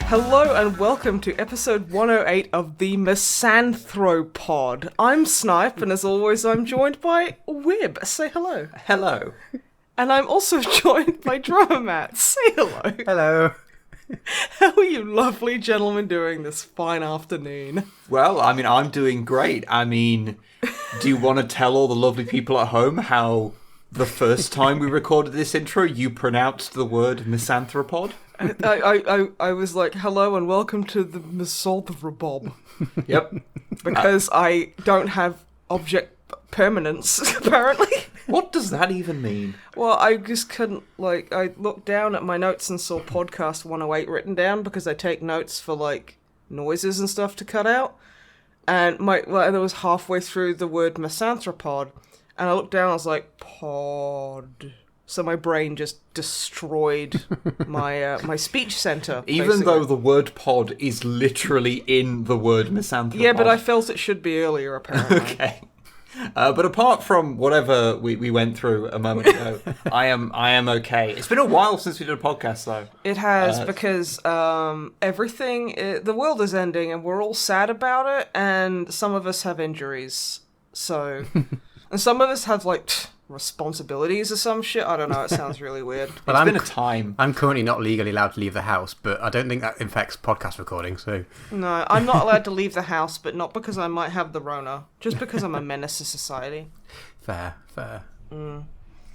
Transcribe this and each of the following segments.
Hello and welcome to episode 108 of the MisanthroPod. I'm Snipe, and as always I'm joined by Wib. Say hello. Hello. And I'm also joined by Drummer Matt. Say hello. Hello. How are you lovely gentlemen doing this fine afternoon? Well, I'm doing great. Do you want to tell all the lovely people at home how the first time we recorded this intro you pronounced the word MisanthroPod? I was like, hello and welcome to the MisanthroPod. Yep. Because I don't have object permanence, apparently. What does that even mean? Well, I just couldn't, I looked down at my notes and saw podcast 108 written down because I take notes for, noises and stuff to cut out. And it was halfway through the word MisanthroPod, and I looked down and I was like, pod. So my brain just destroyed my my speech center. Even basically. though the word pod is literally in the word misanthropod. Yeah, but I felt it should be earlier, apparently. Okay. But apart from whatever we went through a moment ago, I am okay. It's been a while since we did a podcast, though. It has, because the world is ending, and we're all sad about it, and some of us have injuries, so... And some of us have, responsibilities or some shit. I don't know, it sounds really weird. It's been a time. I'm currently not legally allowed to leave the house, but I don't think that affects podcast recording, so... No, I'm not allowed to leave the house, but not because I might have the Rona, just because I'm a menace to society. Fair. But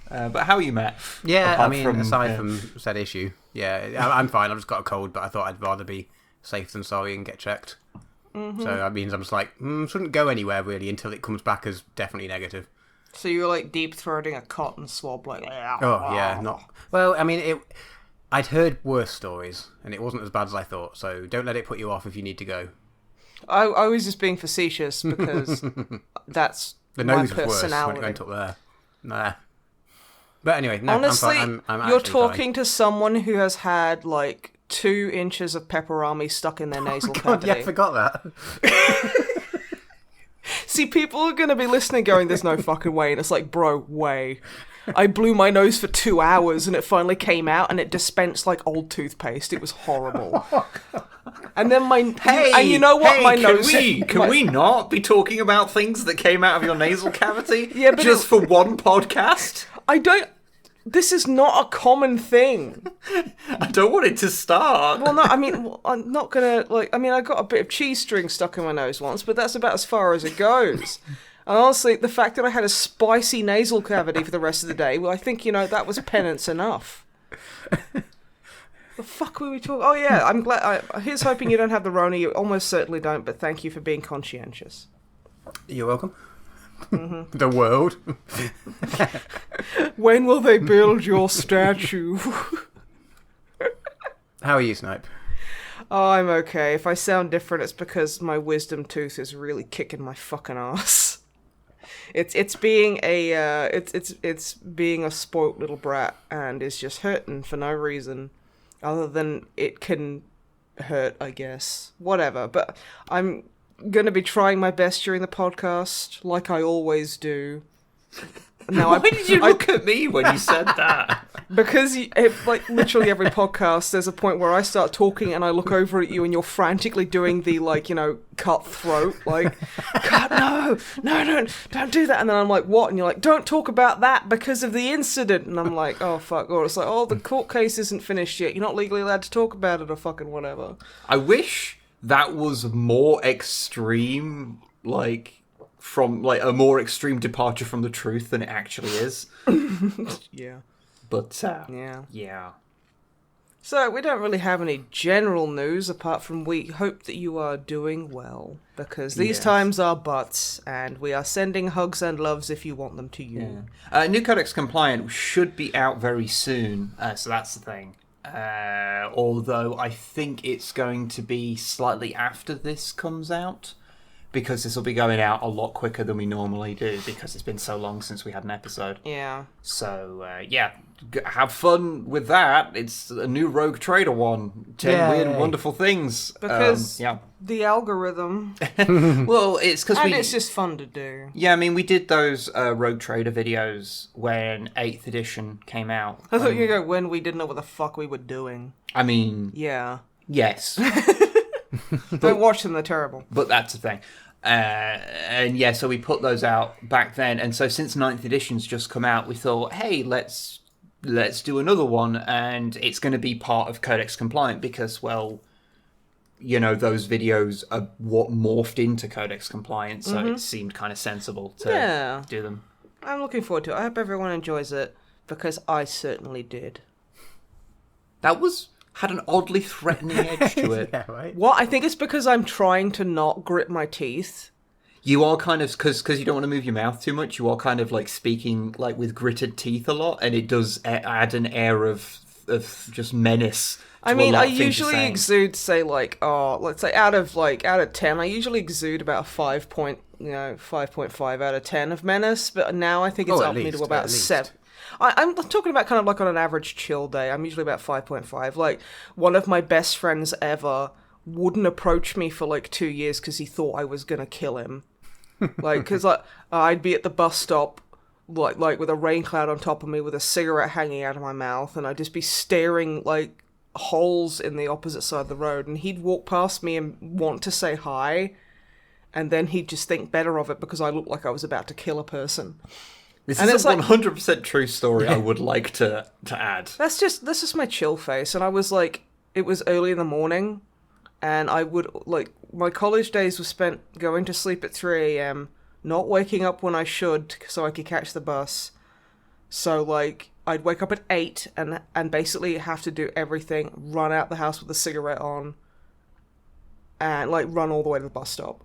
how are you, Matt? Yeah, aside from said issue, yeah, I'm fine. I've just got a cold, but I thought I'd rather be safe than sorry and get checked. Mm-hmm. So that means I'm just shouldn't go anywhere, really, until it comes back as definitely negative. So you're, deep-throating a cotton swab, Oh, yeah, not... Well, I'd heard worse stories, and it wasn't as bad as I thought, so don't let it put you off if you need to go. I was just being facetious, because that's the my nose was worse personality. when it went up there. Nah. But anyway, no, honestly, I'm you're actually talking fine. to someone who has had, 2 inches of pepperami stuck in their nasal cavity. Yeah, I forgot that. See, people are going to be listening going, there's no fucking way. And it's like, bro, way. I blew my nose for 2 hours and it finally came out and it dispensed like old toothpaste. It was horrible. And then and you know what? My nose... Can we not be talking about things that came out of your nasal cavity? Yeah, but just for one podcast? This is not a common thing. I don't want it to start. Well, no, I'm not gonna, I got a bit of cheese string stuck in my nose once, but that's about as far as it goes. And honestly, the fact that I had a spicy nasal cavity for the rest of the day, well, I think, that was penance enough. The fuck were we talking? Oh, yeah, I'm glad. Here's hoping you don't have the Rona. You almost certainly don't, but thank you for being conscientious. You're welcome. Mm-hmm. The world. When will they build your statue? How are you, Snipe? Oh, I'm okay. If I sound different, it's because my wisdom tooth is really kicking my fucking ass. It's being a spoilt little brat and is just hurting for no reason other than it can hurt, I guess. Whatever. But I'm going to be trying my best during the podcast, like I always do. Now, why did you look at me when you said that? Because literally every podcast, there's a point where I start talking and I look over at you and you're frantically doing the cut throat, cut, no, don't do that. And then I'm like, what? And you're like, don't talk about that because of the incident. And I'm like, oh fuck. Or it's like, oh, the court case isn't finished yet. You're not legally allowed to talk about it or fucking whatever. I wish that was more extreme, from a more extreme departure from the truth than it actually is. Yeah. But, yeah. So, we don't really have any general news, apart from we hope that you are doing well, because these times are butts, and we are sending hugs and loves if you want them to you. Yeah. New Codex Compliant should be out very soon, so that's the thing. Although I think it's going to be slightly after this comes out, because this will be going out a lot quicker than we normally do because it's been so long since we had an episode. Yeah. So, have fun with that. It's a new Rogue Trader one. 10 weird and wonderful things. Because the algorithm. Well, it's because it's just fun to do. Yeah, I mean, we did those Rogue Trader videos when 8th edition came out. I thought you were going to go when we didn't know what the fuck we were doing. I mean... Yeah. Yes. Don't watch them, they're terrible. But that's the thing. And yeah, so we put those out back then. And so since 9th edition's just come out, we thought, hey, let's do another one. And it's going to be part of Codex Compliant because, well, you know, those videos are what morphed into Codex Compliant. So it seemed kind of sensible to do them. I'm looking forward to it. I hope everyone enjoys it because I certainly did. That had an oddly threatening edge to it. Yeah, right. What? I think it's because I'm trying to not grit my teeth. You are kind of, because you don't want to move your mouth too much, you are kind of like speaking like with gritted teeth a lot, and it does add an air of just menace. I mean, I usually exude, say, like, let's say out of 10, I usually exude about 5.5 out of 10 of menace, but now I think it's up me to about 7. I'm talking about kind of like on an average chill day. I'm usually about 5.5. Like, one of my best friends ever wouldn't approach me for like 2 years because he thought I was gonna kill him. Like, because I'd be at the bus stop, like with a rain cloud on top of me, with a cigarette hanging out of my mouth, and I'd just be staring like holes in the opposite side of the road, and he'd walk past me and want to say hi, and then he'd just think better of it because I looked like I was about to kill a person. This is a 100% true story I would like to add. That's just my chill face, and I was like, it was early in the morning, and I would, like, my college days were spent going to sleep at 3 a.m., not waking up when I should so I could catch the bus. So, like, I'd wake up at 8 and basically have to do everything, run out the house with a cigarette on, and, like, run all the way to the bus stop.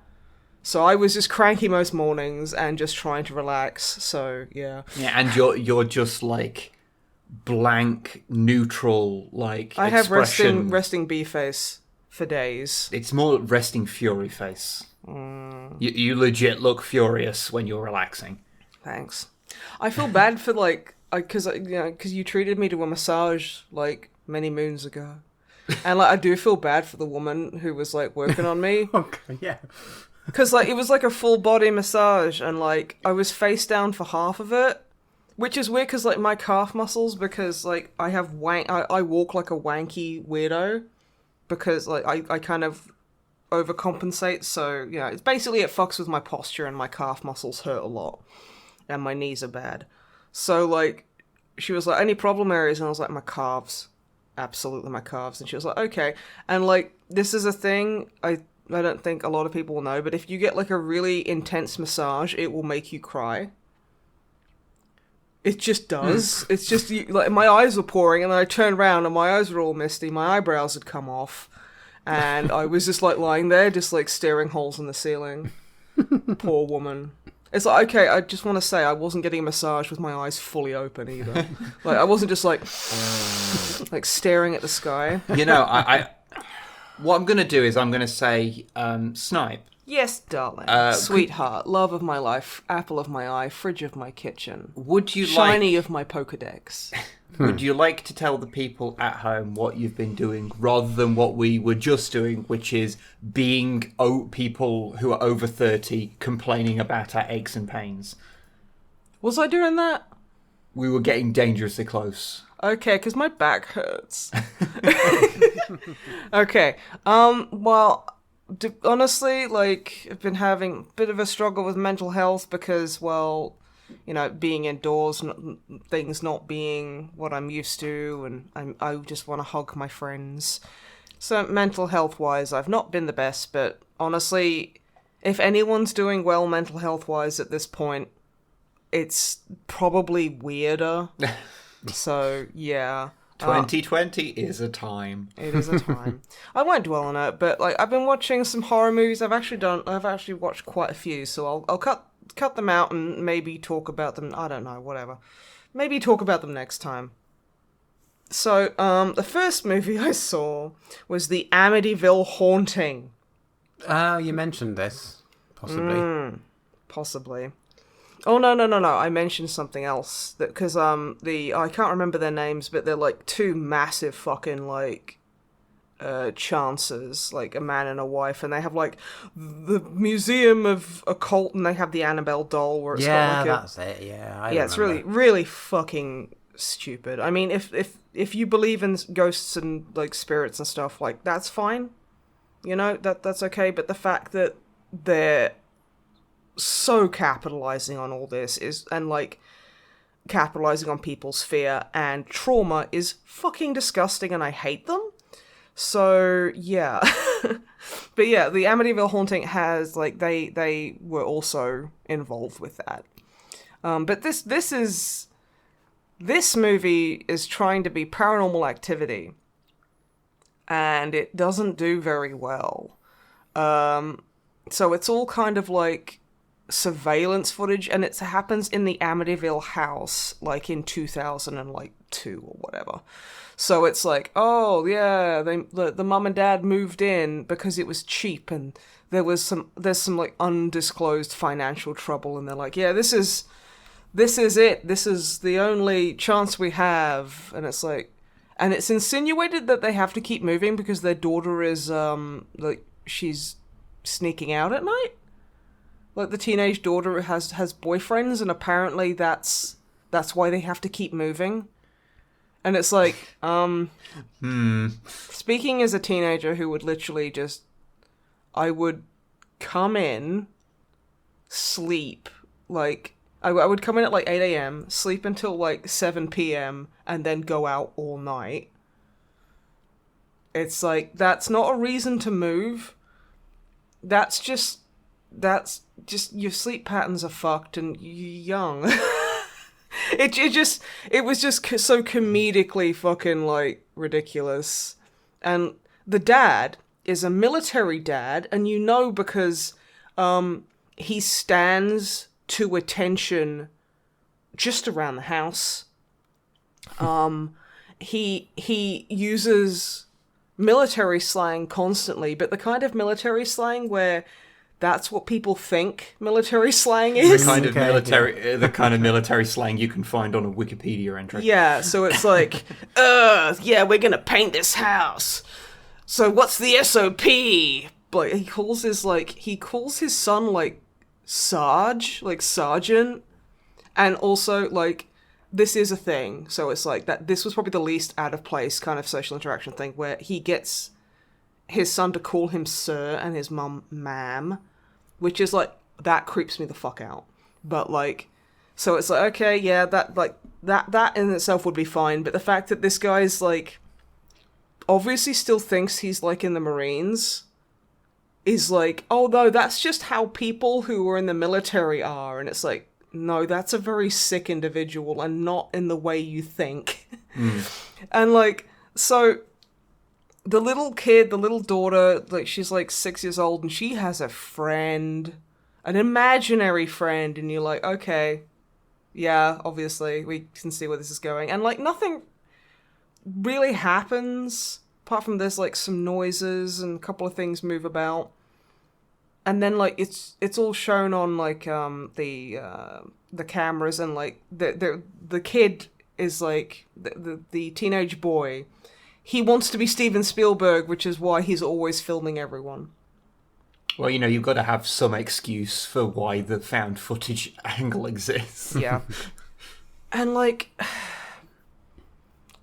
So I was just cranky most mornings and just trying to relax, so, yeah. Yeah, and you're just, like, blank, neutral, like, I expression. have resting bee face for days. It's more resting fury face. You legit look furious when you're relaxing. Thanks. I feel bad for, like, because you treated me to a massage, like, many moons ago. And, like, I do feel bad for the woman who was, like, working on me. Okay, yeah. Because, like, it was, like, a full-body massage, and, like, I was face down for half of it, which is weird, because, like, my calf muscles, because, like, I walk like a wanky weirdo, because, like, I kind of overcompensate, so, you know, it's basically it fucks with my posture, and my calf muscles hurt a lot, and my knees are bad. So, like, she was like, any problem areas? And I was like, my calves. Absolutely my calves. And she was like, okay. And, like, this is a thing I don't think a lot of people will know, but if you get, like, a really intense massage, it will make you cry. It just does. It's just, like, my eyes were pouring, and then I turned around, and my eyes were all misty, my eyebrows had come off, and I was just, like, lying there, just, like, staring holes in the ceiling. Poor woman. It's like, okay, I just want to say I wasn't getting a massage with my eyes fully open either. Like, I wasn't just, like staring at the sky. You know, what I'm going to do is I'm going to say, Snipe. Yes, darling. Sweetheart, love of my life, apple of my eye, fridge of my kitchen. Would you Shiny of my Pokedex. Would you like to tell the people at home what you've been doing rather than what we were just doing, which is being people who are over 30 complaining about our aches and pains? Was I doing that? We were getting dangerously close. Okay, because my back hurts. Okay. Well, honestly, like, I've been having a bit of a struggle with mental health because, well, you know, being indoors, things not being what I'm used to, and I just want to hug my friends. So mental health-wise, I've not been the best, but honestly, if anyone's doing well mental health-wise at this point, it's probably weirder. So, yeah. 2020 is a time. It is a time. I won't dwell on it, but, like, I've been watching some horror movies. I've actually watched quite a few, so I'll cut them out and maybe talk about them. I don't know, whatever. Maybe talk about them next time. So, the first movie I saw was the Amityville Haunting. Oh, you mentioned this. Possibly. Possibly. Oh, no. I mentioned something else. Because I can't remember their names, but they're like two massive fucking like chances, like a man and a wife, and they have like the Museum of Occult, and they have the Annabelle doll where it's got like that's it. Yeah, I yeah, it's really, really fucking stupid. I mean, if you believe in ghosts and like spirits and stuff, like that's fine, you know, that's okay. But the fact that they're so capitalizing on all this and like capitalizing on people's fear and trauma is fucking disgusting, and I hate them. So yeah. But yeah, the Amityville Haunting has like they were also involved with that. But this movie is trying to be Paranormal Activity, and it doesn't do very well. So it's all kind of like surveillance footage, and it happens in the Amityville house, like in 2002 or whatever. So it's like, oh yeah, the mum and dad moved in because it was cheap, and there's some like undisclosed financial trouble, and they're like, yeah, this is it. This is the only chance we have. And it's like, and it's insinuated that they have to keep moving because their daughter is like she's sneaking out at night. Like the teenage daughter has boyfriends, and apparently that's why they have to keep moving. And it's like, speaking as a teenager who would literally just, I would come in, sleep, like, I would come in at like 8 a.m., sleep until like 7 p.m., and then go out all night. It's like, that's not a reason to move. That's just your sleep patterns are fucked and you're young. It was just so comedically fucking like ridiculous. And the dad is a military dad, and you know because he stands to attention just around the house. He uses military slang constantly, but the kind of military slang where that's what people think military slang is. The kind of military slang you can find on a Wikipedia entry. Yeah, so it's like, yeah, we're gonna paint this house. So what's the SOP? Like he calls his son like Sarge, like Sergeant, and also like this is a thing. So it's like that. This was probably the least out of place kind of social interaction thing where he gets his son to call him sir and his mum ma'am, which is like, that creeps me the fuck out. But like, so it's like, okay, yeah, that in itself would be fine, but the fact that this guy's like, obviously still thinks he's like in the Marines is like, oh no, that's just how people who are in the military are, and it's like, no, that's a very sick individual and not in the way you think. And like, so the little kid, the little daughter, like she's like 6 years old, and she has a friend, an imaginary friend, and you're like, okay, yeah, obviously we can see where this is going, and like nothing really happens apart from there's like some noises and a couple of things move about, and then like it's all shown on like the cameras, and like the kid is like the teenage boy. He wants to be Steven Spielberg, which is why he's always filming everyone. Well, you know, you've got to have some excuse for why the found footage angle exists. Yeah. And, like...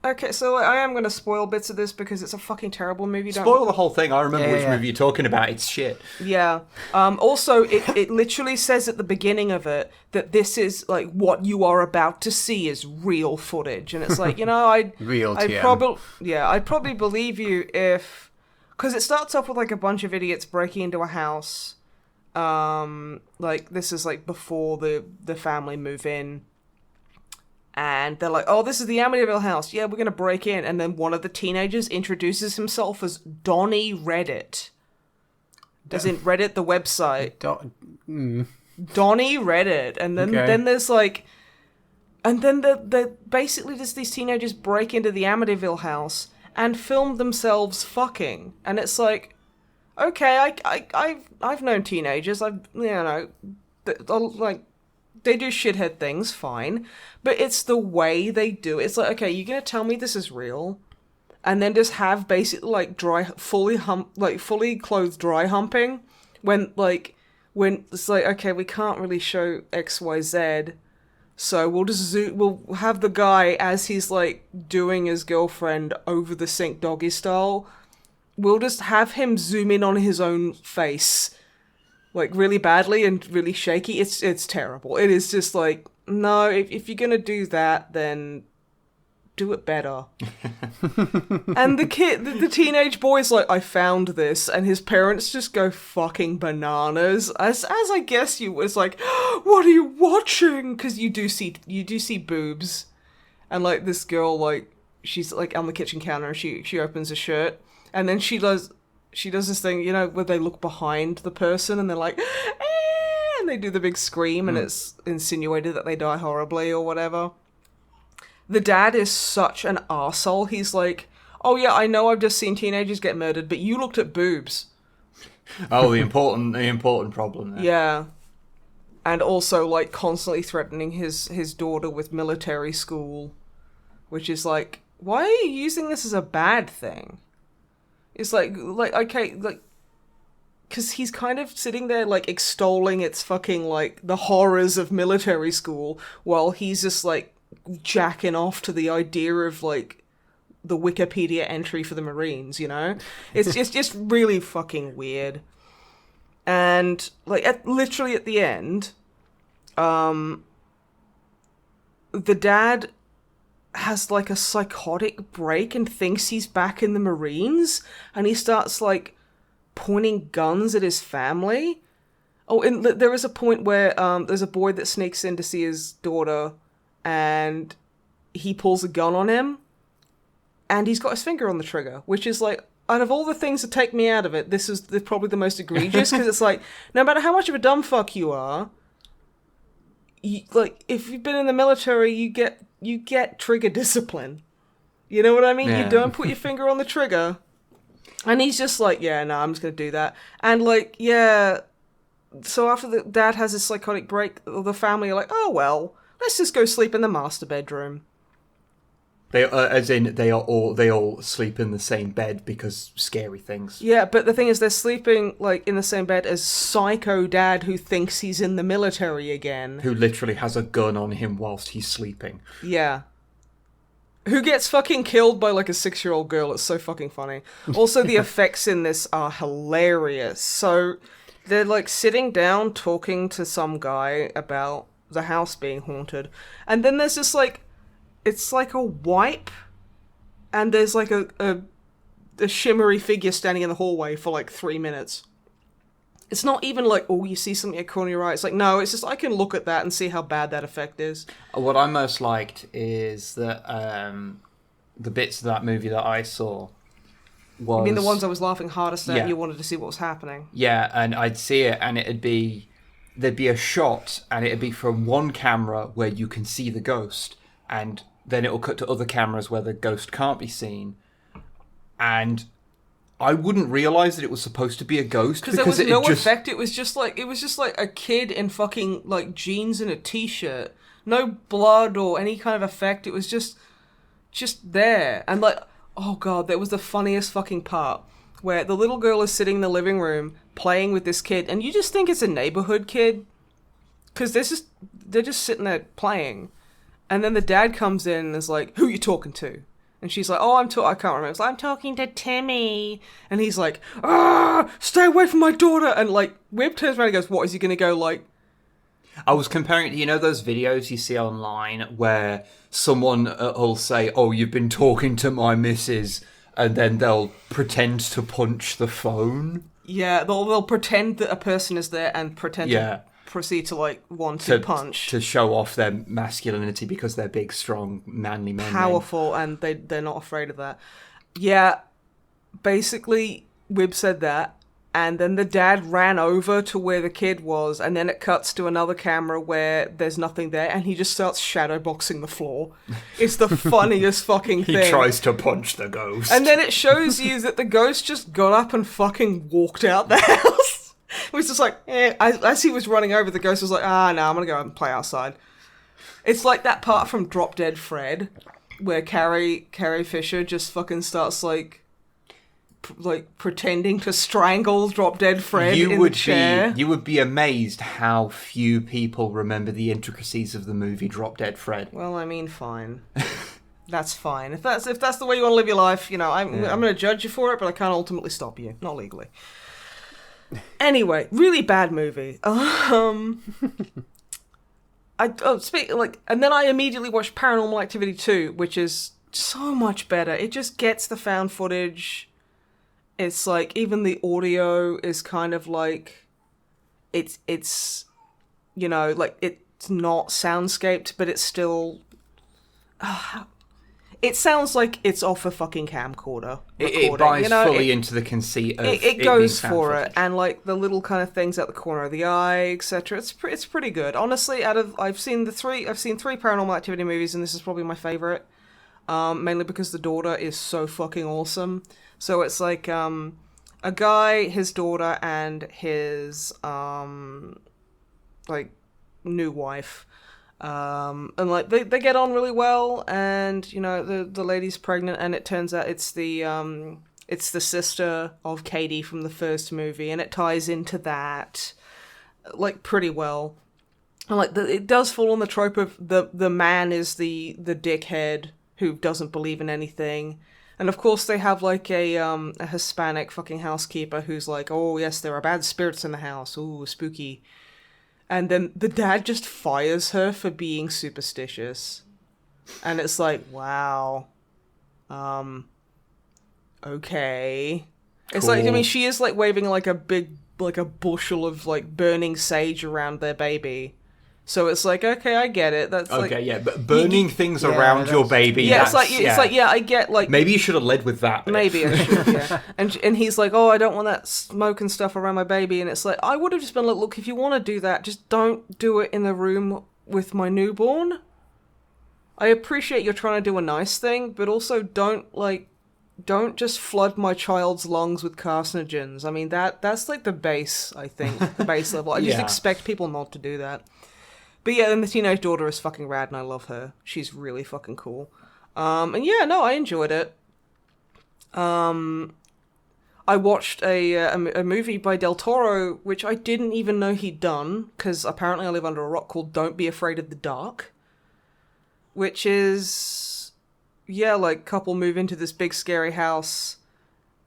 Okay, so I am going to spoil bits of this because it's a fucking terrible movie. Spoil the whole thing. I remember which movie you're talking about. It's shit. Yeah. Also, it literally says at the beginning of it that this is, like, what you are about to see is real footage. And it's like, you know, I'd probably believe you if... Because it starts off with, like, a bunch of idiots breaking into a house. Like, this is, like, before the family move in. And they're like, oh, this is the Amityville house. Yeah, we're going to break in. And then one of the teenagers introduces himself as Donnie Reddit. As in Reddit, the website. Donnie Reddit. And then there's like... And then basically just these teenagers break into the Amityville house and film themselves fucking. And it's like, okay, I've known teenagers. Like they do shithead things, fine, but it's the way they do it. It's like, okay, you're gonna tell me this is real, and then just have basically like fully clothed dry humping when it's like, okay, we can't really show XYZ. So we'll have the guy, as he's like doing his girlfriend over the sink doggy style, we'll just have him zoom in on his own face, like really badly and really shaky. It's terrible. It is just like, no, if you're gonna do that, then do it better. And the teenage boy's like, I found this, and his parents just go fucking bananas. As I guess you was like, what are you watching? Because you do see boobs, and like this girl, like she's like on the kitchen counter, and she opens a shirt, and then she does this thing, you know, where they look behind the person and they're like, and they do the big scream, and it's insinuated that they die horribly or whatever. The dad is such an arsehole. He's like, oh yeah, I know I've just seen teenagers get murdered, but you looked at boobs. Oh, the important problem there. Yeah. And also, like, constantly threatening his daughter with military school, which is like, why are you using this as a bad thing? It's like, okay, like, because he's kind of sitting there, like, extolling its fucking, like, the horrors of military school, while he's just, like, jacking off to the idea of like the Wikipedia entry for the Marines, you know? It's just really fucking weird. And like literally at the end, the dad has like a psychotic break and thinks he's back in the Marines, and he starts like pointing guns at his family. Oh, and there is a point where there's a boy that sneaks in to see his daughter, and he pulls a gun on him, and he's got his finger on the trigger, which is like, out of all the things that take me out of it, this is probably the most egregious, because it's like, no matter how much of a dumb fuck you are, like, if you've been in the military, you get trigger discipline. You know what I mean? Yeah. You don't put your finger on the trigger. And he's just like, yeah, no, I'm just gonna do that. And like, yeah, so after the dad has his psychotic break, the family are like, oh well, let's just go sleep in the master bedroom. They all sleep in the same bed because scary things. Yeah, but the thing is, they're sleeping like in the same bed as psycho dad, who thinks he's in the military again. Who literally has a gun on him whilst he's sleeping. Yeah. Who gets fucking killed by like a 6-year-old girl. It's so fucking funny. Also, the effects in this are hilarious. So they're like sitting down talking to some guy about the house being haunted, and then there's just like, it's like a wipe, and there's like a shimmery figure standing in the hallway for like 3 minutes. It's not even like, oh, you see something at the corner of your eye. It's like, no, it's just, I can look at that and see how bad that effect is. What I most liked is that the bits of that movie that I saw was... You mean the ones I was laughing hardest at, Yeah. and you wanted to see what was happening? Yeah, and I'd see it, and there'd be a shot, and it'd be from one camera where you can see the ghost, and then it'll cut to other cameras where the ghost can't be seen. And I wouldn't realise that it was supposed to be a ghost because there was no effect. It was just like a kid in fucking like jeans and a t-shirt. No blood or any kind of effect. It was just there. And like, oh god, that was the funniest fucking part, where the little girl is sitting in the living room playing with this kid, and you just think it's a neighborhood kid, because they're just sitting there playing, and then the dad comes in and is like, "Who are you talking to?" And she's like, "Oh, I can't remember. It's like, I'm talking to Timmy." And he's like, "Ah, stay away from my daughter!" And like, Wib turns around and goes, "What, is he gonna go like?" I was comparing it to, you know, those videos you see online where someone will say, "Oh, you've been talking to my missus," and then they'll pretend to punch the phone. Yeah, they'll pretend that a person is there and pretend to proceed to like want to punch, to show off their masculinity because they're big, strong, manly men, powerful, and they're not afraid of that. Yeah, basically, Wib said that, And then the dad ran over to where the kid was, and then it cuts to another camera where there's nothing there, and he just starts shadowboxing the floor. It's the funniest fucking thing. He tries to punch the ghost. And then it shows you that the ghost just got up and fucking walked out the house. It was just like, as he was running over, the ghost was like, no, I'm gonna go and play outside. It's like that part from Drop Dead Fred, where Carrie Fisher just fucking starts like pretending to strangle Drop Dead Fred in the chair. You would be amazed how few people remember the intricacies of the movie Drop Dead Fred. Well, I mean, fine. That's fine. If that's the way you want to live your life, you know, I'm going to judge you for it, but I can't ultimately stop you, not legally. Anyway, really bad movie. And then I immediately watched Paranormal Activity 2, which is so much better. It just gets the found footage. It's like, even the audio is kind of like, it's you know, like, it's not soundscaped, but it's still, it sounds like it's off a fucking camcorder recording. It buys fully into the conceit of it goes being for footage. it, and like the little kind of things at the corner of the eye, etc. It's pretty good. Honestly, I've seen three Paranormal Activity movies, and this is probably my favorite. Mainly because the daughter is so fucking awesome. So it's like a guy, his daughter, and his like new wife. And like they get on really well, and you know the lady's pregnant, and it turns out it's the sister of Katie from the first movie, and it ties into that like pretty well. And like it does fall on the trope of the man is the dickhead who doesn't believe in anything. And of course they have like a Hispanic fucking housekeeper who's like, oh yes, there are bad spirits in the house, ooh, spooky. And then the dad just fires her for being superstitious. And it's like, wow. Okay. It's like, I mean, she is like waving like a bushel of like burning sage around their baby. So it's like, okay, I get it. That's okay, like, yeah, but burning things around your baby. Yeah, it's like I get like. Maybe you should have led with that. Maybe I should, yeah. And he's like, oh, I don't want that smoke and stuff around my baby. And it's like, I would have just been like, look, if you want to do that, just don't do it in the room with my newborn. I appreciate you're trying to do a nice thing, but also don't just flood my child's lungs with carcinogens. I mean, that's like the base, I think, the base level. I just expect people not to do that. But yeah, and the teenage daughter is fucking rad, and I love her. She's really fucking cool. And yeah, no, I enjoyed it. I watched a movie by Del Toro, which I didn't even know he'd done, because apparently I live under a rock, called Don't Be Afraid of the Dark. Which is, yeah, like, couple move into this big scary house,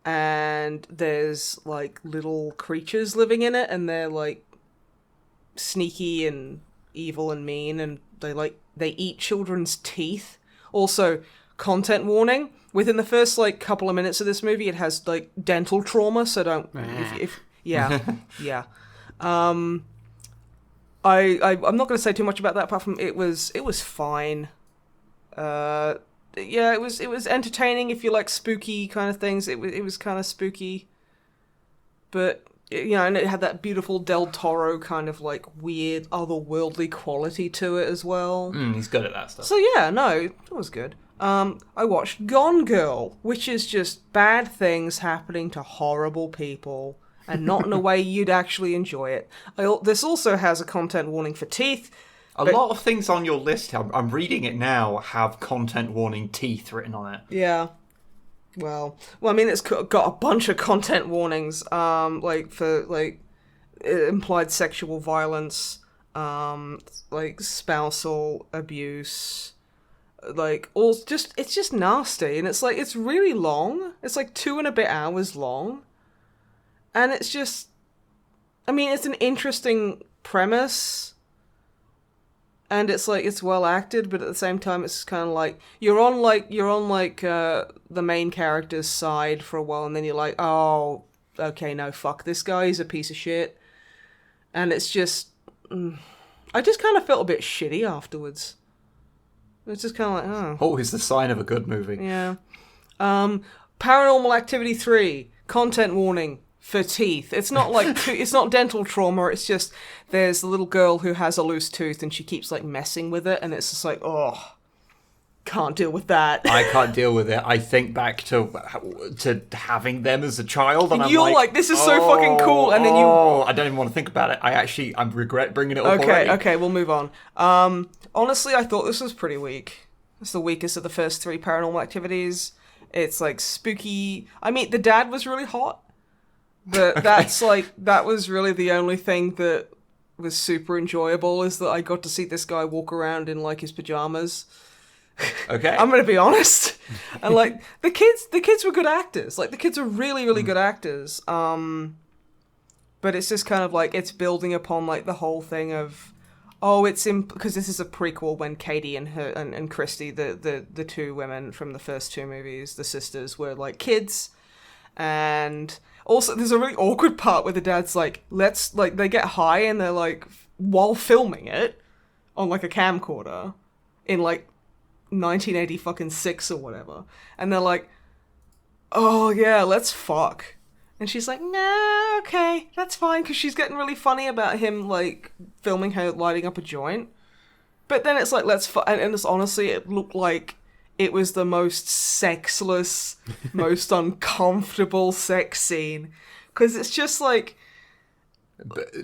and there's, like, little creatures living in it, and they're, like, sneaky and evil and mean, and they eat children's teeth. Also, content warning, within the first like couple of minutes of this movie it has like dental trauma, so don't yeah I'm not going to say too much about that, apart from it was fine. Yeah, it was entertaining if you like spooky kind of things. It was kind of spooky, but you know, and it had that beautiful Del Toro kind of like weird otherworldly quality to it as well. He's good at that stuff. So yeah, no, it was good. I watched Gone Girl, which is just bad things happening to horrible people, and not in a way you'd actually enjoy it. This also has a content warning for teeth. A lot of things on your list, I'm reading it now, have content warning teeth written on it. Yeah. Well, I mean, it's got a bunch of content warnings, like for like implied sexual violence, like spousal abuse, like it's just nasty, and it's like it's really long. It's like 2 and a bit hours long, and it's just, I mean, it's an interesting premise. And it's like, it's well acted, but at the same time it's kind of like you're on the main character's side for a while, and then you're like, oh, okay, no, fuck this guy, he's a piece of shit. And it's just, I just kind of felt a bit shitty afterwards. It's just kind of like, oh. Always the sign of a good movie. Yeah. Paranormal Activity 3, content warning, for teeth. It's not like it's not dental trauma. It's just there's a little girl who has a loose tooth and she keeps like messing with it, and it's just like, oh, can't deal with that. I can't deal with it. I think back to having them as a child, and I'm you're like, this is so fucking cool, and then I don't even want to think about it. I regret bringing it up already. Okay, we'll move on. Honestly, I thought this was pretty weak. It's the weakest of the first 3 Paranormal Activities. It's like spooky. I mean, the dad was really hot, but that's like, that was really the only thing that was super enjoyable, is that I got to see this guy walk around in like his pajamas. Okay. I'm gonna be honest. And like the kids were good actors. Like the kids are really, really good actors. But it's just kind of like, it's building upon like the whole thing of, because this is a prequel when Katie and her and Christy, the 2 women from the first 2 movies, the sisters, were like kids. And also there's a really awkward part where the dad's like, they get high and they're like, while filming it on like a camcorder in like 1986 or whatever, and they're like, oh yeah, let's fuck, and she's like, no, okay, that's fine, because she's getting really funny about him like filming her lighting up a joint. But then it's like, let's fuck, and it's honestly, it looked like it was the most sexless, most uncomfortable sex scene, because it's just like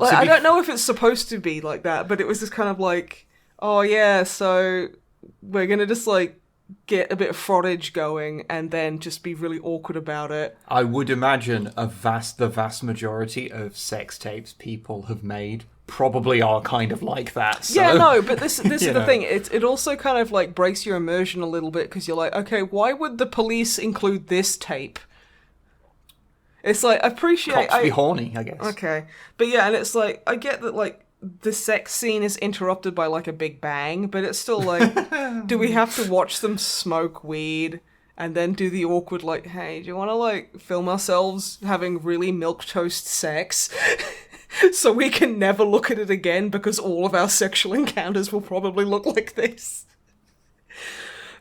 I don't know if it's supposed to be like that, but it was just kind of like, oh yeah, so we're gonna just like get a bit of frottage going and then just be really awkward about it. I would imagine the vast majority of sex tapes people have made probably are kind of like that. So. Yeah, no, but this is the thing. It also kind of like breaks your immersion a little bit, because you're like, okay, why would the police include this tape? It's like, Cops be horny, I guess. Okay, but yeah, and it's like, I get that like the sex scene is interrupted by like a big bang, but it's still like, do we have to watch them smoke weed and then do the awkward like, hey, do you want to like film ourselves having really milquetoast sex so we can never look at it again, because all of our sexual encounters will probably look like this?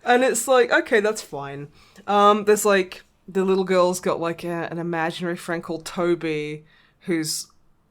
And it's like, okay, that's fine. There's like, the little girl's got like an imaginary friend called Toby, who's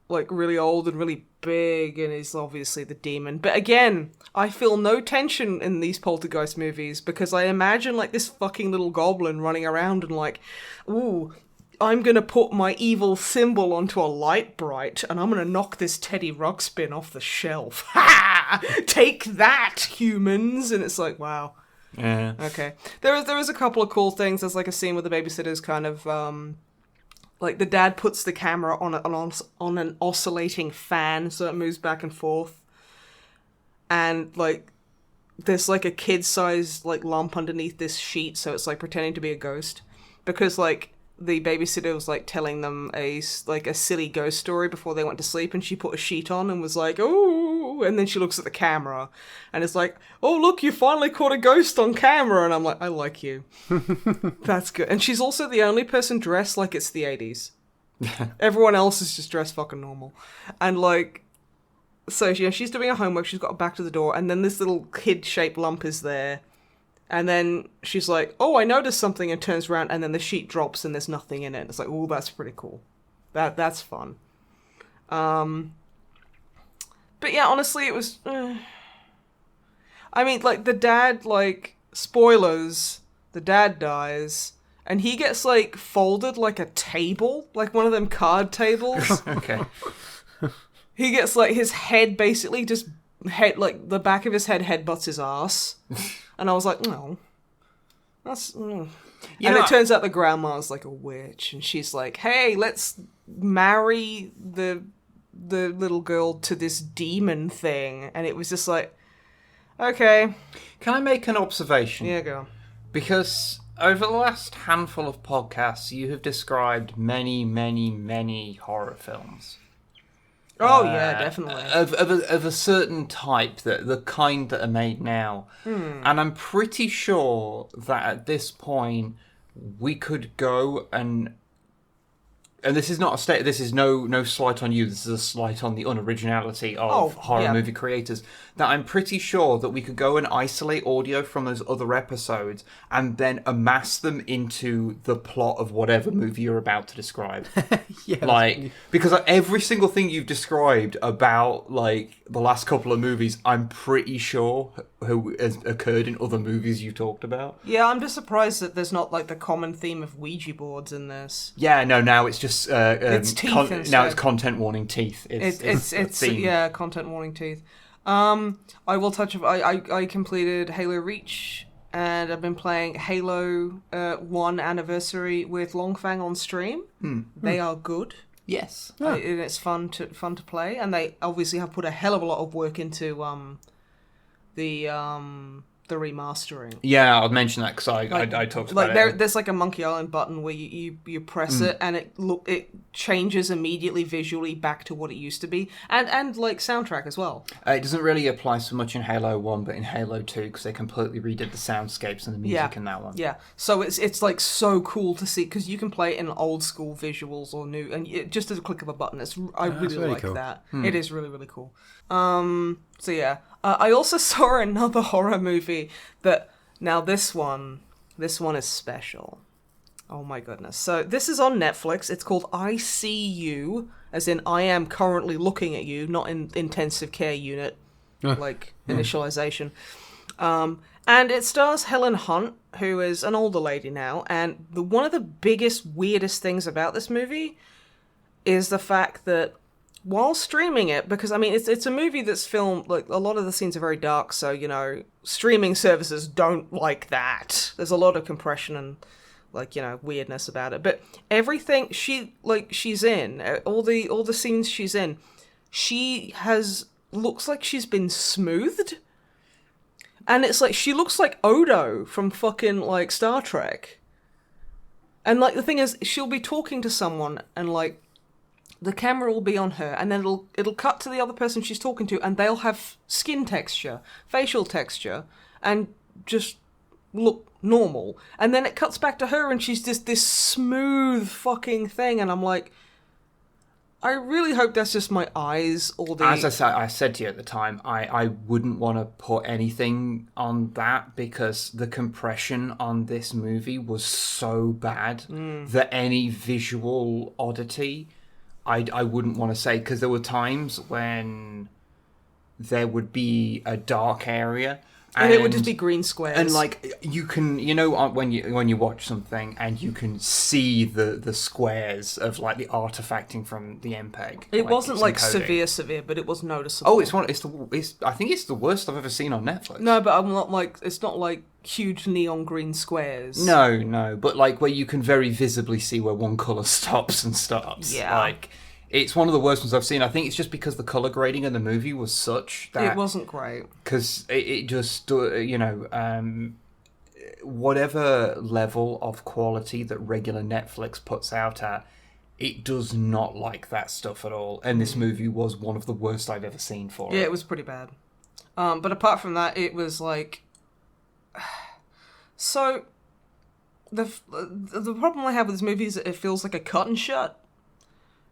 like really old and really big, and is obviously the demon. But again, I feel no tension in these poltergeist movies, because I imagine like this fucking little goblin running around and like, ooh, I'm gonna put my evil symbol onto a light bright and I'm gonna knock this Teddy Ruxpin off the shelf. Ha! Take that, humans! And it's like, wow. Yeah. Okay. There is a couple of cool things. There's like a scene where the babysitter's kind of like the dad puts the camera on an oscillating fan so it moves back and forth, and like there's like a kid-sized like lump underneath this sheet, so it's like pretending to be a ghost, because like the babysitter was like telling them a silly ghost story before they went to sleep, and she put a sheet on and was like, oh, and then she looks at the camera and it's like, oh look, you finally caught a ghost on camera, and I'm like, I like you. That's good. And she's also the only person dressed like it's the 80s. Everyone else is just dressed fucking normal. And like, so yeah, she's doing her homework, she's got her back to the door, and then this little kid-shaped lump is there. And then she's like, oh, I noticed something, and turns around, and then the sheet drops and there's nothing in it. It's like, oh, that's pretty cool. That's fun. But yeah, honestly, it was... I mean, like, the dad, like, spoilers, the dad dies, and he gets, like, folded like a table, like one of them card tables. Okay. He gets, like, his head basically just... the back of his head headbutts his ass. And I was like, no. That's... And it turns out the grandma's like a witch, and she's like, hey, let's marry the little girl to this demon thing. And it was just like, okay. Can I make an observation? Yeah, go. Because over the last handful of podcasts, you have described many, many, many horror films. Oh, yeah, definitely. Of a certain type, the kind that are made now. And I'm pretty sure that at this point, we could go and and this is not a state. This is no slight on you. This is a slight on the unoriginality of horror movie creators. That I'm pretty sure that we could go and isolate audio from those other episodes and then amass them into the plot of whatever movie you're about to describe. Because every single thing you've described about like the last couple of movies, I'm pretty sure who has occurred in other movies you talked about. Yeah, I'm just surprised that there's not like the common theme of Ouija boards in this. Yeah, no, now it's just it's teeth instead. Now it's content warning teeth. It's content warning teeth. I will touch. I completed Halo Reach, and I've been playing Halo 1 Anniversary with Longfang on stream. They are good. Yes, and it's fun to play, and they obviously have put a hell of a lot of work into the remastering. Yeah, I'll mention that because I talked about it. There's like a Monkey Island button where you press it and it changes immediately visually back to what it used to be, and like soundtrack as well. It doesn't really apply so much in Halo 1, but in Halo 2 because they completely redid the soundscapes and the music in that one. Yeah, so it's like so cool to see because you can play it in old school visuals or new, and just at a click of a button. I really like cool. that. It is really really cool. So yeah. I also saw another horror movie that, now this one is special. Oh my goodness. So this is on Netflix. It's called I See You, as in I am currently looking at you, not in intensive care unit, initialization. And it stars Helen Hunt, who is an older lady now, and one of the biggest, weirdest things about this movie is the fact that while streaming it, because I mean it's a movie that's filmed, like a lot of the scenes are very dark, so you know streaming services don't like that. There's a lot of compression and weirdness about it. But everything she's in, all the scenes she's in, looks like she's been smoothed. And it's like she looks like Odo from fucking like Star Trek. And like the thing is, she'll be talking to someone and like the camera will be on her, and then it'll cut to the other person she's talking to, and they'll have skin texture, facial texture, and just look normal. And then it cuts back to her, and she's just this smooth fucking thing, and I'm like, I really hope that's just my eyes or the... As I said to you at the time, I wouldn't want to put anything on that because the compression on this movie was so bad that any visual oddity... I wouldn't want to say, because there were times when there would be a dark area and it would just be green squares, and like you can, when you watch something and you can see the squares of like the artifacting from the MPEG. It wasn't like severe, but it was noticeable. Oh, I think it's the worst I've ever seen on Netflix. No, but I'm not like, it's not like huge neon green squares. No, but like where you can very visibly see where one colour stops and starts. Yeah. Like, it's one of the worst ones I've seen. I think it's just because the colour grading in the movie was such that... It wasn't great. Because it just, whatever level of quality that regular Netflix puts out at, it does not like that stuff at all. And this movie was one of the worst I've ever seen for it. Yeah, it was pretty bad. But apart from that, it was like... So, the problem I have with this movie is that it feels like a cut and shut.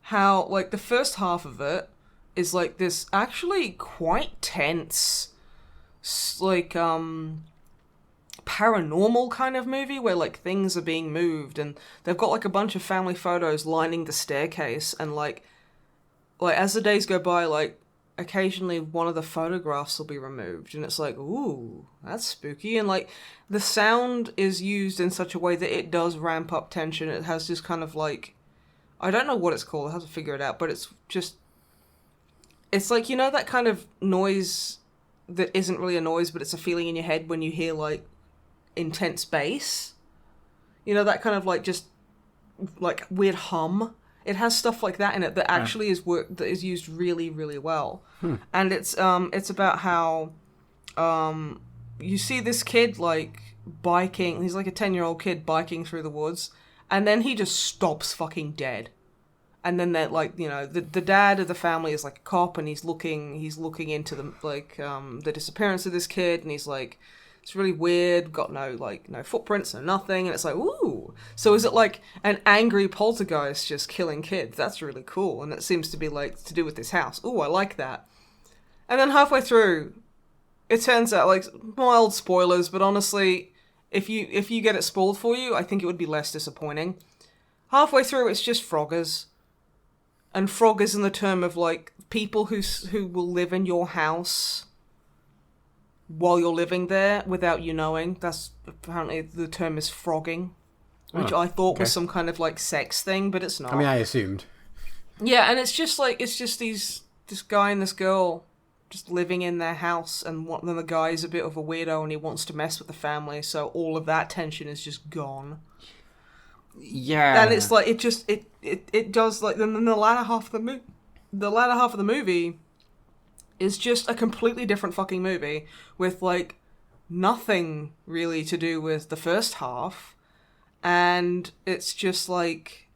How, like, the first half of it is, like, this actually quite tense, like, paranormal kind of movie where, like, things are being moved, and they've got, like, a bunch of family photos lining the staircase, and, like, as the days go by, like, occasionally one of the photographs will be removed, and it's like, ooh, that's spooky, and, like, the sound is used in such a way that it does ramp up tension. It has this kind of, like... I don't know what it's called, I have to figure it out, but it's just... It's like, that kind of noise that isn't really a noise, but it's a feeling in your head when you hear, like, intense bass? That kind of, like, just, like, weird hum? It has stuff like that in it that actually that is used really, really well. And it's about how you see this kid, like, biking, he's like a 10-year-old kid biking through the woods, and then he just stops fucking dead. And then that, like, the dad of the family is like a cop, and he's looking into the disappearance of this kid, and he's like, it's really weird, got no footprints or nothing, and it's like, ooh, cool. So is it like an angry poltergeist just killing kids? That's really cool. And it seems to be like to do with this house. Ooh, I like that. And then halfway through, it turns out, like, mild spoilers, but honestly, if you get it spoiled for you, I think it would be less disappointing. Halfway through, it's just Froggers. And Froggers in the term of, like, people who will live in your house while you're living there without you knowing. That's apparently the term is frogging, which I thought was some kind of, like, sex thing, but it's not. I mean, I assumed. Yeah, and it's just, like, this guy and this girl just living in their house, and then the guy's a bit of a weirdo and he wants to mess with the family, so all of that tension is just gone. Yeah. And it's like, it does, like, then the latter half of the movie is just a completely different fucking movie with, like, nothing really to do with the first half, and it's just like...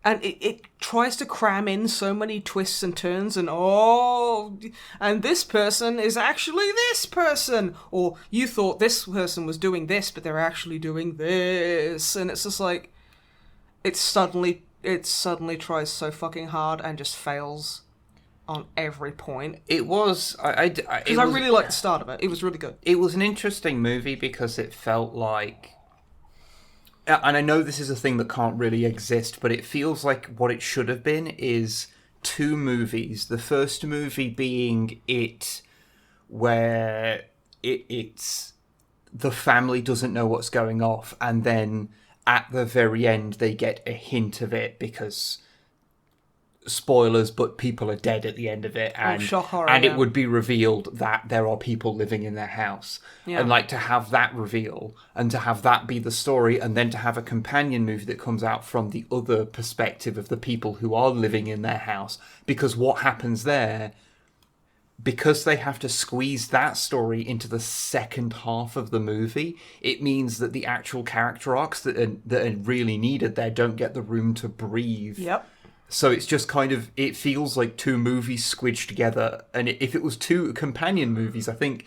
And it tries to cram in so many twists and turns and this person is actually this person. Or you thought this person was doing this, but they're actually doing this. And it's just like, it suddenly tries so fucking hard and just fails on every point. It was... Because I really liked the start of it. It was really good. It was an interesting movie because it felt like... And I know this is a thing that can't really exist, but it feels like what it should have been is two movies. The first movie being it, where it's the family doesn't know what's going off, and then at the very end they get a hint of it because... spoilers, but people are dead at the end of it, and shock horror, it would be revealed that there are people living in their house, and like to have that reveal and to have that be the story, and then to have a companion movie that comes out from the other perspective of the people who are living in their house, because what happens there, because they have to squeeze that story into the second half of the movie, it means that the actual character arcs that are really needed there don't get the room to breathe. Yep. So it's just kind of, it feels like two movies squidged together. And if it was two companion movies, I think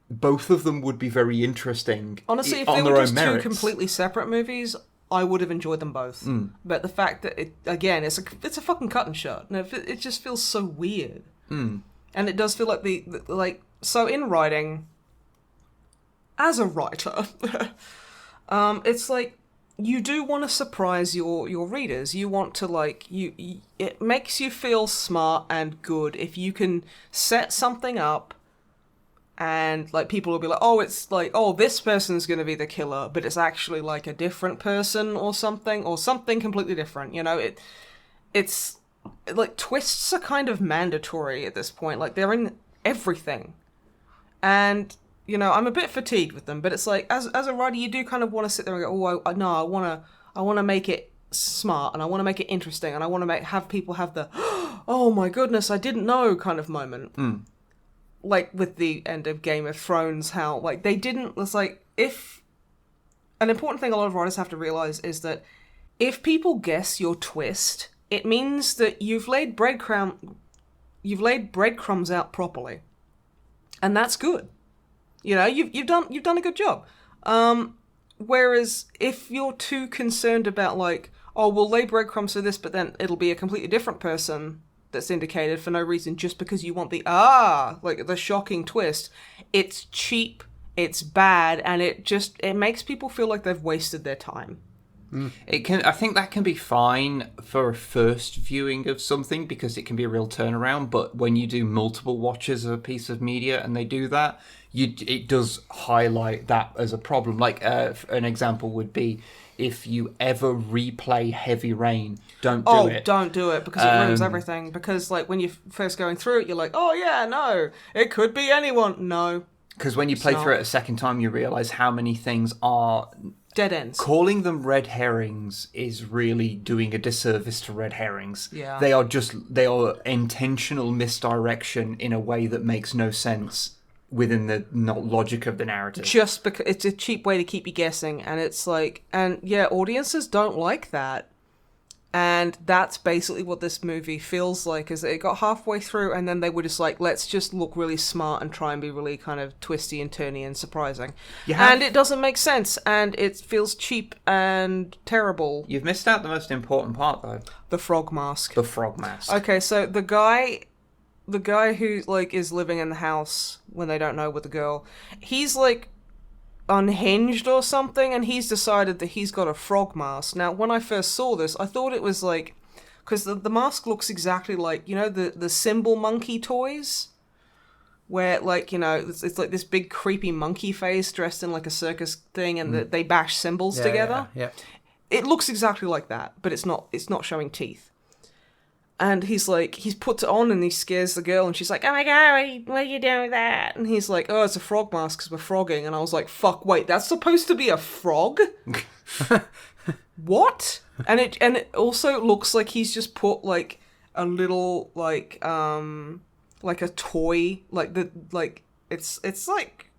both of them would be very interesting. Honestly, if they were just two completely separate movies, I would have enjoyed them both. But the fact that, it's a fucking cut and shut. And it just feels so weird. And it does feel like so in writing, as a writer, it's like, you do want to surprise your readers. You want to, like, it makes you feel smart and good if you can set something up and, like, people will be like, oh, it's like, oh, this person's going to be the killer, but it's actually, like, a different person or something completely different, you know? It's, like, twists are kind of mandatory at this point. Like, they're in everything. And... you know, I'm a bit fatigued with them, but it's like, as a writer, you do kind of want to sit there and go, I want to make it smart, and I want to make it interesting, and I want to have people have the, oh my goodness, I didn't know kind of moment. Like with the end of Game of Thrones, how, like, they didn't, it's like, if, an important thing a lot of writers have to realize is that if people guess your twist, it means that you've laid breadcrumbs out properly. And that's good. You know, you've done a good job. Whereas if you're too concerned about, like, oh, we'll lay breadcrumbs for this, but then it'll be a completely different person that's indicated for no reason, just because you want the shocking twist, it's cheap, it's bad, and it makes people feel like they've wasted their time. I think that can be fine for a first viewing of something because it can be a real turnaround, but when you do multiple watches of a piece of media and they do that, it does highlight that as a problem. Like an example would be if you ever replay Heavy Rain, don't do it. Don't do it because it ruins everything. Because, like, when you're first going through it, you're like, oh yeah, no, it could be anyone. No. Because when you play through it a second time, you realise how many things are... dead ends. Calling them red herrings is really doing a disservice to red herrings. Yeah. They are intentional misdirection in a way that makes no sense within the logic of the narrative. Just because it's a cheap way to keep you guessing, and it's like, and yeah, audiences don't like that. And that's basically what this movie feels like, is that it got halfway through and then they were just like, let's just look really smart and try and be really kind of twisty and turny and surprising. And it doesn't make sense, and it feels cheap and terrible. You've missed out the most important part, though. The frog mask. The frog mask. Okay, so the guy who, like, is living in the house when they don't know with the girl, he's, like, unhinged or something, and he's decided that he's got a frog mask. Now, when I first saw this, I thought it was like, because the mask looks exactly like, you know, the symbol monkey toys, where, like, you know, it's like this big creepy monkey face dressed in like a circus thing, and they bash symbols together. Yeah. It looks exactly like that, but it's not showing teeth. And he's puts it on and he scares the girl and she's like, oh my god, what are you doing with that? And he's like, oh, it's a frog mask because we're frogging. And I was like, fuck, wait, that's supposed to be a frog? What? And it also looks like he's just put like a little like a toy, it's like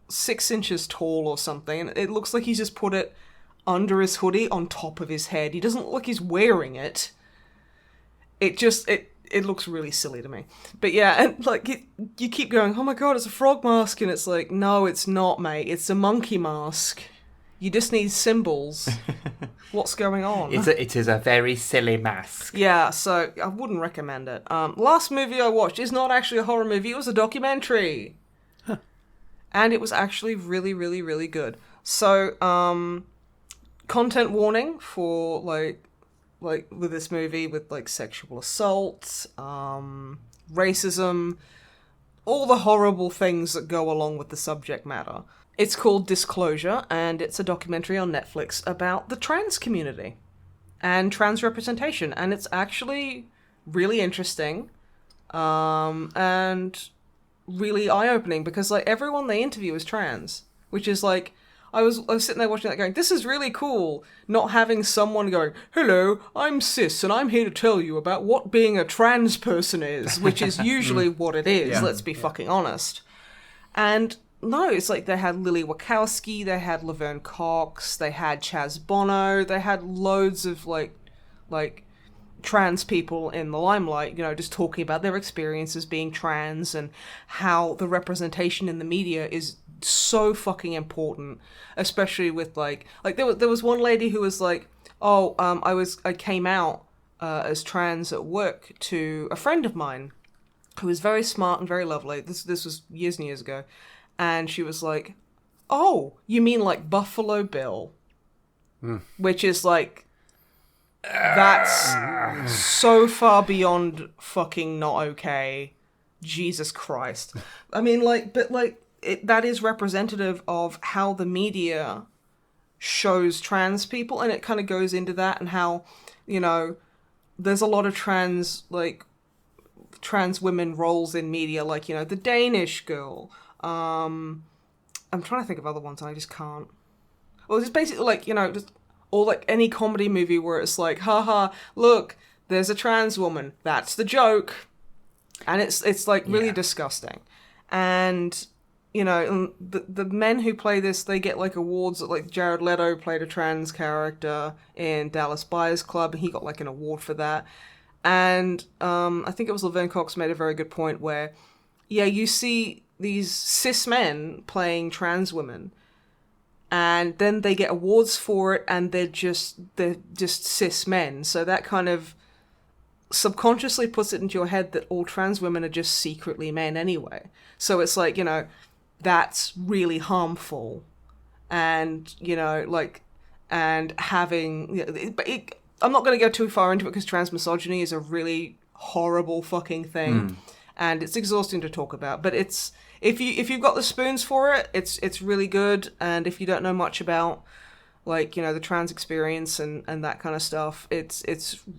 6 inches tall or something. And it looks like he's just put it under his hoodie on top of his head. He doesn't look like he's wearing it. It looks really silly to me. But yeah, and like you keep going, oh my god, it's a frog mask, and it's like, no, it's not, mate. It's a monkey mask. You just need symbols. What's going on? It is a very silly mask. Yeah, so I wouldn't recommend it. Last movie I watched is not actually a horror movie. It was a documentary. Huh. And it was actually really, really, really good. So, content warning for like with this movie, with like sexual assault, racism, all the horrible things that go along with the subject matter. It's called Disclosure, and it's a documentary on Netflix about the trans community and trans representation, and it's actually really interesting, and really eye-opening, because like everyone they interview is trans, which is like, I was sitting there watching that going, this is really cool, not having someone going, hello, I'm cis, and I'm here to tell you about what being a trans person is, which is usually what it is, let's be fucking honest. And no, it's like they had Lily Wachowski, they had Laverne Cox, they had Chaz Bono, they had loads of like trans people in the limelight, you know, just talking about their experiences being trans and how the representation in the media is so fucking important, especially with like there was one lady who was like, oh, I came out as trans at work to a friend of mine who was very smart and very lovely. This was years and years ago, and she was like, oh, you mean like Buffalo Bill? Which is like, that's so far beyond fucking not okay. Jesus Christ. I mean, like, but like, that is representative of how the media shows trans people, and it kind of goes into that, and how, you know, there's a lot of trans women roles in media, like, you know, the Danish girl. I'm trying to think of other ones, and I just can't. Well, it's basically like, you know, just, or like any comedy movie where it's like, haha, look, there's a trans woman, that's the joke. And it's like really disgusting. And, you know, the men who play this, they get like awards. Like Jared Leto played a trans character in Dallas Buyers Club, and he got like an award for that. And I think it was Laverne Cox made a very good point where, yeah, you see these cis men playing trans women, and then they get awards for it, and they're just cis men. So that kind of subconsciously puts it into your head that all trans women are just secretly men anyway. So it's like, you know, that's really harmful, and, you know, like, and having, you know, I'm not going to go too far into it because trans misogyny is a really horrible fucking thing, and it's exhausting to talk about. But it's, if you've got the spoons for it, it's really good. And if you don't know much about, like, you know, the trans experience and that kind of stuff, it's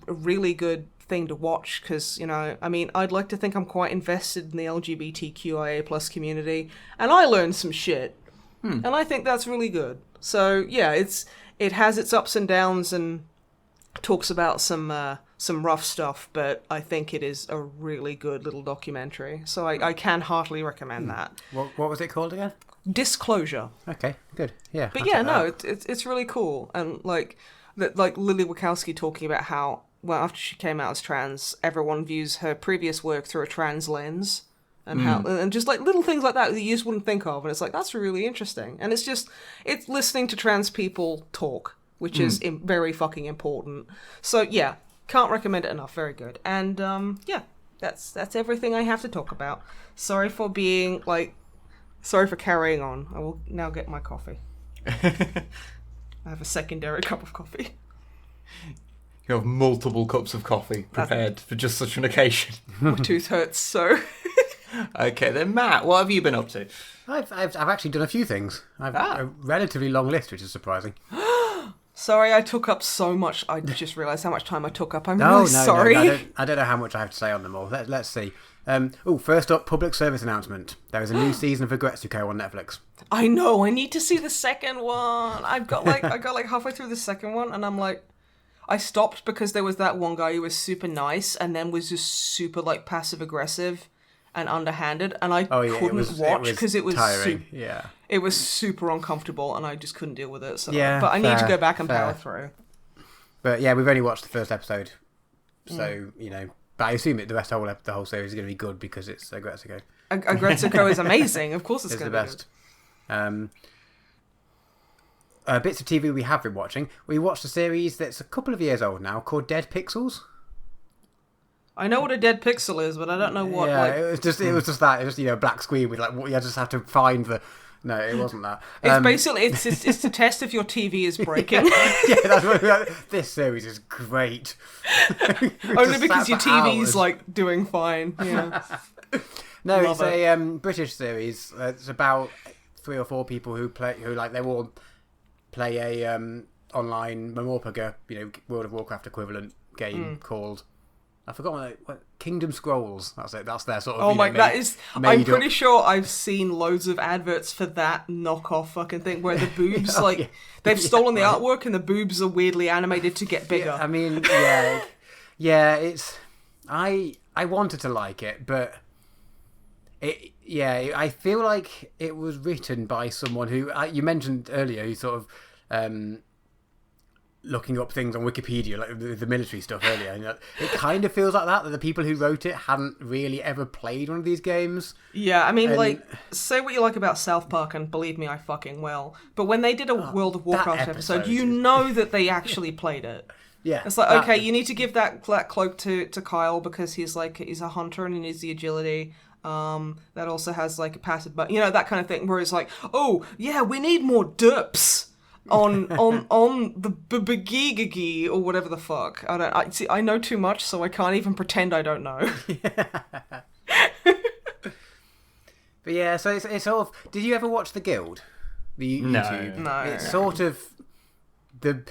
a really good thing to watch, because, you know, I mean, I'd like to think I'm quite invested in the LGBTQIA plus community, and I learned some shit, and I think that's really good. So yeah, it has its ups and downs and talks about some rough stuff, but I think it is a really good little documentary. So I can heartily recommend that. What was it called again? Disclosure. Okay, good. Yeah. But yeah, no, it's really cool. And like, that like Lily Wachowski talking about how, well, after she came out as trans, everyone views her previous work through a trans lens, and how, and just like little things like that you just wouldn't think of, and it's like, that's really interesting. And it's listening to trans people talk, which is very fucking important. So yeah, can't recommend it enough. Very good. And yeah, that's everything I have to talk about. Sorry for carrying on. I will now get my coffee. I have a secondary cup of coffee. You have multiple cups of coffee prepared for just such an occasion. My tooth hurts, so... Okay, then Matt, what have you been up to? I've actually done a few things. I've a relatively long list, which is surprising. Sorry, I took up so much. I just realised how much time I took up. I'm really sorry. No, I don't know how much I have to say on them all. Let's see. First up, public service announcement. There is a new season of Agretsuko on Netflix. I know. I need to see the second one. I got halfway through the second one, and I'm like, I stopped because there was that one guy who was super nice, and then was just super like passive aggressive and underhanded, and I couldn't watch because it was tiring. It was super uncomfortable, and I just couldn't deal with it. So, yeah, but I need to go back and power through. But yeah, we've only watched the first episode, so But I assume the whole series is going to be good because it's Agretsuko. Agretsuko is amazing. Of course, it's going to be the best. Bits of TV we have been watching. We watched a series that's a couple of years old now called Dead Pixels. I know what a dead pixel is, but I don't know what. Yeah, it was just that. It was just a black screen with you just have to find the. No, it wasn't that. It's basically it's to test if your TV is breaking. Yeah, that's what this series is great. Only because your TV's like doing fine. Yeah. No, it's a British series. It's about 3 or 4 people who they all play a online Memopaga, World of Warcraft equivalent game called. I forgot what Kingdom Scrolls. That's it. That's their sort of. Oh my! I'm pretty sure I've seen loads of adverts for that knockoff fucking thing where the boobs they've stolen the artwork and the boobs are weirdly animated to get bigger. Yeah, I mean, yeah. It's I wanted to like it, but I feel like it was written by someone who you mentioned earlier, who sort of. Looking up things on Wikipedia, like the military stuff earlier, it kind of feels like that the people who wrote it hadn't really ever played one of these games. Yeah, I mean, say what you like about South Park, and believe me, I fucking will. But when they did a World of Warcraft episode, you know that they actually played it. Yeah, it's like, okay, you need to give that cloak to Kyle because he's a hunter and he needs the agility. That also has like a passive, but that kind of thing. Where it's like, oh yeah, we need more derps. on the Begigigi or whatever the fuck. I know too much, so I can't even pretend I don't know. But yeah, so it's sort of. Did you ever watch The Guild? The YouTube? No. It's sort of the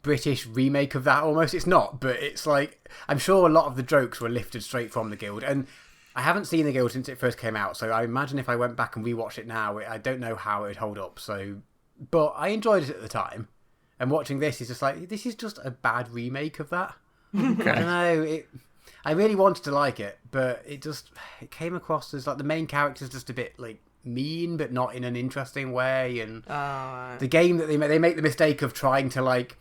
British remake of that almost. It's not, but it's like I'm sure a lot of the jokes were lifted straight from The Guild, and I haven't seen The Guild since it first came out. So I imagine if I went back and rewatched it now, I don't know how it would hold up. So. But I enjoyed it at the time, and watching this is just like, this is just a bad remake of that. Okay. I don't know, I really wanted to like it, but it came across as like the main character's just a bit like mean, but not in an interesting way, and the game that they make the mistake of trying to like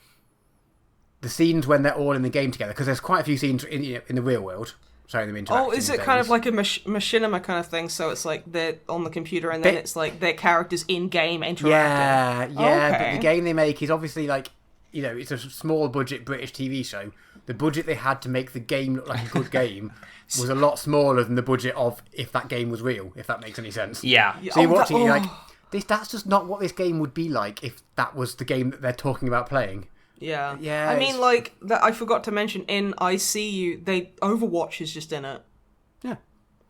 the scenes when they're all in the game together, because there's quite a few scenes in the real world. Showing them interacting. Oh, is it kind of like a machinima kind of thing? So it's like they're on the computer and then it's like their characters in game interacting. Yeah. Okay. But the game they make is obviously like, it's a small budget British TV show. The budget they had to make the game look like a good game was a lot smaller than the budget of if that game was real. If that makes any sense. Yeah. So you're watching, you're like, that's just not what this game would be like if that was the game that they're talking about playing. Yeah. I mean, like, that I forgot to mention, in I See You, Overwatch is just in it. Yeah.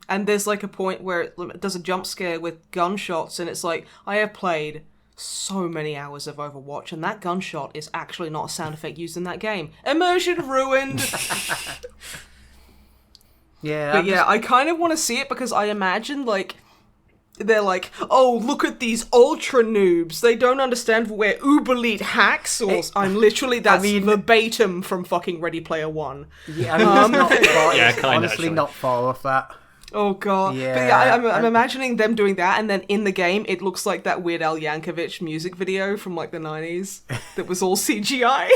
And there's, like, a point where it does a jump scare with gunshots, and it's like, I have played so many hours of Overwatch, and that gunshot is actually not a sound effect used in that game. Immersion ruined! Yeah. But I kind of want to see it, because I imagine, like, they're like, oh, look at these ultra noobs. They don't understand where uberleet hacks. Or that's verbatim from fucking Ready Player One. Yeah, I mean, it's not far, honestly, not far off that. Oh god. Yeah. But yeah, I'm imagining them doing that, and then in the game it looks like that Weird Al Yankovic music video from like the 90s that was all CGI.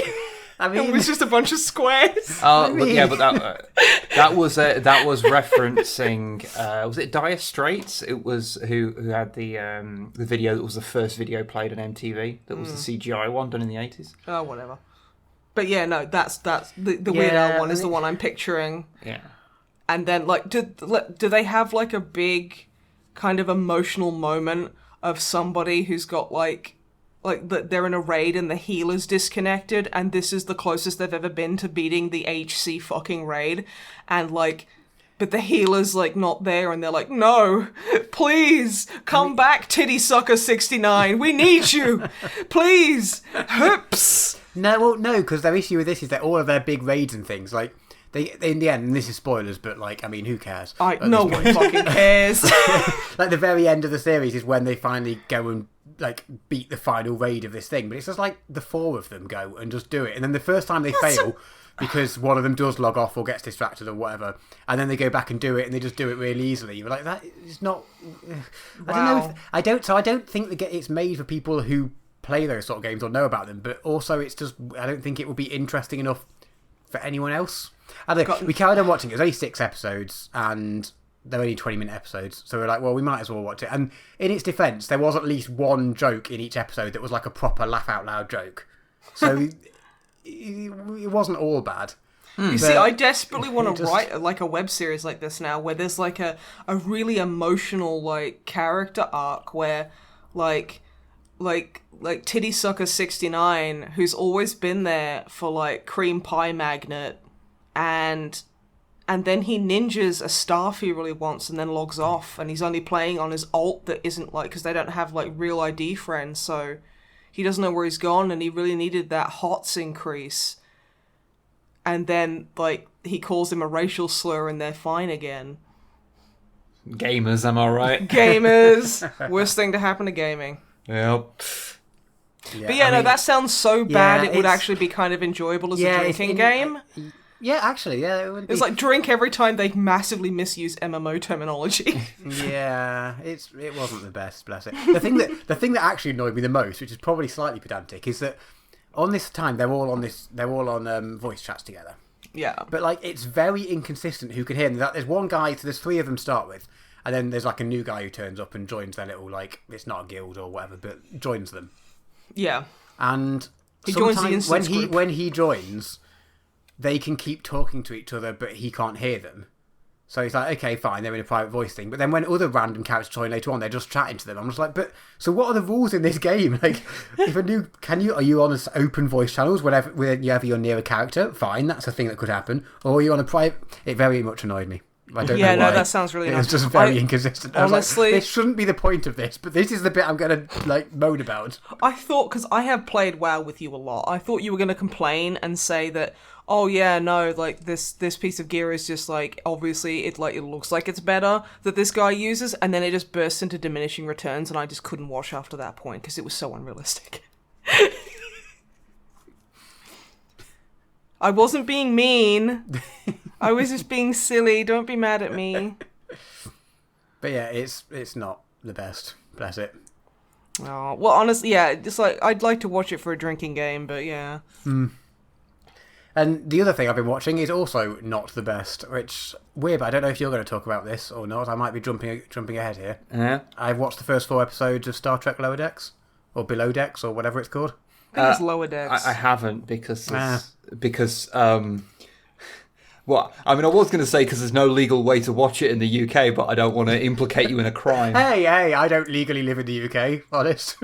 I mean, It was just a bunch of squares. Oh, but yeah, but that was referencing. Was it Dire Straits? It was who had the video that was the first video played on MTV. That was the CGI one done in the 80s. Oh, whatever. But yeah, no, that's the Weird Al one is the one I'm picturing. Yeah. And then, like, do they have, like, a big kind of emotional moment of somebody who's got, like they're in a raid and the healer's disconnected, and this is the closest they've ever been to beating the HC fucking raid, and, like, but the healer's, like, not there, and they're like, no, please, come back, Titty Sucker 69, we need you, please, hoops. No, because their issue with this is that all of their big raids and things, like, they in the end, and this is spoilers, but, like, I mean, who cares? No one fucking cares. Like, the very end of the series is when they finally go and, like, beat the final raid of this thing, but it's just like the four of them go and just do it, and then the first time they fail, because one of them does log off or gets distracted or whatever, and then they go back and do it, and they just do it really easily. You're like, that is not... Wow. I don't think it's made for people who play those sort of games or know about them, but also it's just, I don't think it would be interesting enough for anyone else. I don't know, we carried on watching. It was only 6 episodes, and they're only 20-minute episodes, so we're like, well, we might as well watch it. And in its defence, there was at least one joke in each episode that was like a proper laugh-out-loud joke. So it wasn't all bad. You see, I desperately want to write like a web series like this now, where there's like a really emotional like character arc where like Titty Sucker 69, who's always been there for like Cream Pie Magnet, and then he ninjas a staff he really wants and then logs off, and he's only playing on his alt that isn't like, because they don't have like real ID friends, so he doesn't know where he's gone, and he really needed that HOTS increase. And then, like, he calls him a racial slur and they're fine again. Gamers, am I right? Gamers! Worst thing to happen to gaming. Yep. But yeah, no, that sounds so bad it would actually be kind of enjoyable as a drinking game. Yeah, actually, yeah. It would be. It's like drink every time they massively misuse MMO terminology. Yeah, it wasn't the best, bless it. The thing that actually annoyed me the most, which is probably slightly pedantic, is that on this time they're all on voice chats together. Yeah. But like it's very inconsistent who can hear them. There's one guy, so there's 3 of them to start with, and then there's like a new guy who turns up and joins their little, like, it's not a guild or whatever, but joins them. Yeah. And he joins the instance group. When he joins, they can keep talking to each other, but he can't hear them. So he's like, okay, fine, they're in a private voice thing. But then when other random characters join later on, they're just chatting to them. I'm just like, but so what are the rules in this game? Like, if are you on open voice channels whenever you're near a character? Fine, that's a thing that could happen. Or are you on a private? It very much annoyed me. I don't know why. No, that sounds really nice. It was just very inconsistent. Honestly, this shouldn't be the point of this, but this is the bit I'm going to like moan about. I thought, because I have played WoW with you a lot, I thought you were going to complain and say that, oh yeah, no, like this piece of gear is just like, obviously it looks like it's better that this guy uses, and then it just bursts into diminishing returns, and I just couldn't watch after that point because it was so unrealistic. I wasn't being mean. I was just being silly. Don't be mad at me. But yeah, it's not the best. Bless it. Oh, well, honestly, yeah, it's like I'd like to watch it for a drinking game, but yeah. And the other thing I've been watching is also not the best, which weird, but I don't know if you're going to talk about this or not. I might be jumping ahead here. Yeah. I've watched the first 4 episodes of Star Trek Lower Decks, or Below Decks, or whatever it's called. I think it's Lower Decks. I haven't because well, I mean, I was going to say because there's no legal way to watch it in the UK, but I don't want to implicate you in a crime. Hey, I don't legally live in the UK, honest.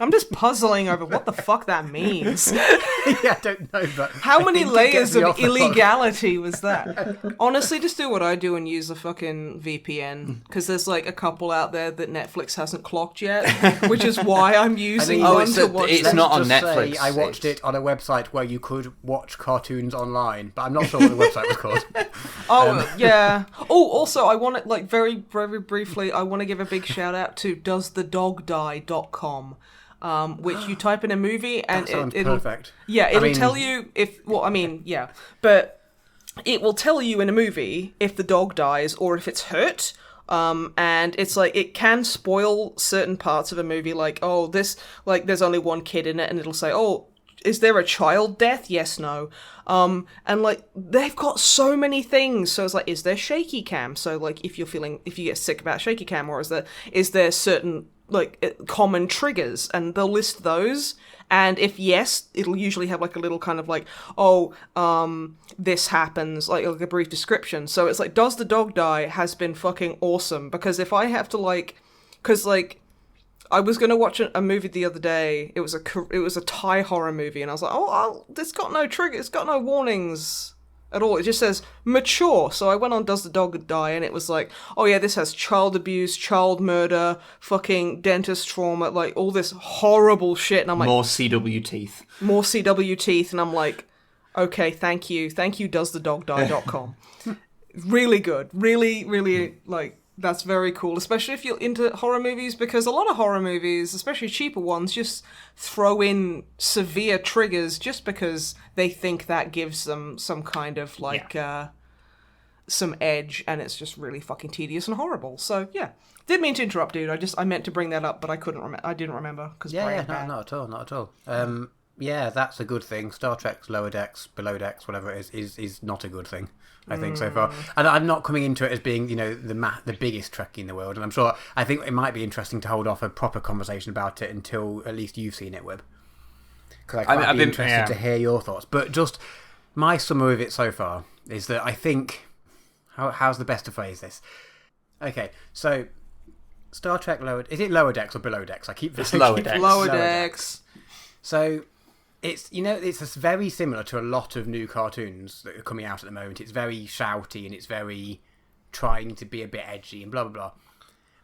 I'm just puzzling over what the fuck that means. Yeah, I don't know, but how many layers of illegality was that? Honestly, just do what I do and use a fucking VPN, because there's like a couple out there that Netflix hasn't clocked yet, which is why I'm using one to watch. It's not on Netflix. I watched it on a website where you could watch cartoons online, but I'm not sure what the website was called. Yeah. Oh, also, I want to, like, very, very briefly, I want to give a big shout out to doesthedogdie.com. Which you type in a movie and it'll perfect. Yeah, it'll tell you if. Well, I mean, yeah, but it will tell you in a movie if the dog dies or if it's hurt. And it's like, it can spoil certain parts of a movie, like, oh, this, like, there's only one kid in it, and it'll say, oh, is there a child death? Yes, no. And, like, they've got so many things. So it's like, is there shaky cam? So, like, if you get sick about shaky cam, or is there certain, like, common triggers? And they'll list those. And if yes, it'll usually have, like, a little kind of, like, oh, this happens, like a brief description. So it's like, does the dog die has been fucking awesome. Because if I have to, like, because, like, I was going to watch a movie the other day. It was a Thai horror movie. And I was like, it's got no trigger. It's got no warnings at all. It just says mature. So I went on Does the Dog Die? And it was like, oh yeah, this has child abuse, child murder, fucking dentist trauma, like all this horrible shit. And I'm like, more CW teeth. And I'm like, okay, thank you, doesthedogdie.com. Really good. Really, really, like, that's very cool, especially if you're into horror movies, because a lot of horror movies, especially cheaper ones, just throw in severe triggers just because they think that gives them some kind of, like, some edge, and it's just really fucking tedious and horrible. So, yeah. Didn't mean to interrupt, dude. I meant to bring that up, but I didn't remember. Cause not at all. Yeah, that's a good thing. Star Trek's Lower Decks, Below Decks, whatever it is not a good thing, I think, so far. And I'm not coming into it as being, the biggest Trekkie in the world. And I think it might be interesting to hold off a proper conversation about it until at least you've seen it, Webb. Because I'd be interested to hear your thoughts. But just my summary of it so far is that I think... How's the best to phrase this? Okay, so Star Trek Lower... Is it Lower Decks or Below Decks? It's Lower Decks. Lower Decks. So... it's very similar to a lot of new cartoons that are coming out at the moment. It's very shouty and it's very trying to be a bit edgy and blah, blah, blah.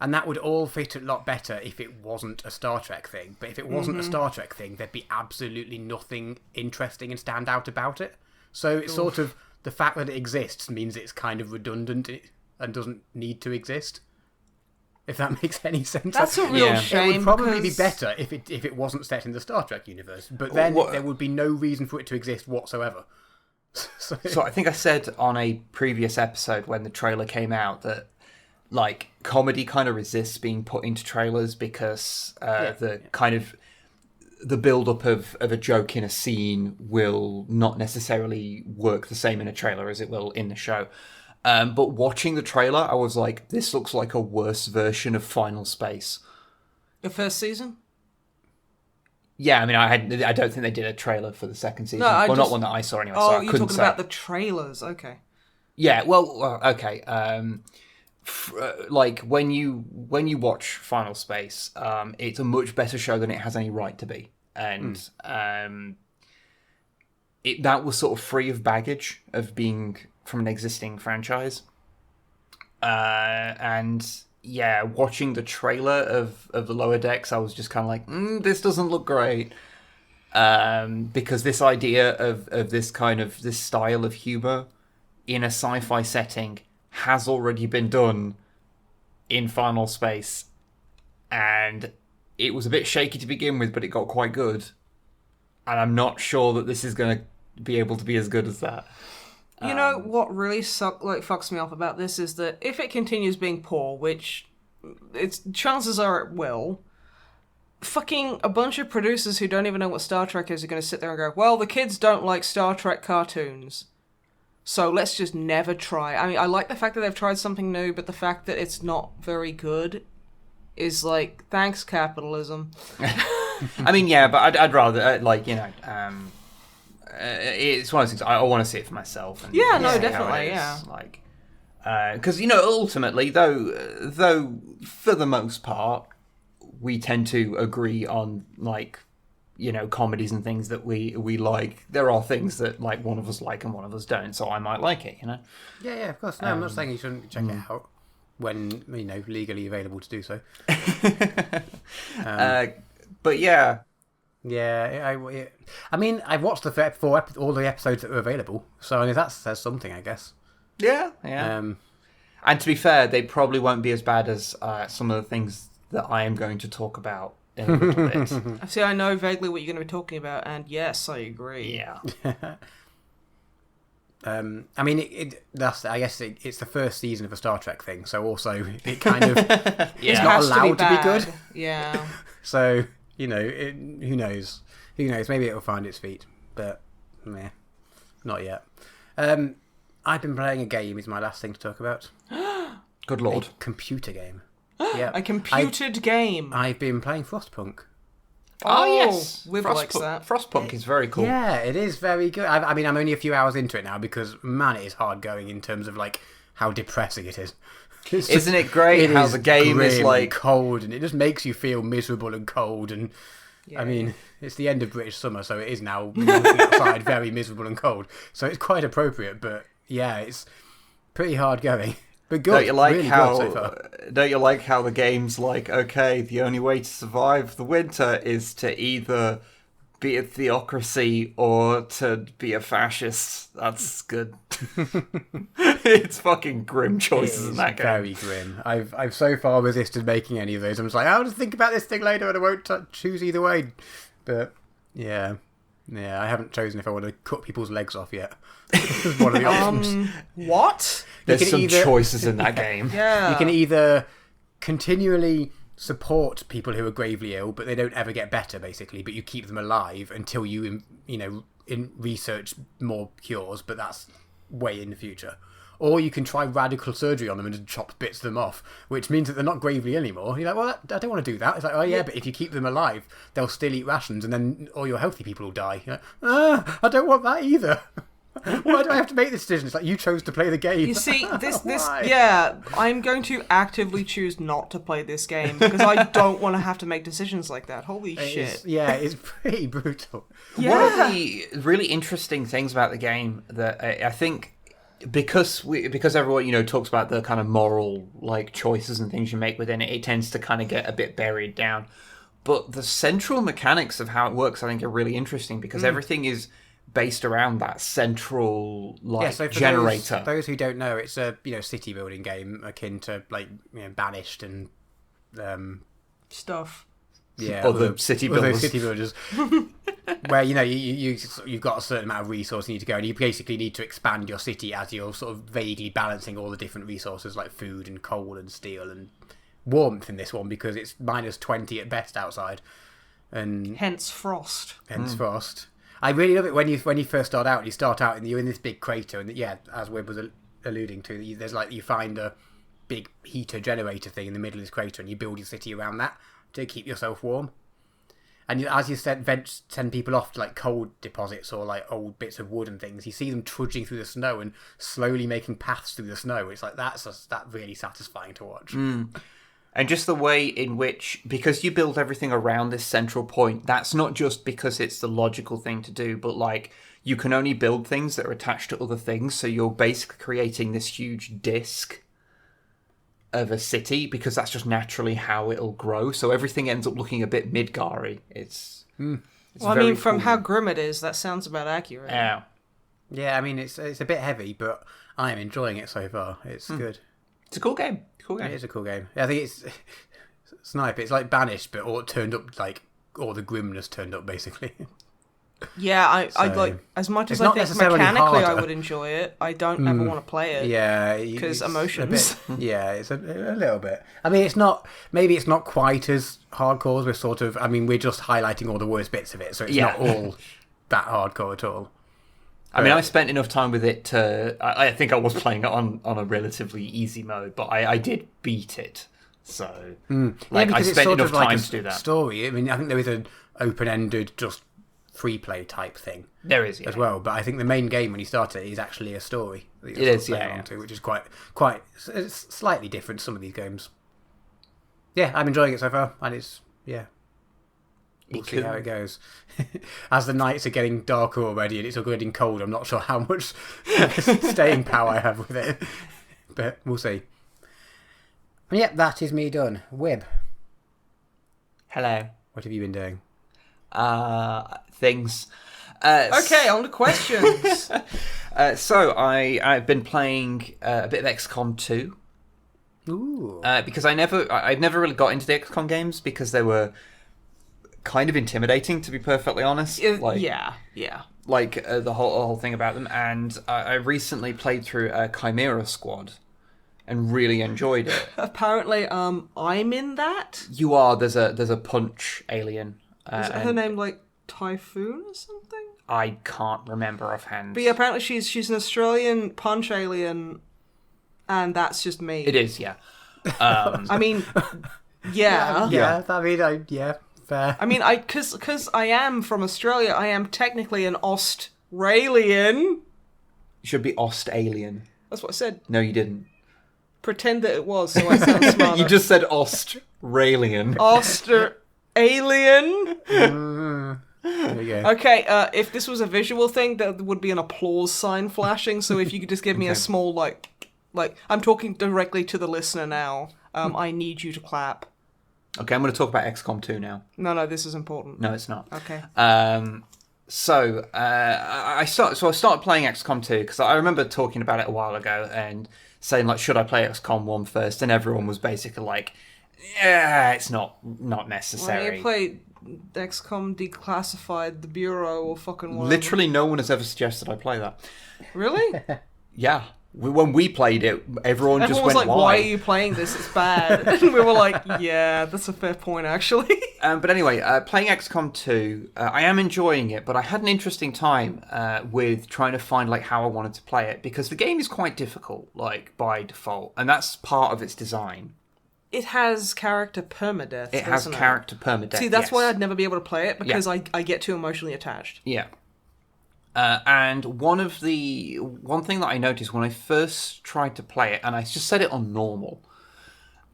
And that would all fit a lot better if it wasn't a Star Trek thing. But if it wasn't a Star Trek thing, there'd be absolutely nothing interesting and stand out about it. So it's sort of, the fact that it exists means it's kind of redundant and doesn't need to exist. If that makes any sense. That's a real shame. It would probably be better if it wasn't set in the Star Trek universe. But then there would be no reason for it to exist whatsoever. So I think I said on a previous episode when the trailer came out that, like, comedy kind of resists being put into trailers because kind of the build-up of a joke in a scene will not necessarily work the same in a trailer as it will in the show. But watching the trailer, I was like, this looks like a worse version of Final Space. The first season? Yeah, I mean, I don't think they did a trailer for the second season. No, not one that I saw anyway. Oh, so you're talking about the trailers, okay. Yeah, well, okay. Like when you watch Final Space, it's a much better show than it has any right to be, and that was sort of free of baggage of being from an existing franchise, and yeah, watching the trailer of the Lower Decks, I was just kind of like, this doesn't look great, because this idea of this kind of this style of humor in a sci-fi setting has already been done in Final Space, and it was a bit shaky to begin with, but it got quite good, and I'm not sure that this is going to be able to be as good as that. You know what really fucks me up about this is that if it continues being poor, which chances are it will, fucking a bunch of producers who don't even know what Star Trek is are going to sit there and go, well, the kids don't like Star Trek cartoons, so let's just never try. I mean, I like the fact that they've tried something new, but the fact that it's not very good is like, thanks, capitalism. I mean, yeah, but I'd rather, it's one of those things, I want to see it for myself. And yeah, no, definitely, yeah. Like, because, ultimately, though, for the most part, we tend to agree on, like, comedies and things that we like. There are things that, like, one of us like and one of us don't, so I might like it, Yeah, of course. No, I'm not saying you shouldn't check it out when, legally available to do so. But, yeah. Yeah, I mean, I've watched all the episodes that were available, so I mean, that says something, I guess. Yeah. And to be fair, they probably won't be as bad as some of the things that I am going to talk about in a little bit. See, I know vaguely what you're going to be talking about, and yes, I agree. Yeah. I mean, I guess it's the first season of a Star Trek thing, so also it kind of it's not allowed to be good. Yeah. So who knows? Who knows? Maybe it'll find its feet, but meh, not yet. I've been playing a game. Is my last thing to talk about. Good lord. A computer game. Yeah, A computed game. I've been playing Frostpunk. Oh yes, Viv likes that. Frostpunk is very cool. Yeah, it is very good. I mean, I'm only a few hours into it now because, man, it is hard going in terms of, like, how depressing it is. Isn't it great how the game is, like... cold, and it just makes you feel miserable and cold, and... Yeah. I mean, it's the end of British summer, so it is now outside very miserable and cold. So it's quite appropriate, but, yeah, it's pretty hard going. But good. Don't you like really how? Good so far. Don't you like how the game's like? Okay, the only way to survive the winter is to either be a theocracy or to be a fascist. That's good. It's fucking grim choices in that game. Very grim. I've so far resisted making any of those. I'm just like, I'll just think about this thing later, and I won't choose either way. But yeah, I haven't chosen if I want to cut people's legs off yet. One of the options. What? There's some choices in that game. Yeah. You can either continually support people who are gravely ill, but they don't ever get better, basically, but you keep them alive until you research more cures, but that's way in the future. Or you can try radical surgery on them and chop bits of them off, which means that they're not gravely anymore. You're like, well, I don't want to do that. It's like, oh yeah, but if you keep them alive, they'll still eat rations, and then all your healthy people will die. You're like, I don't want that either. Why do I have to make this decision? It's like, you chose to play the game. You see, I'm going to actively choose not to play this game because I don't want to have to make decisions like that. Holy shit. It's pretty brutal. Yeah. One of the really interesting things about the game that I think, because everyone, talks about the kind of moral, like, choices and things you make within it, it tends to kind of get a bit buried down. But the central mechanics of how it works, I think, are really interesting because everything is based around that central generator. Those who don't know, it's a city building game akin to Banished and stuff. Yeah, other city builders. Where you've got a certain amount of resource you need to go, and you basically need to expand your city as you're sort of vaguely balancing all the different resources like food and coal and steel and warmth in this one because it's -20 at best outside, and hence frost. I really love it when you first start out. You start out and you're in this big crater, and as Webb was alluding to, there's you find a big heater generator thing in the middle of this crater, and you build your city around that to keep yourself warm. And as you send people off to cold deposits or old bits of wood and things, you see them trudging through the snow and slowly making paths through the snow. It's that's really satisfying to watch. And just the way in which, because you build everything around this central point, that's not just because it's the logical thing to do, but you can only build things that are attached to other things. So you're basically creating this huge disc of a city because that's just naturally how it'll grow. So everything ends up looking a bit Midgary. It's from how grim it is, that sounds about accurate. Yeah. Yeah, I mean, it's a bit heavy, but I am enjoying it so far. It's good. It's a cool game. It is a cool game. I think it's Snipe. It's like Banished, but all turned up, all the grimness turned up, basically. Yeah, I like, as much as I think mechanically I would enjoy it, I don't ever want to play it. Yeah. Because emotions. It's a little bit. I mean, it's not quite as hardcore as we're just highlighting all the worst bits of it, so it's not all that hardcore at all. I mean, I spent enough time with it to... I think I was playing it on a relatively easy mode, but I did beat it. So, I spent enough time to do that. Story. I mean, I think there is an open-ended, just free play type thing. There is, as well. But I think the main game when you start it is actually a story. It is, yeah. Onto, which is quite it's slightly different to some of these games. Yeah, I'm enjoying it so far, and it's We'll see how it goes. As the nights are getting darker already and it's all getting cold, I'm not sure how much staying power I have with it. But we'll see. And yep, that is me done. Wib. Hello. What have you been doing? Things. Okay, on to questions. So I've been playing a bit of XCOM 2. Ooh. Because I've never really got into the XCOM games because they were kind of intimidating, to be perfectly honest. Yeah. The whole thing about them. And I recently played through Chimera Squad and really enjoyed it. Apparently, I'm in that. You are. There's a punch alien. Is her name like Typhoon or something? I can't remember offhand. But yeah, apparently she's an Australian punch alien, and that's just me. It is, yeah. I mean, yeah. Yeah, fair. I mean, because I am from Australia, I am technically an Australian. Should be Australian. That's what I said. No, you didn't. Pretend that it was, so I sound smarter. You just said Australian. Australian. There you go. Okay, if this was a visual thing, there would be an applause sign flashing. So if you could just give me a small like I'm talking directly to the listener now. I need you to clap. Okay, I'm going to talk about XCOM 2 now. No, this is important. No, it's not. Okay. So I started playing XCOM 2 because I remember talking about it a while ago and saying like, should I play XCOM 1 first? And everyone was basically like, yeah, it's not necessary. Why don't you play XCOM Declassified, the Bureau, or fucking whatever? Literally, no one has ever suggested I play that. Really? Yeah. When we played it, everyone just was went, like, why are you playing this? It's bad. And we were like, yeah, that's a fair point, actually. But anyway, playing XCOM 2, I am enjoying it, but I had an interesting time with trying to find like how I wanted to play it, because the game is quite difficult, like, by default, and that's part of its design. It has character permadeath. It has character permadeath. See, that's why I'd never be able to play it, because I get too emotionally attached. Yeah. And one thing that I noticed when I first tried to play it, and I just set it on normal,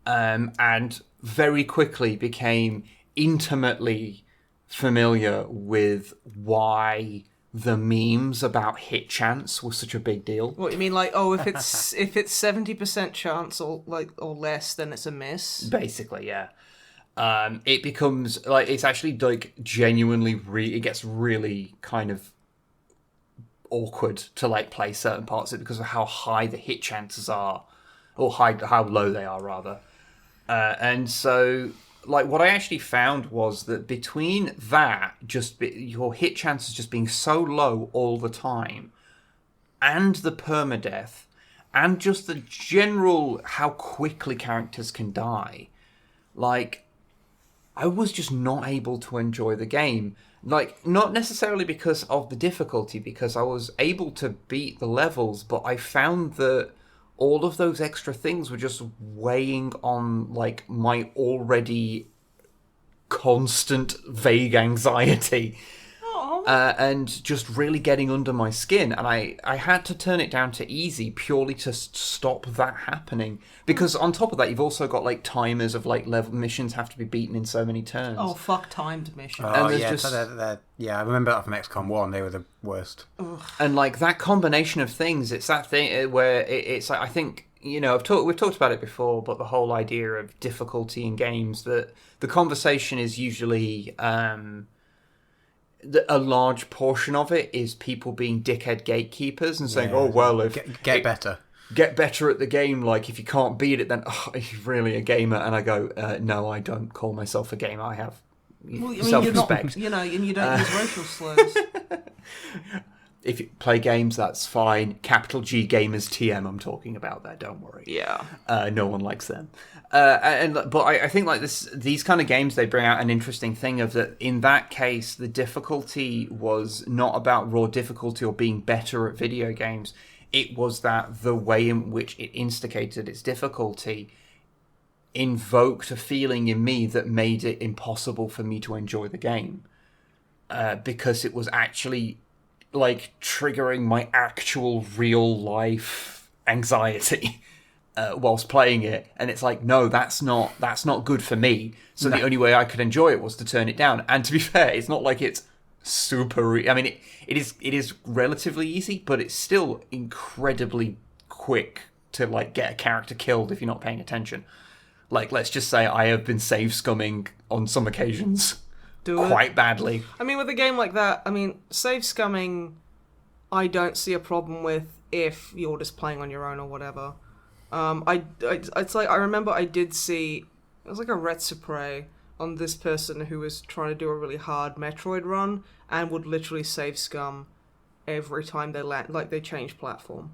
and very quickly became intimately familiar with why the memes about hit chance was such a big deal. What you mean, like, oh, if it's 70% chance or less, then it's a miss? Basically, yeah. It becomes like it's actually like genuinely it gets really kind of awkward to like play certain parts of it because of how high the hit chances are, or how low they are rather. And so like what I actually found was that between that your hit chances just being so low all the time, and the permadeath, and just the general how quickly characters can die, like I was just not able to enjoy the game. Like, not necessarily because of the difficulty, because I was able to beat the levels, but I found that all of those extra things were just weighing on, like, my already constant vague anxiety. And just really getting under my skin. And I had to turn it down to easy purely to stop that happening. Because on top of that, you've also got like timers of like level missions have to be beaten in so many turns. Oh, fuck timed missions. Oh, and yeah, I remember that from XCOM 1. They were the worst. Ugh. And like that combination of things, it's that thing where it's like, I think, you know, we've talked about it before, but the whole idea of difficulty in games, that the conversation is usually... a large portion of it is people being dickhead gatekeepers and saying, "Oh well, if get better at the game. Like if you can't beat it, then you're really a gamer." And I go, "No, I don't call myself a gamer. I have self-respect." You're not, and you don't use racial slurs. If you play games, that's fine. Capital G Gamers TM, I'm talking about there. Don't worry. Yeah. No one likes them. But I think like these kind of games, they bring out an interesting thing of that. In that case, the difficulty was not about raw difficulty or being better at video games. It was that the way in which it instigated its difficulty invoked a feeling in me that made it impossible for me to enjoy the game, because it was actually like triggering my actual real life anxiety whilst playing it. And it's like, no, that's not good for me. So the only way I could enjoy it was to turn it down. And to be fair, it's not like it's super I mean, it is relatively easy, but it's still incredibly quick to like get a character killed if you're not paying attention. Like, let's just say I have been save scumming on some occasions quite badly. I mean, with a game like that, I mean, save scumming, I don't see a problem with if you're just playing on your own or whatever. It's like, I remember I did see, it was like a Ret Supre on this person who was trying to do a really hard Metroid run and would literally save scum every time they land, like they change platform.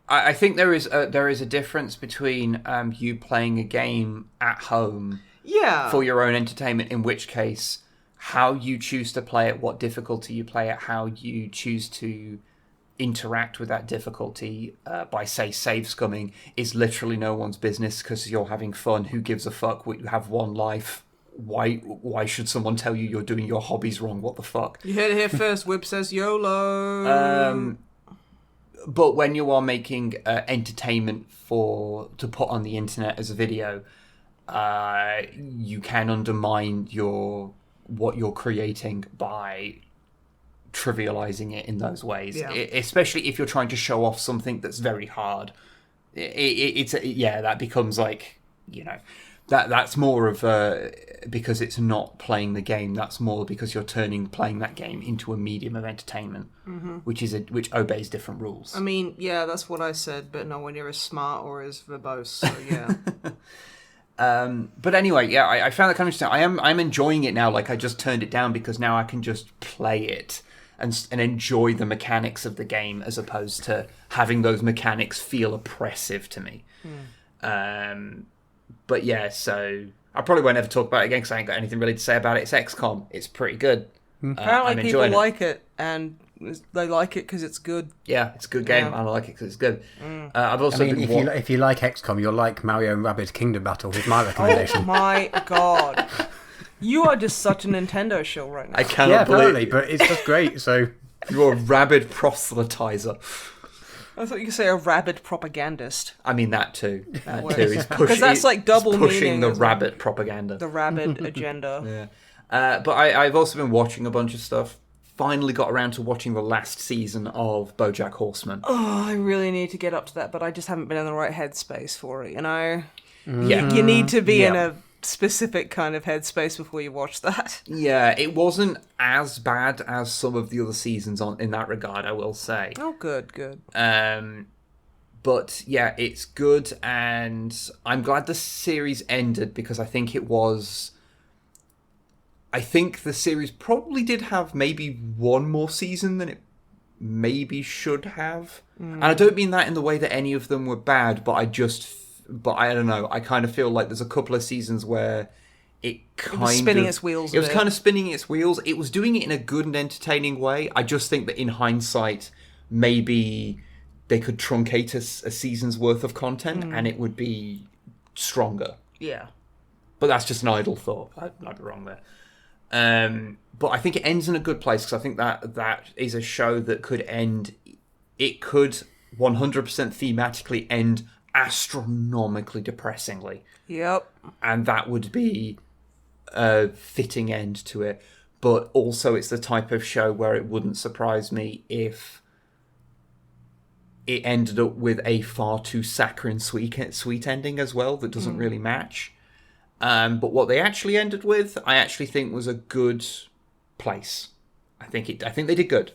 I think there is a difference between you playing a game at home for your own entertainment, in which case how you choose to play it, what difficulty you play it, how you choose to interact with that difficulty by, say, save scumming is literally no one's business because you're having fun. Who gives a fuck? You have one life. Why should someone tell you you're doing your hobbies wrong? What the fuck? You heard it here first. Whip says YOLO. But when you are making entertainment to put on the internet as a video, you can undermine what you're creating by trivializing it in those ways, especially if you're trying to show off something that's very hard. That becomes like, that's more of because it's not playing the game. That's more because you're playing that game into a medium of entertainment, which obeys different rules. I mean, yeah, that's what I said, but no one near as smart or as verbose. So yeah. But anyway, I found that kind of interesting. I'm enjoying it now. Like I just turned it down because now I can just play it and enjoy the mechanics of the game as opposed to having those mechanics feel oppressive to me. But yeah, so I probably won't ever talk about it again because I ain't got anything really to say about it. It's XCOM. It's pretty good. Apparently people like it, and they like it because it's good. Yeah, it's a good game. I like it because it's good. I've also if you like XCOM, you'll like Mario and Rabbids Kingdom Battle. Is my recommendation. Oh my god, you are just such a Nintendo shill right now. I cannot believe it, but it's just great. So you're a rabid proselytizer. I thought you could say a rabid propagandist. I mean that too. Because that's like double pushing meaning, the rabbit propaganda. The rabid agenda. Yeah. But I've also been watching a bunch of stuff. Finally got around to watching the last season of Bojack Horseman. Oh, I really need to get up to that, but I just haven't been in the right headspace for it, You need to be in a specific kind of headspace before you watch that. Yeah, it wasn't as bad as some of the other seasons in that regard, I will say. Oh, good. But yeah, it's good, and I'm glad the series ended because I think the series probably did have maybe one more season than it maybe should have. And I don't mean that in the way that any of them were bad, but I don't know. I kind of feel like there's a couple of seasons where it was spinning its wheels. It was kind of spinning its wheels. It was doing it in a good and entertaining way. I just think that in hindsight, maybe they could truncate a season's worth of content and it would be stronger. Yeah. But that's just an idle thought. I might be wrong there. But I think it ends in a good place because I think that is a show that could end. It could 100% thematically end astronomically depressingly. Yep. And that would be a fitting end to it. But also it's the type of show where it wouldn't surprise me if it ended up with a far too saccharine sweet ending as well that doesn't really match. But what they actually ended with, I actually think was a good place. I think they did good.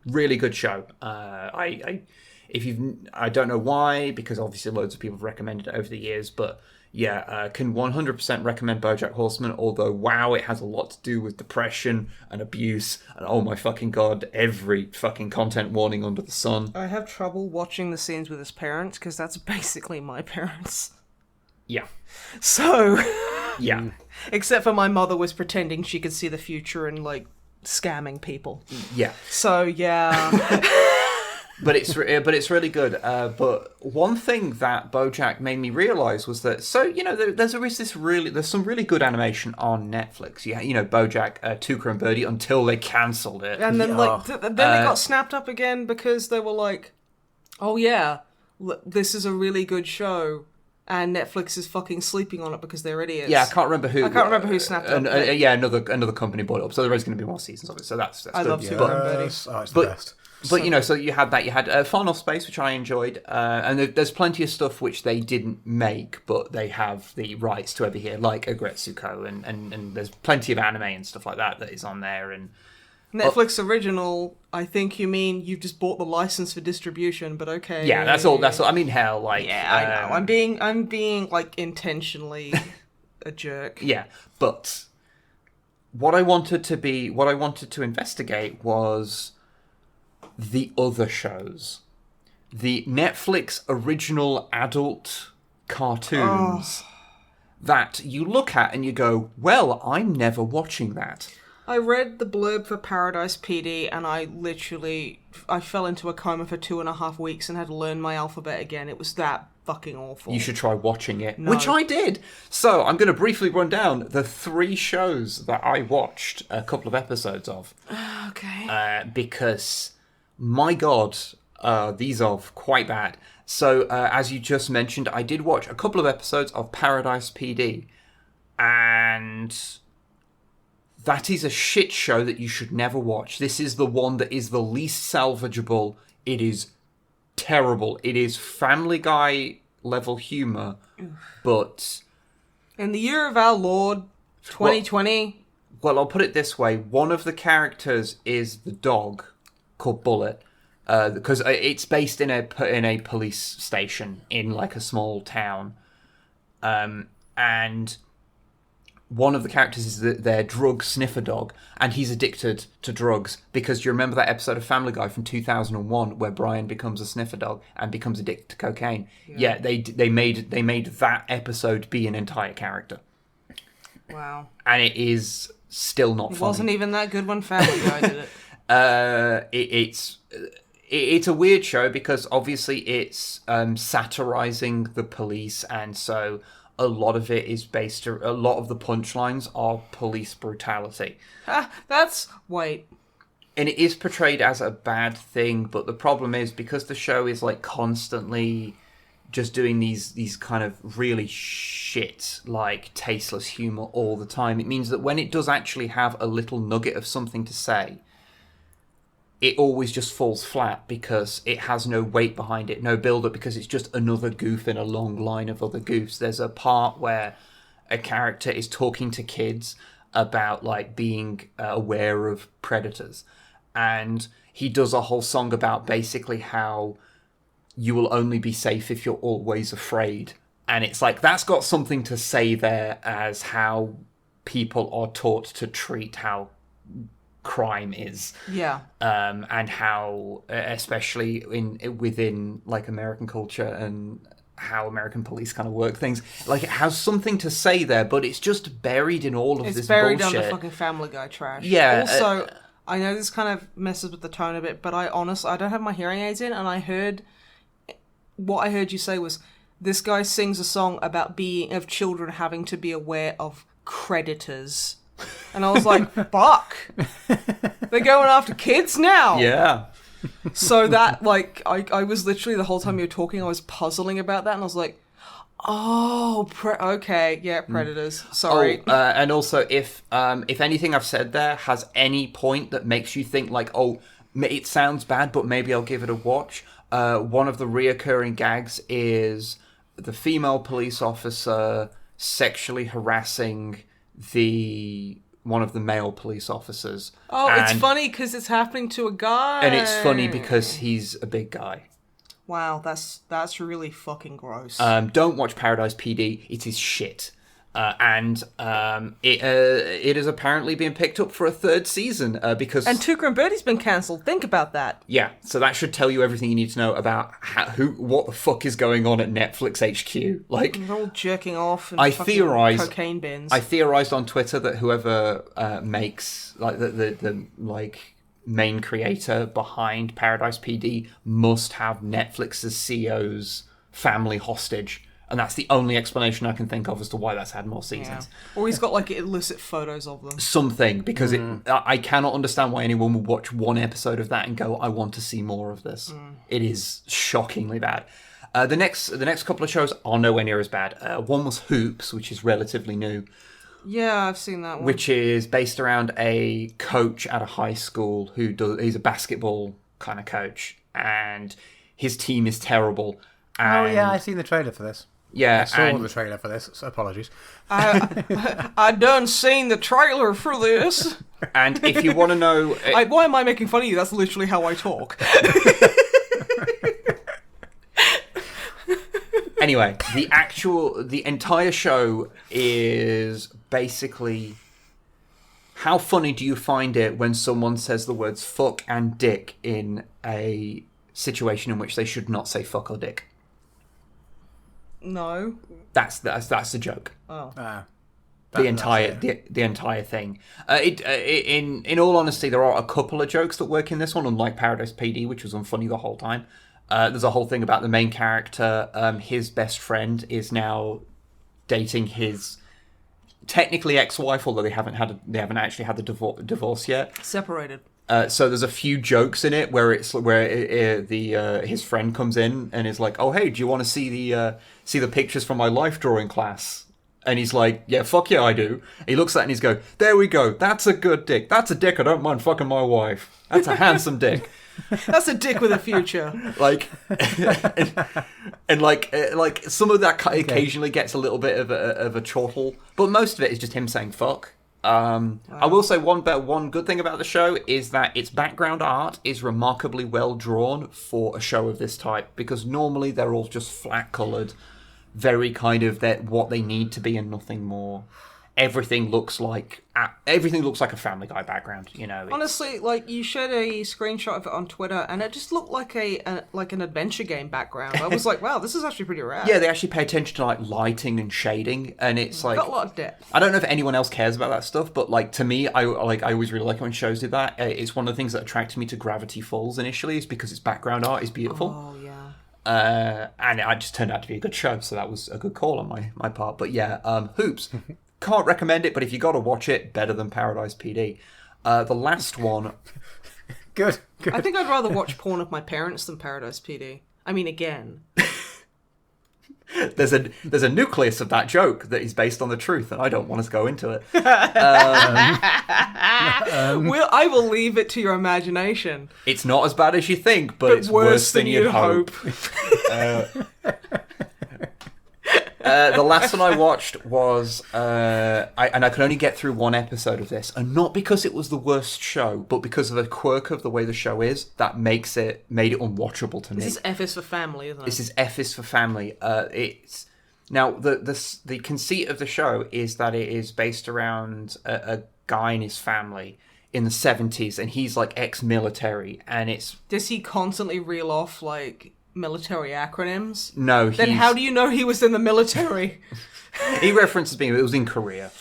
Really good show. I don't know why, because obviously loads of people have recommended it over the years, but yeah, can 100% recommend Bojack Horseman, although wow, it has a lot to do with depression and abuse, and oh my fucking god, every fucking content warning under the sun. I have trouble watching the scenes with his parents, because that's basically my parents. Yeah. So... yeah. Except for my mother was pretending she could see the future and, like, scamming people. Yeah. So, yeah... But it's really good. But one thing that Bojack made me realise was that there's some really good animation on Netflix. Bojack, Tuca and Birdie until they cancelled it. And then then they got snapped up again because they were like, "Oh yeah, this is a really good show." And Netflix is fucking sleeping on it because they're idiots. Yeah, I can't remember who snapped up. Another company bought it up. So there is going to be more seasons of it. So that's I good. love Super Birdie. It's the best. But, so you had that. You had Far North Space, which I enjoyed. And there's plenty of stuff which they didn't make, but they have the rights to over here, like Agretsuko. And there's plenty of anime and stuff like that is on there. And Netflix original, I think you mean you've just bought the license for distribution, but okay. Yeah, that's all. I mean, hell, like... Yeah, I know. I'm being like, intentionally a jerk. Yeah, but what I wanted to investigate was the other shows. The Netflix original adult cartoons that you look at and you go, well, I'm never watching that. I read the blurb for Paradise PD and I fell into a coma for 2.5 weeks and had to learn my alphabet again. It was that fucking awful. You should try watching it, No. which I did. So I'm going to briefly run down the 3 shows that I watched a couple of episodes of. Okay. Because, my God, these are quite bad. So, as you just mentioned, I did watch a couple of episodes of Paradise PD, and that is a shit show that you should never watch. This is the one that is the least salvageable. It is terrible. It is Family Guy level humour, but In the year of our Lord, 2020... Well, I'll put it this way. One of the characters is the dog called Bullet, because it's based in a police station in like a small town, and one of the characters is their drug sniffer dog, and he's addicted to drugs because do you remember that episode of Family Guy from 2001 where Brian becomes a sniffer dog and becomes addicted to cocaine? Yeah, they made that episode be an entire character. Wow. And it is still not It funny. wasn't even that good when Family Guy did it. It's a weird show because obviously it's satirizing the police, and so a lot of it is based. A lot of the punchlines are police brutality. Wait. And it is portrayed as a bad thing, but the problem is because the show is like constantly just doing these kind of really shit, like tasteless humor all the time. It means that when it does actually have a little nugget of something to say, it always just falls flat because it has no weight behind it, no build-up, because it's just another goof in a long line of other goofs. There's a part where a character is talking to kids about like being aware of predators, and he does a whole song about basically how you will only be safe if you're always afraid. And it's like, that's got something to say there as how people are taught to treat how crime is. Yeah. And how, especially within like American culture and how American police kind of work things, like it has something to say there, but it's just buried in all of this bullshit. It's buried under fucking Family Guy trash. Yeah. Also, I know this kind of messes with the tone a bit, but I don't have my hearing aids in, and what I heard you say was, this guy sings a song about children having to be aware of predators. And I was like, fuck! They're going after kids now! Yeah. So that, like, I was literally, the whole time you were talking, I was puzzling about that, and I was like, oh, okay, yeah, predators. Sorry. Oh, and also, if anything I've said there has any point that makes you think, like, oh, it sounds bad, but maybe I'll give it a watch, one of the reoccurring gags is the female police officer sexually harassing one of the male police officers. Oh, it's funny because it's happening to a guy. And it's funny because he's a big guy. Wow, that's really fucking gross. Don't watch Paradise PD. It is shit. And it has apparently been picked up for a 3rd season because... And Tuca and Birdie's been cancelled. Think about that. Yeah, so that should tell you everything you need to know about what the fuck is going on at Netflix HQ. Like, they're all jerking off in cocaine bins. I theorized on Twitter that whoever makes like the like main creator behind Paradise PD must have Netflix's CEO's family hostage. And that's the only explanation I can think of as to why that's had more seasons. Yeah. Or he's got, like, illicit photos of them. Something, because I cannot understand why anyone would watch one episode of that and go, I want to see more of this. It is shockingly bad. The next couple of shows are nowhere near as bad. One was Hoops, which is relatively new. Yeah, I've seen that one. Which is based around a coach at a high school he's a basketball kind of coach, and his team is terrible. Oh, yeah, I've seen the trailer for this. Yeah, I saw the trailer for this, so apologies. I done seen the trailer for this. And if you want to know... why am I making fun of you? That's literally how I talk. Anyway, the entire show is basically, how funny do you find it when someone says the words fuck and dick in a situation in which they should not say fuck or dick? No. That's the joke. Oh. The entire thing. In all honesty, there are a couple of jokes that work in this one, unlike Paradise PD, which was unfunny the whole time. There's a whole thing about the main character. His best friend is now dating his technically ex-wife, although they haven't actually had the divorce yet. Separated. So there's a few jokes in it where his friend comes in and is like, "Oh hey, do you want to see the pictures from my life drawing class?" And he's like, "Yeah, fuck yeah, I do." He looks at it and he's go, "There we go. That's a good dick. That's a dick I don't mind fucking my wife. That's a handsome dick." That's a dick with a future. Like, and like some of that occasionally gets a little bit of a chortle, but most of it is just him saying fuck. I will say one good thing about the show is that its background art is remarkably well drawn for a show of this type, because normally they're all just flat coloured, very kind of what they need to be and nothing more. Everything looks like a Family Guy background, you know. Honestly, like, you shared a screenshot of it on Twitter, and it just looked like an adventure game background. I was like, wow, this is actually pretty rad. Yeah, they actually pay attention to like lighting and shading, and it's like got a lot of depth. I don't know if anyone else cares about that stuff, but like to me, I always really like it when shows do that. It's one of the things that attracted me to Gravity Falls initially, is because its background art is beautiful. Oh yeah. And it just turned out to be a good show, so that was a good call on my part. But yeah, Hoops. Can't recommend it, but if you got to watch it, better than Paradise PD. The last one... Good. I think I'd rather watch porn of my parents than Paradise PD. I mean, again. There's a nucleus of that joke that is based on the truth, and I don't want us to go into it. I will leave it to your imagination. It's not as bad as you think, but it's worse than you'd hope. The last one I watched was, and I could only get through one episode of this, and not because it was the worst show, but because of a quirk of the way the show is, that made it unwatchable to me. This is F is for family, isn't it? This is F is for family. It's now the conceit of the show is that it is based around a guy and his family in the 70s, and he's like ex-military, and it's... Does he constantly reel off like military acronyms? No. Then how do you know he was in the military? He references being... It was in Korea.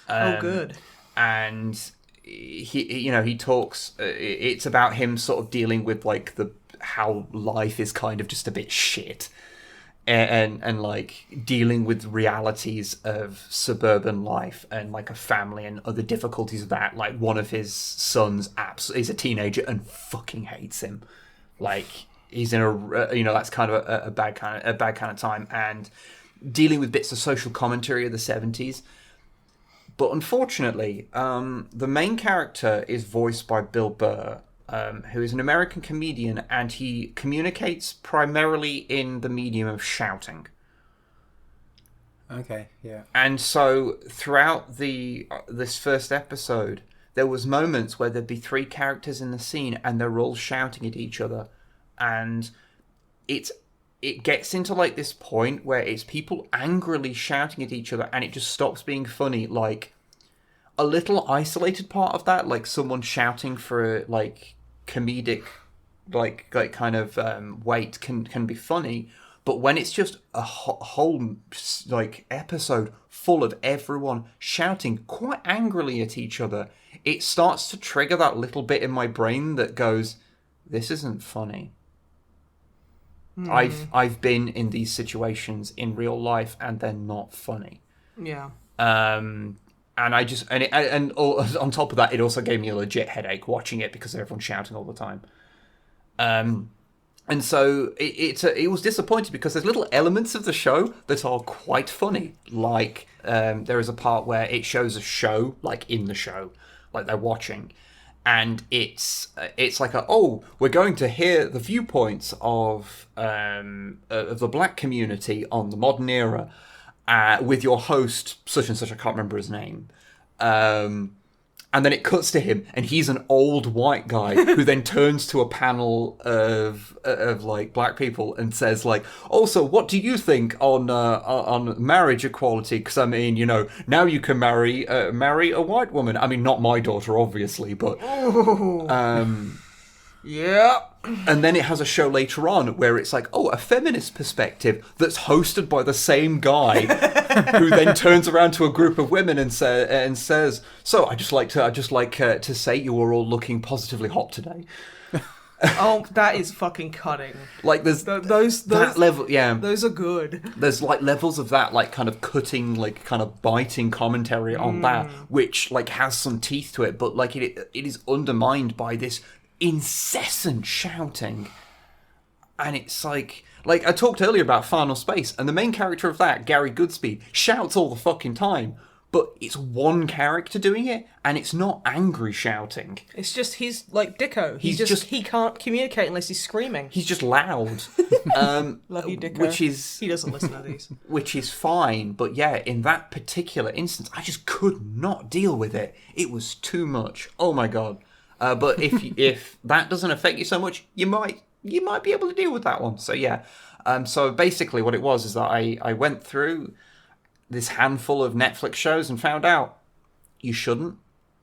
Oh, good. And he talks... it's about him sort of dealing with like how life is kind of just a bit shit. And like dealing with realities of suburban life and like a family and other difficulties of that. Like one of his sons is a teenager and fucking hates him. Like he's in that's kind of a bad kind of time, and dealing with bits of social commentary of the 70s. But unfortunately, the main character is voiced by Bill Burr, who is an American comedian, and he communicates primarily in the medium of shouting. Okay, yeah. And so throughout this first episode, there was moments where there'd be three characters in the scene, and they're all shouting at each other, and it gets into like this point where it's people angrily shouting at each other, and it just stops being funny. Like a little isolated part of that, like someone shouting for like comedic, like kind of weight can be funny, but when it's just a whole like episode full of everyone shouting quite angrily at each other, it starts to trigger that little bit in my brain that goes, "This isn't funny." I've been in these situations in real life, and they're not funny. Yeah. And I just and on top of that, it also gave me a legit headache watching it because everyone's shouting all the time. And so it was disappointing because there's little elements of the show that are quite funny. Like there is a part where it shows a show, like in the show, like they're watching, and it's like we're going to hear the viewpoints of the black community on the modern era. With your host, such and such, I can't remember his name. And then it cuts to him, and he's an old white guy who then turns to a panel of like black people and says like, "Also, what do you think on marriage equality? Because I mean, you know, now you can marry a white woman. I mean, not my daughter, obviously, but Yeah. And then it has a show later on where it's like, a feminist perspective that's hosted by the same guy who then turns around to a group of women and says, "So I just like to say you are all looking positively hot today." Oh, that is fucking cutting. Like there's those that level, yeah. Those are good. There's like levels of that, like kind of cutting, like kind of biting commentary on that, which like has some teeth to it, but like it is undermined by this incessant shouting. And it's like I talked earlier about Final Space, and the main character of that, Gary Goodspeed, shouts all the fucking time, but it's one character doing it, and it's not angry shouting. It's just he's like Dicko. He can't communicate unless he's screaming. He's just loud. Love you, Dicko. He doesn't listen to these. Which is fine, but yeah, in that particular instance, I just could not deal with it. It was too much. Oh my god. But if that doesn't affect you so much, you might be able to deal with that one. So yeah. So basically what it was is that I went through this handful of Netflix shows and found out you shouldn't.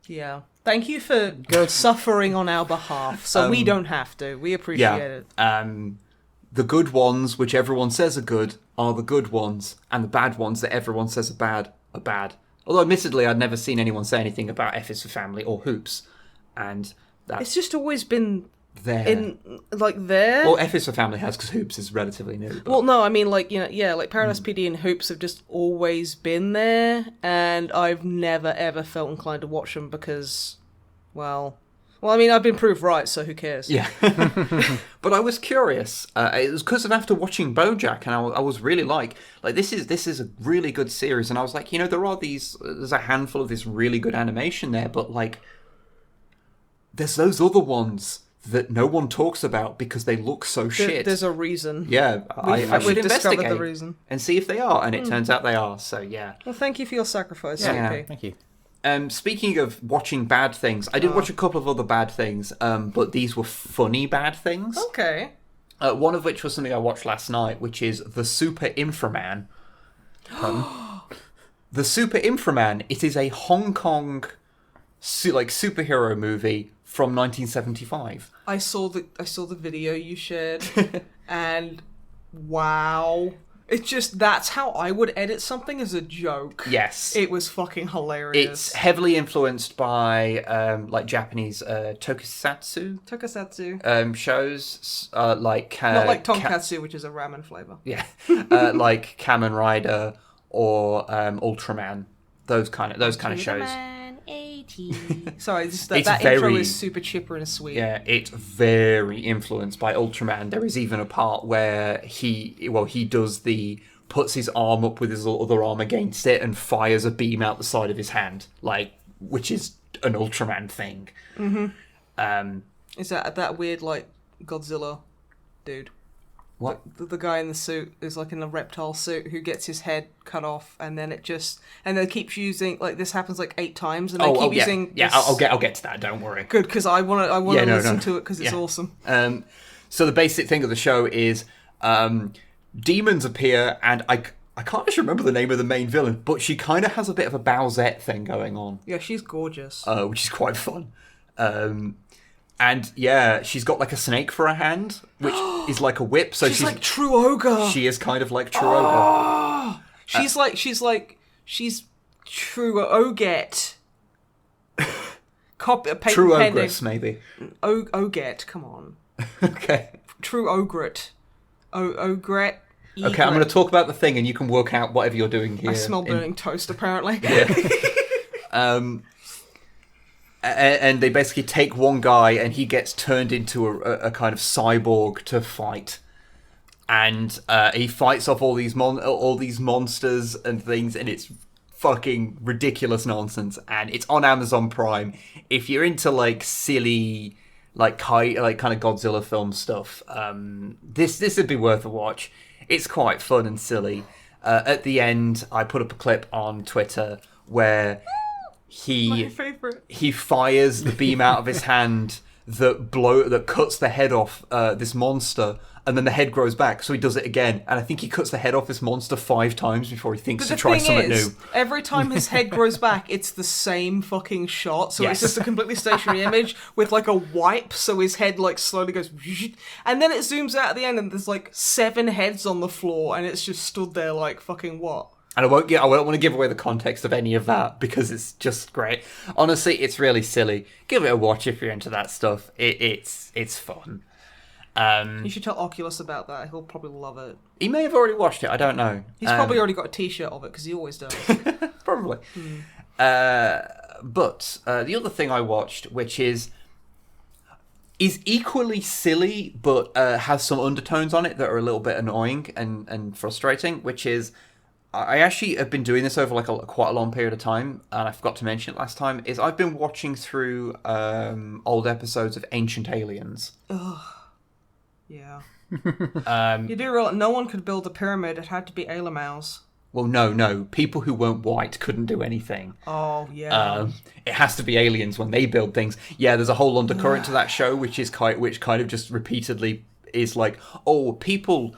Yeah. Thank you for suffering on our behalf. So we don't have to. We appreciate it. The good ones, which everyone says are good the good ones, and the bad ones that everyone says are bad. Although admittedly I'd never seen anyone say anything about F is for Family or Hoops. And it's just always been there. There. Well, F is for Family has, because Hoops is relatively new. But... Well, no, I mean, like Paradise PD and Hoops have just always been there, and I've never ever felt inclined to watch them because, well, I mean, I've been proved right, so who cares? Yeah. But I was curious. It was because of after watching Bojack, and I was really like this is a really good series, and I was like, there's a handful of this really good animation there, but like. There's those other ones that no one talks about because they look so shit. There's a reason. Yeah, I should investigate the reason and see if they are, and it turns out they are. So yeah. Well, thank you for your sacrifice, yeah. CP. Thank you. Speaking of watching bad things, I did watch a couple of other bad things, but these were funny bad things. Okay. One of which was something I watched last night, which is the Super Inframan. The Super Inframan. It is a Hong Kong superhero movie from 1975. I saw the video you shared, and wow, it's just that's how I would edit something as a joke. Yes, it was fucking hilarious. It's heavily influenced by Japanese tokusatsu shows, not like tonkatsu, which is a ramen flavor. Yeah, like Kamen Rider or Ultraman. Those kind of shows. Sorry, that intro is super chipper and sweet. Yeah, it's very influenced by Ultraman. There is even a part where he puts his arm up with his other arm against it and fires a beam out the side of his hand, which is an Ultraman thing. Mm-hmm. Is that weird Godzilla dude? What? The guy in the suit is in a reptile suit who gets his head cut off, and then they keeps using this happens 8 times, and they keep using. Yeah, I'll get to that. Don't worry. Good, because I want to listen to it because it's awesome. So the basic thing of the show is demons appear, and I can't actually remember the name of the main villain, but she kind of has a bit of a Bowsette thing going on. Yeah, she's gorgeous. Which is quite fun. And yeah, she's got a snake for a hand, which is like a whip. So she's like True Ogre. She is kind of like True Ogre. She's True Oget. True Ogress, maybe. Oget, come on. Okay. True Ogret. Ogret. Okay, I'm going to talk about the thing, and you can work out whatever you're doing here. I smell burning toast, apparently. Yeah. And they basically take one guy, and he gets turned into a kind of cyborg to fight, and he fights off all these monsters and things, and it's fucking ridiculous nonsense. And it's on Amazon Prime. If you're into silly, kind of Godzilla film stuff, this would be worth a watch. It's quite fun and silly. At the end, I put up a clip on Twitter where My favourite. he fires the beam out of his hand that cuts the head off this monster, and then the head grows back, so he does it again, and I think he cuts the head off this monster 5 times before he thinks to try something new. Every time his head grows back, it's the same fucking shot, so Yes. it's just a completely stationary image with like a wipe, so his head like slowly goes, and then it zooms out at the end, and there's like 7 heads on the floor, and it's just stood there like fucking what? And I won't want to give away the context of any of that because it's just great. Honestly, it's really silly. Give it a watch if you're into that stuff. It's fun. You should tell Oculus about that. He'll probably love it. He may have already watched it. I don't know. He's probably already got a T-shirt of it because he always does. Probably. But the other thing I watched, which is equally silly, but has some undertones on it that are a little bit annoying and frustrating, which is, I actually have been doing this over like quite a long period of time, and I forgot to mention it last time, is I've been watching through old episodes of Ancient Aliens. Ugh. Yeah. You do realize no one could build a pyramid. It had to be Alamouse. Well, no. People who weren't white couldn't do anything. Oh, yeah. It has to be aliens when they build things. Yeah, there's a whole undercurrent to that show, which kind of just repeatedly is like, oh, people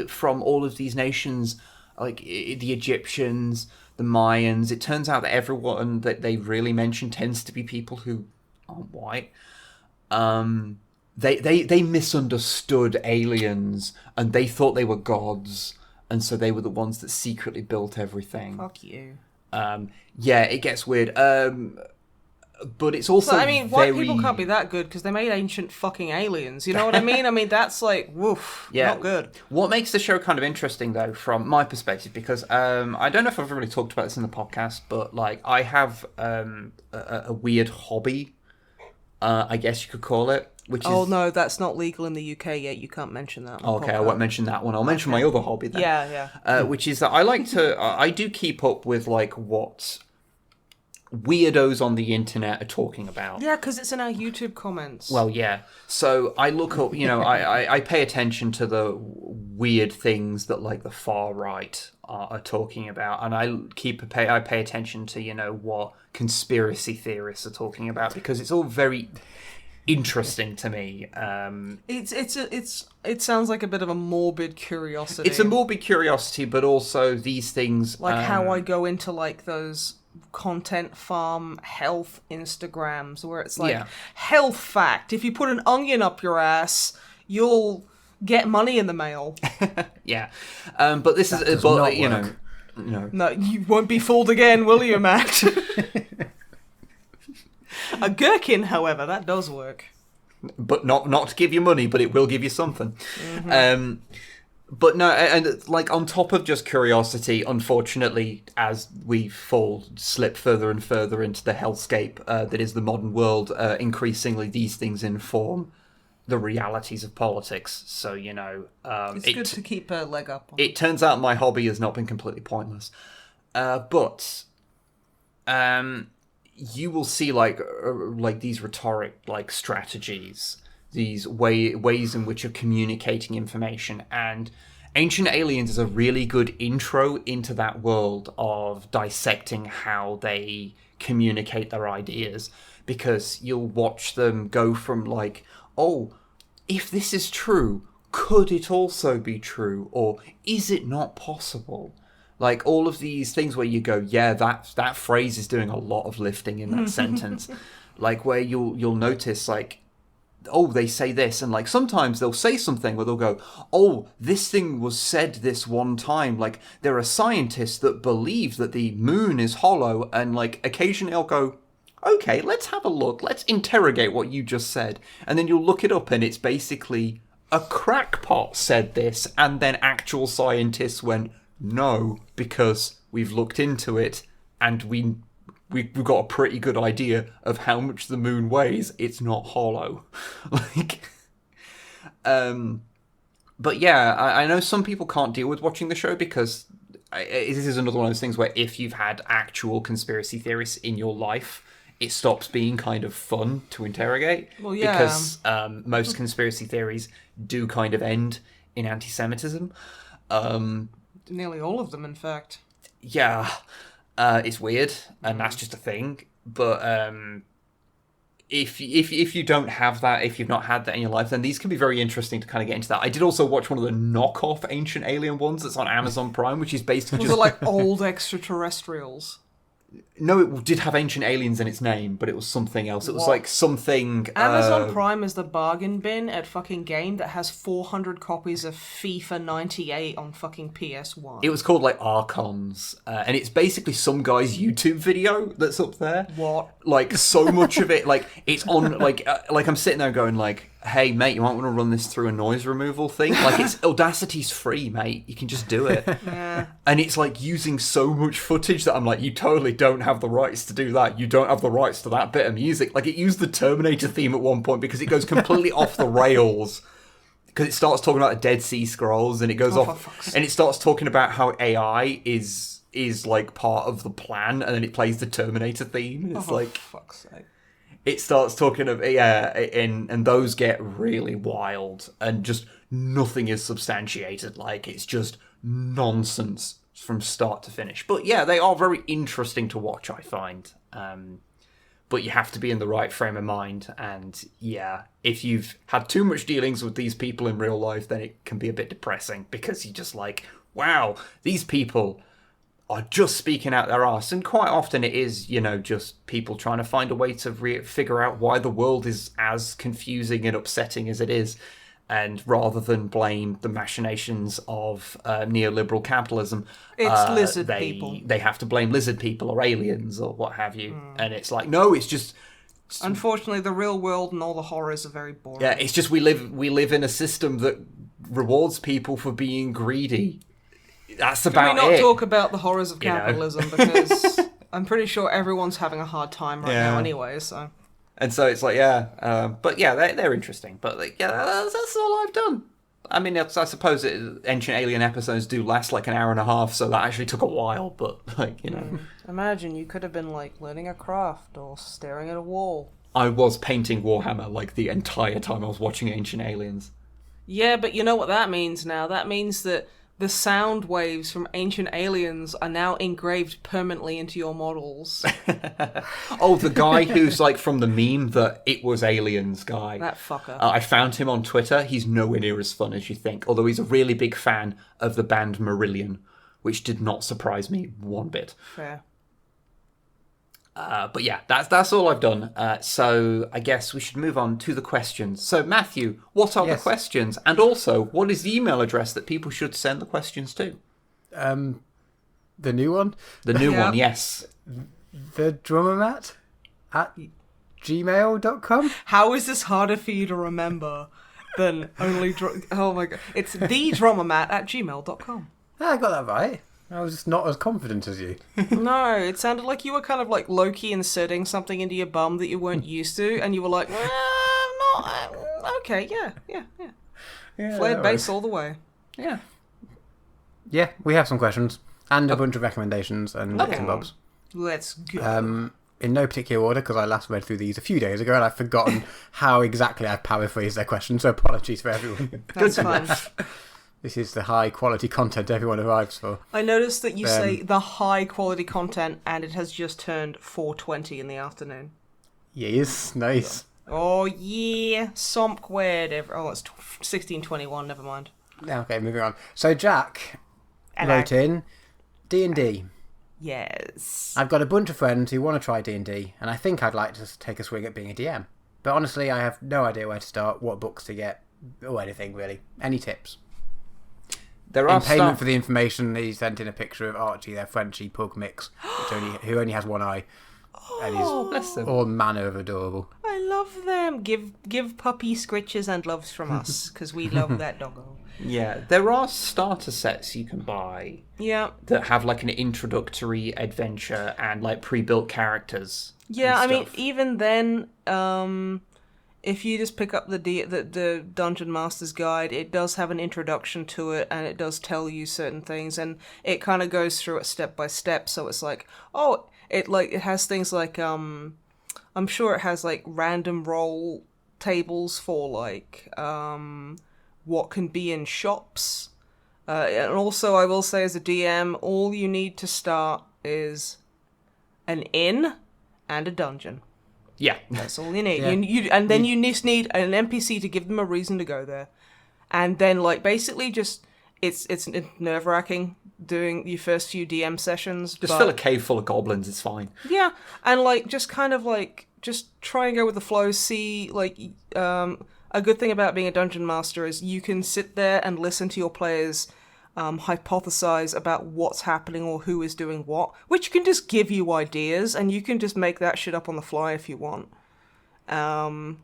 from all of these nations, like the Egyptians, the Mayans. It turns out that everyone that they really mention tends to be people who aren't white. They misunderstood aliens, and they thought they were gods, and so they were the ones that secretly built everything. Fuck you. Yeah, it gets weird. But it's also white people can't be that good because they made ancient fucking aliens. You know what I mean? I mean, that's like, woof, not good. What makes the show kind of interesting, though, from my perspective, because I don't know if I've really talked about this in the podcast, but like I have a weird hobby, I guess you could call it. Which is... no, that's not legal in the UK yet. You can't mention that. Okay, I won't mention that one. I'll mention my other hobby then. Yeah. Which is that I do keep up with like what weirdos on the internet are talking about. Yeah, because it's in our YouTube comments. Well, yeah. So I look up, I pay attention to the weird things that like the far right are talking about, and I pay attention to what conspiracy theorists are talking about, because it's all very interesting to me. It sounds like a bit of a morbid curiosity. It's a morbid curiosity, but also these things like how I go into like those content farm health Instagrams where it's like health fact, if you put an onion up your ass you'll get money in the mail. Yeah. But this that is not no, you won't be fooled again, will you, Matt? A gherkin, however, that does work. But not to give you money, but it will give you something. Mm-hmm. But no, and like on top of just curiosity, unfortunately, as we slip further and further into the hellscape that is the modern world, increasingly these things inform the realities of politics. So, it's good to keep a leg up on. It turns out my hobby has not been completely pointless. But you will see like these rhetoric like strategies, these ways in which you're communicating information, and Ancient Aliens is a really good intro into that world of dissecting how they communicate their ideas, because you'll watch them go from like, oh, if this is true, could it also be true, or is it not possible? Like all of these things where you go, yeah, that phrase is doing a lot of lifting in that sentence. Like where you'll notice like, oh, they say this, and like sometimes they'll say something where they'll go, oh, this thing was said this one time. Like there are scientists that believe that the moon is hollow, and like occasionally I'll go, okay, let's have a look. Let's interrogate what you just said. And then you'll look it up and it's basically a crackpot said this, and then actual scientists went, no, because we've looked into it and we've got a pretty good idea of how much the moon weighs. It's not hollow. But yeah, I know some people can't deal with watching the show because this is another one of those things where if you've had actual conspiracy theorists in your life, it stops being kind of fun to interrogate. Well, yeah. Because most conspiracy theories do kind of end in anti-Semitism. Nearly all of them, in fact. Yeah. It's weird, and that's just a thing. But if you don't have that, if you've not had that in your life, then these can be very interesting to kind of get into that. I did also watch one of the knockoff Ancient Alien ones that's on Amazon Prime, which is basically Was just it like old extraterrestrials? No, it did have Ancient Aliens in its name, but it was something else. It was like something... Amazon Prime is the bargain bin at fucking game that has 400 copies of FIFA 98 on fucking PS1. It was called, like, Archons, and it's basically some guy's YouTube video that's up there. What? Like, so much of it, like, it's on, like I'm sitting there going, like, hey, mate, you might want to run this through a noise removal thing. Like, Audacity's free, mate. You can just do it. Yeah. And it's, like, using so much footage that I'm like, you totally don't have the rights to do that. You don't have the rights to that bit of music. Like, it used the Terminator theme at one point because it goes completely off the rails. Because it starts talking about the Dead Sea Scrolls, and it goes off... And it starts talking about how AI is like, part of the plan, and then it plays the Terminator theme. And it's like... For fuck's sake. It starts talking of and those get really wild, and just nothing is substantiated. Like, it's just nonsense from start to finish. But yeah, they are very interesting to watch, I find. But you have to be in the right frame of mind, and yeah, if you've had too much dealings with these people in real life, then it can be a bit depressing, because you're just like, wow, these people are just speaking out their arse, and quite often it is, just people trying to find a way to figure out why the world is as confusing and upsetting as it is, and rather than blame the machinations of neoliberal capitalism, it's lizard people. They have to blame lizard people or aliens or what have you, and it's like, no, it's just... Unfortunately, the real world and all the horrors are very boring. Yeah, it's just we live in a system that rewards people for being greedy. That's about it. Can we not talk about the horrors of capitalism? Because I'm pretty sure everyone's having a hard time right now anyway, so... And so it's like, but yeah, they're interesting. But like, yeah, that's all I've done. I mean, I suppose Ancient Alien episodes do last like an hour and a half, so that actually took a while, but like, Imagine, you could have been like learning a craft or staring at a wall. I was painting Warhammer like the entire time I was watching Ancient Aliens. Yeah, but you know what that means now? That means that the sound waves from Ancient Aliens are now engraved permanently into your models. Oh, the guy who's like from the meme, the It Was Aliens guy. That fucker. I found him on Twitter. He's nowhere near as fun as you think, although he's a really big fan of the band Marillion, which did not surprise me one bit. Fair. But yeah, that's all I've done. So I guess we should move on to the questions. So Matthew, what are the questions? And also, what is the email address that people should send the questions to? The new one? The new one, yes. The drummer mat at gmail.com? How is this harder for you to remember than only... oh my god. It's thedrummermat at gmail.com. I got that right. I was just not as confident as you. No, it sounded like you were kind of like low-key inserting something into your bum that you weren't used to, and you were like, okay, yeah. Flared bass all the way. Yeah. Yeah, we have some questions, and a bunch of recommendations, and bits and bobs. Let's go. In no particular order, because I last read through these a few days ago, and I've forgotten how exactly I've paraphrased their questions, so apologies for everyone. That's fine. This is the high-quality content everyone arrives for. I noticed that you say the high-quality content, and it has just turned 4:20 in the afternoon. Yes, nice. Oh, yeah. Somkwed. Oh, it's 16:21, never mind. Okay, moving on. So Jack wrote in D&D. Yes. I've got a bunch of friends who want to try D&D, and I think I'd like to take a swing at being a DM. But honestly, I have no idea where to start, what books to get, or anything, really. Any tips? There are in payment for the information, he sent in a picture of Archie, their Frenchie pug mix, who only has one eye, and is all manner of adorable. I love them. Give puppy scritches and loves from us, because we love that doggo. Yeah, there are starter sets you can buy. Yeah. That have like an introductory adventure and like pre-built characters. Yeah, I mean, even then, if you just pick up the Dungeon Master's Guide, it does have an introduction to it, and it does tell you certain things, and it kind of goes through it step by step. So it's like, it has things like I'm sure it has like random roll tables for like what can be in shops, and also I will say as a DM, all you need to start is an inn, and a dungeon. Yeah. That's all you need. Yeah. You just need an NPC to give them a reason to go there. And then, like, basically just... It's nerve-wracking doing your first few DM sessions. Just fill a cave full of goblins, it's fine. Yeah, and, like, just kind of, like... Just try and go with the flow. See, like... a good thing about being a dungeon master is you can sit there and listen to your players... hypothesize about what's happening or who is doing what, which can just give you ideas, and you can just make that shit up on the fly if you want. And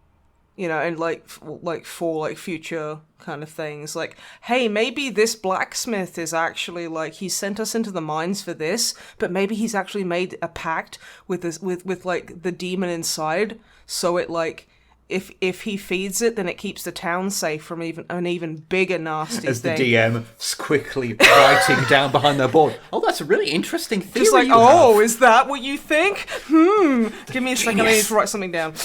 for future kind of things, like, hey, maybe this blacksmith is actually like he sent us into the mines for this, but maybe he's actually made a pact with this with like the demon inside, so it like. If he feeds it, then it keeps the town safe from an even bigger nasty As thing. the DM is quickly writing down behind their board. Oh, that's a really interesting theory. Just like, you have. is that what you think? Give me a second, I need to write something down.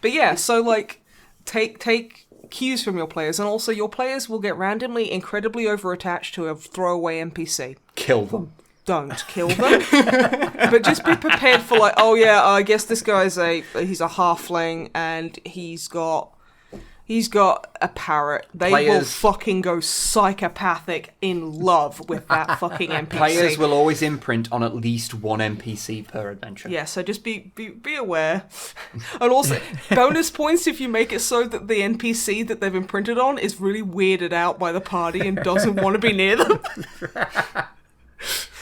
But yeah, so like, take cues from your players, and also your players will get randomly incredibly over-attached to a throwaway NPC. Kill them. Don't kill them, but just be prepared for like, oh yeah, I guess this guy's he's a halfling and he's got a parrot. They will fucking go psychopathic in love with that fucking NPC. Players will always imprint on at least one NPC per adventure. Yeah, so just be aware. And also, bonus points if you make it so that the NPC that they've imprinted on is really weirded out by the party and doesn't want to be near them.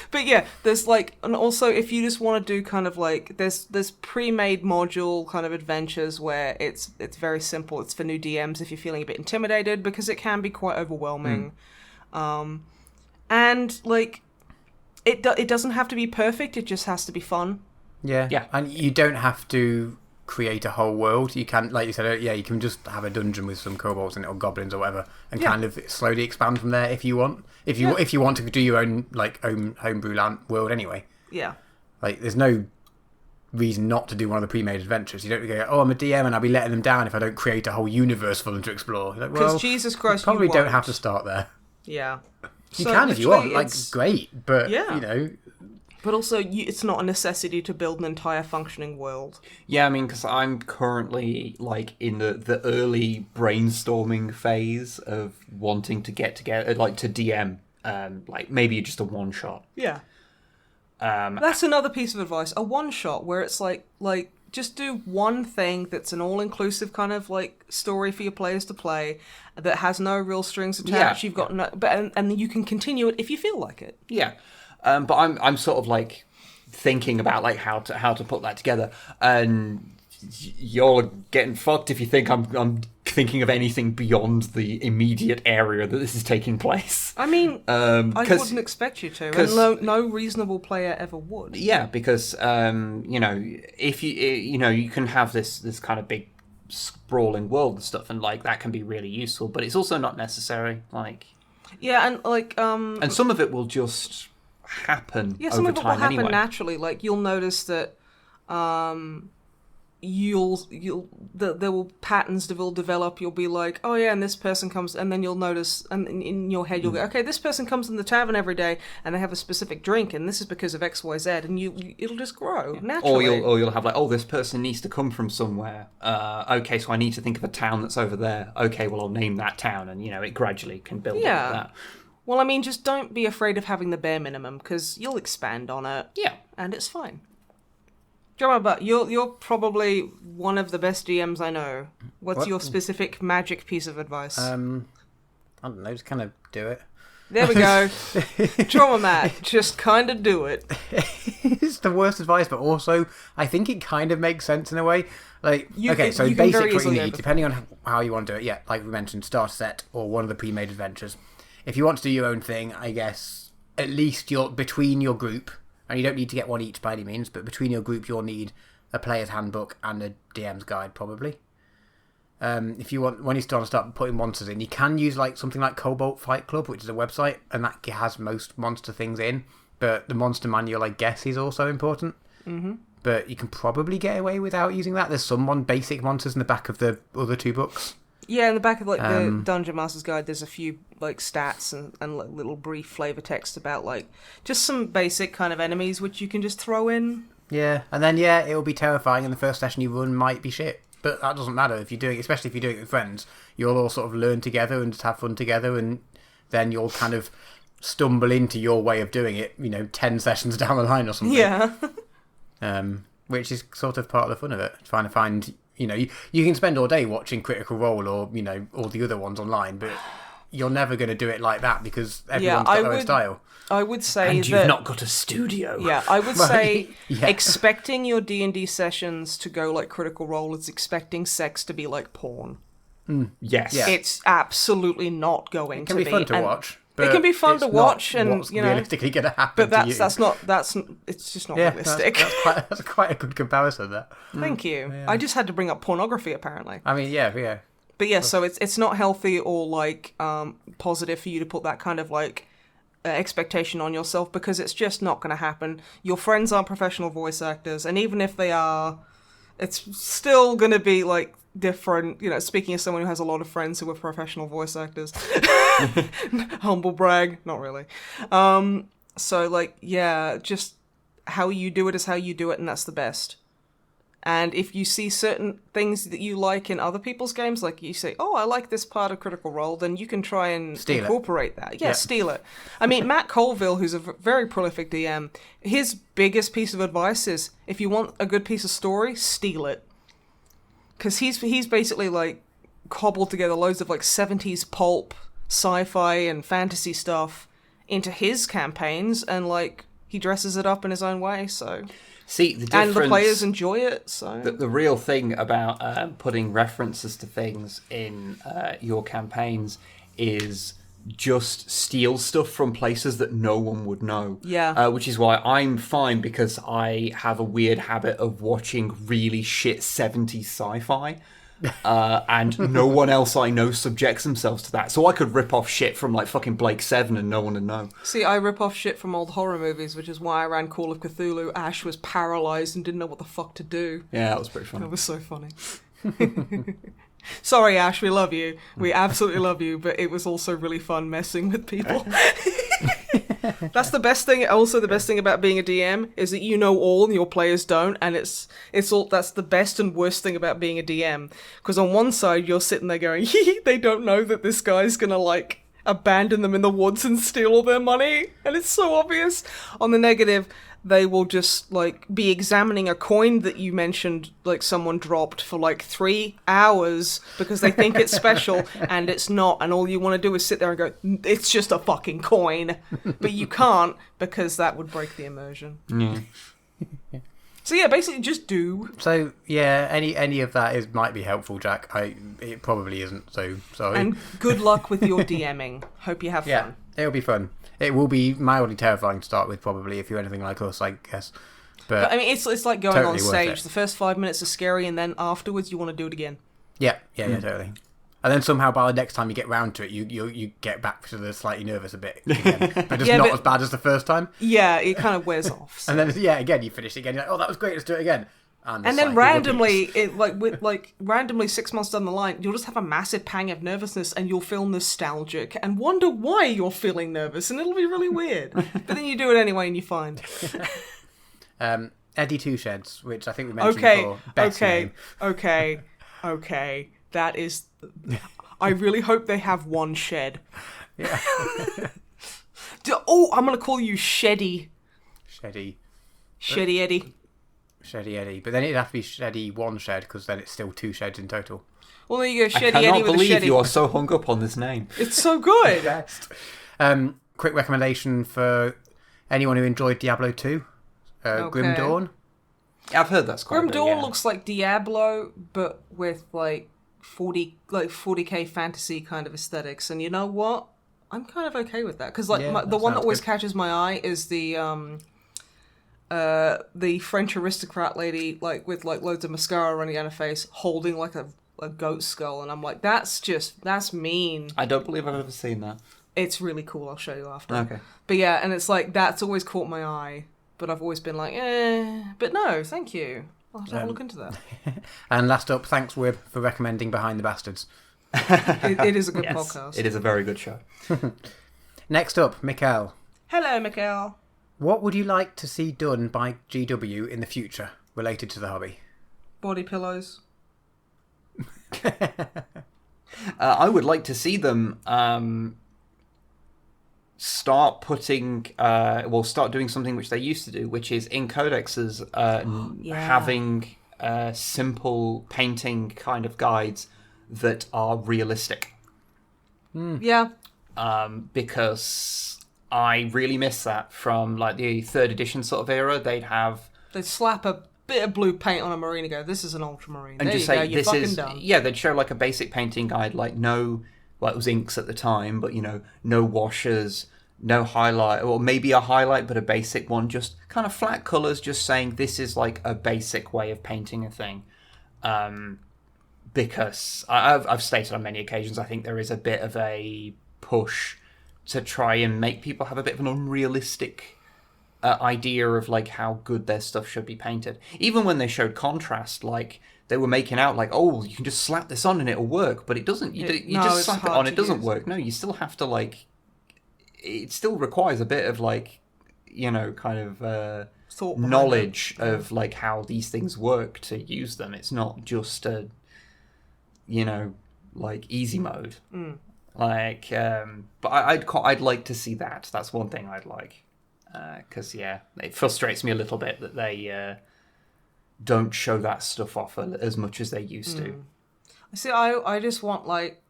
But yeah, there's like, and also if you just want to do kind of like, there's pre-made module kind of adventures where it's very simple. It's for new DMs if you're feeling a bit intimidated, because it can be quite overwhelming. And like, it doesn't have to be perfect. It just has to be fun. Yeah, and you don't have to create a whole world. You can, like you said, you can just have a dungeon with some kobolds in it or goblins or whatever, and kind of slowly expand from there if you want. If you want to do your own like homebrew land world anyway. Yeah. Like, there's no reason not to do one of the pre-made adventures. You don't go, oh, I'm a DM and I'll be letting them down if I don't create a whole universe for them to explore. Because like, Jesus Christ, you probably don't have to start there. Yeah. You can if you want. Like, great, but But also, it's not a necessity to build an entire functioning world. Yeah, I mean, because I'm currently, like, in the early brainstorming phase of wanting to get together, like, to DM, like, maybe just a one-shot. Yeah. That's another piece of advice. A one-shot, where it's like, just do one thing that's an all-inclusive kind of, like, story for your players to play that has no real strings attached. You've got no... But, and you can continue it if you feel like it. Yeah. But I'm sort of like thinking about like how to put that together, and you're getting fucked if you think I'm thinking of anything beyond the immediate area that this is taking place. I mean, I wouldn't expect you to, and no reasonable player ever would. Yeah, because if you can have this kind of big sprawling world and stuff, and like that can be really useful, but it's also not necessary. Like, yeah, and like and some of it will just happen over time anyway. Some of it will happen naturally. Like, you'll notice that there will patterns that will develop. You'll be like, oh yeah, and this person comes, and then you'll notice, and in your head you'll go, okay, this person comes in the tavern every day and they have a specific drink, and this is because of XYZ, and it'll just grow naturally. Or you'll have like, oh, this person needs to come from somewhere. Okay, so I need to think of a town that's over there. Okay, well, I'll name that town, and it gradually can build up that. Well, I mean, just don't be afraid of having the bare minimum, because you'll expand on it. Yeah. And it's fine. Joe, but you're probably one of the best DMs I know. What's your specific magic piece of advice? I don't know, just kind of do it. There we go. Trauma Matt, just kind of do it. It's the worst advice, but also I think it kind of makes sense in a way. Like, so basic what you need, depending on how you want to do it. Yeah, like we mentioned, start set or one of the pre-made adventures. If you want to do your own thing, I guess at least between your group, and you don't need to get one each by any means, but between your group you'll need a player's handbook and a DM's guide probably. If you want, when you start putting monsters in, you can use like something like Cobalt Fight Club, which is a website, and that has most monster things in. But the monster manual, I guess, is also important. Mm-hmm. But you can probably get away without using that. There's some basic monsters in the back of the other two books. Yeah, in the back of like the Dungeon Master's Guide, there's a few like stats and like, little brief flavor text about like just some basic kind of enemies which you can just throw in Yeah, and then it'll be terrifying, and the first session you run might be shit. But that doesn't matter if you're doing, especially if you're doing it with friends. You'll all sort of learn together and just have fun together, and then you'll kind of stumble into your way of doing it. 10 sessions down the line or something. Yeah. Which is sort of part of the fun of it. Trying to find, you can spend all day watching Critical Role or all the other ones online, but you're never going to do it like that because everyone's got their own style. I would say and you've not got a studio. Yeah, I would say expecting your D&D sessions to go like Critical Role is expecting sex to be like porn. Yes. Yeah. It's absolutely not going to be. It can be fun to watch. It can be fun to watch, and what's realistically going to happen. But to you. it's just not realistic. That's quite a good comparison there. Thank you. Yeah. I just had to bring up pornography apparently. I mean, yeah. But yeah, so it's not healthy or like positive for you to put that kind of like expectation on yourself, because it's just not going to happen. Your friends aren't professional voice actors, and even if they are, it's still going to be like different. Speaking as someone who has a lot of friends who are professional voice actors, humble brag, not really. So like, yeah, just how you do it is how you do it, and that's the best. And if you see certain things that you like in other people's games, like you say, oh, I like this part of Critical Role, then you can try and incorporate that. Yeah, steal it. I mean, Matt Colville, who's a very prolific DM, his biggest piece of advice is, if you want a good piece of story, steal it. Because he's basically, like, cobbled together loads of, like, 70s pulp, sci-fi, and fantasy stuff into his campaigns, and, like, he dresses it up in his own way, so... See, the difference... And the players enjoy it, so... The real thing about putting references to things in your campaigns is just steal stuff from places that no one would know. Yeah. Which is why I'm fine, because I have a weird habit of watching really shit 70s sci-fi. And no one else I know subjects themselves to that. So I could rip off shit from like fucking Blake 7 and no one would know. See, I rip off shit from old horror movies, which is why I ran Call of Cthulhu. Ash was paralysed and didn't know what the fuck to do. Yeah, that was pretty funny. That was so funny. Sorry, Ash, we love you. We absolutely love you, but it was also really fun messing with people. That's the best thing. Also, the best thing about being a DM is that you know all and your players don't, and it's all. That's the best and worst thing about being a DM. Because on one side you're sitting there going, they don't know that this guy's gonna like abandon them in the woods and steal all their money, and it's so obvious. On the negative, they will just like be examining a coin that you mentioned, like someone dropped, for like 3 hours because they think it's special and it's not, and all you want to do is sit there and go, it's just a fucking coin. But you can't, because that would break the immersion. Yeah. So yeah, basically just do. So yeah, any of that might be helpful, Jack. It probably isn't, so sorry. And good luck with your DMing. Hope you have fun. It'll be fun. It will be mildly terrifying to start with, probably, if you're anything like us, I guess. But I mean, it's like going totally on stage. The first 5 minutes are scary, and then afterwards you want to do it again. Yeah, totally. And then somehow by the next time you get round to it, you get back to the slightly nervous a bit again, but just not as bad as the first time. Yeah, it kind of wears off. So. And then again you finish it again. You're like, oh, that was great. Let's do it again. And then randomly, randomly 6 months down the line, you'll just have a massive pang of nervousness, and you'll feel nostalgic and wonder why you're feeling nervous, and it'll be really weird. But then you do it anyway, and you find. Eddie Two Sheds, which I think we mentioned before. Best name. Okay. That is. I really hope they have one shed. Yeah. I'm gonna call you Sheddy. Sheddy Eddie. Sheddy Eddie, but then it'd have to be Sheddy One Shed, because then it's still 2 sheds in total. Well, there you go, Sheddy Eddie with a Sheddy. I cannot believe you are so hung up on this name. It's so good. Best. Quick recommendation for anyone who enjoyed Diablo 2, Grim Dawn. I've heard that's quite Grim good, Dawn looks like Diablo, but with like 40k fantasy kind of aesthetics, and you know what? I'm kind of okay with that, because like the one that always catches my eye is the French aristocrat lady, like with like loads of mascara running down her face, holding like a goat skull, and I'm like, that's mean. I don't believe I've ever seen that. It's really cool. I'll show you after. Okay. But yeah, and it's like that's always caught my eye, but I've always been like, but no, thank you. I'll have to have a look into that. And last up, thanks Wib for recommending Behind the Bastards. It is a good podcast. It is a very good show. Next up, Mikkel. Hello, Mikkel. What would you like to see done by GW in the future related to the hobby? Body pillows. I would like to see them start doing something which they used to do, which is in codexes having simple painting kind of guides that are realistic. Yeah. Because I really miss that from like the 3rd edition sort of era. They'd slap a bit of blue paint on a marine and go, this is an ultramarine. And there just you say, go, you're this fucking is... done. Yeah, they'd show like a basic painting guide, like no... Well, it was inks at the time, but, no washers, no highlight, or maybe a highlight, but a basic one, just kind of flat colours, just saying this is like a basic way of painting a thing. Because I've stated on many occasions, I think there is a bit of a push to try and make people have a bit of an unrealistic idea of like how good their stuff should be painted. Even when they showed contrast, like they were making out like, oh, you can just slap this on and it'll work, but it doesn't. You just slap it on, it doesn't work. No, you still have to like. It still requires a bit of like, kind of knowledge of like how these things work to use them. It's not just a, like easy mode. Like, but I'd like to see that. That's one thing I'd like. Because it frustrates me a little bit that they don't show that stuff off as much as they used to. See, I just want like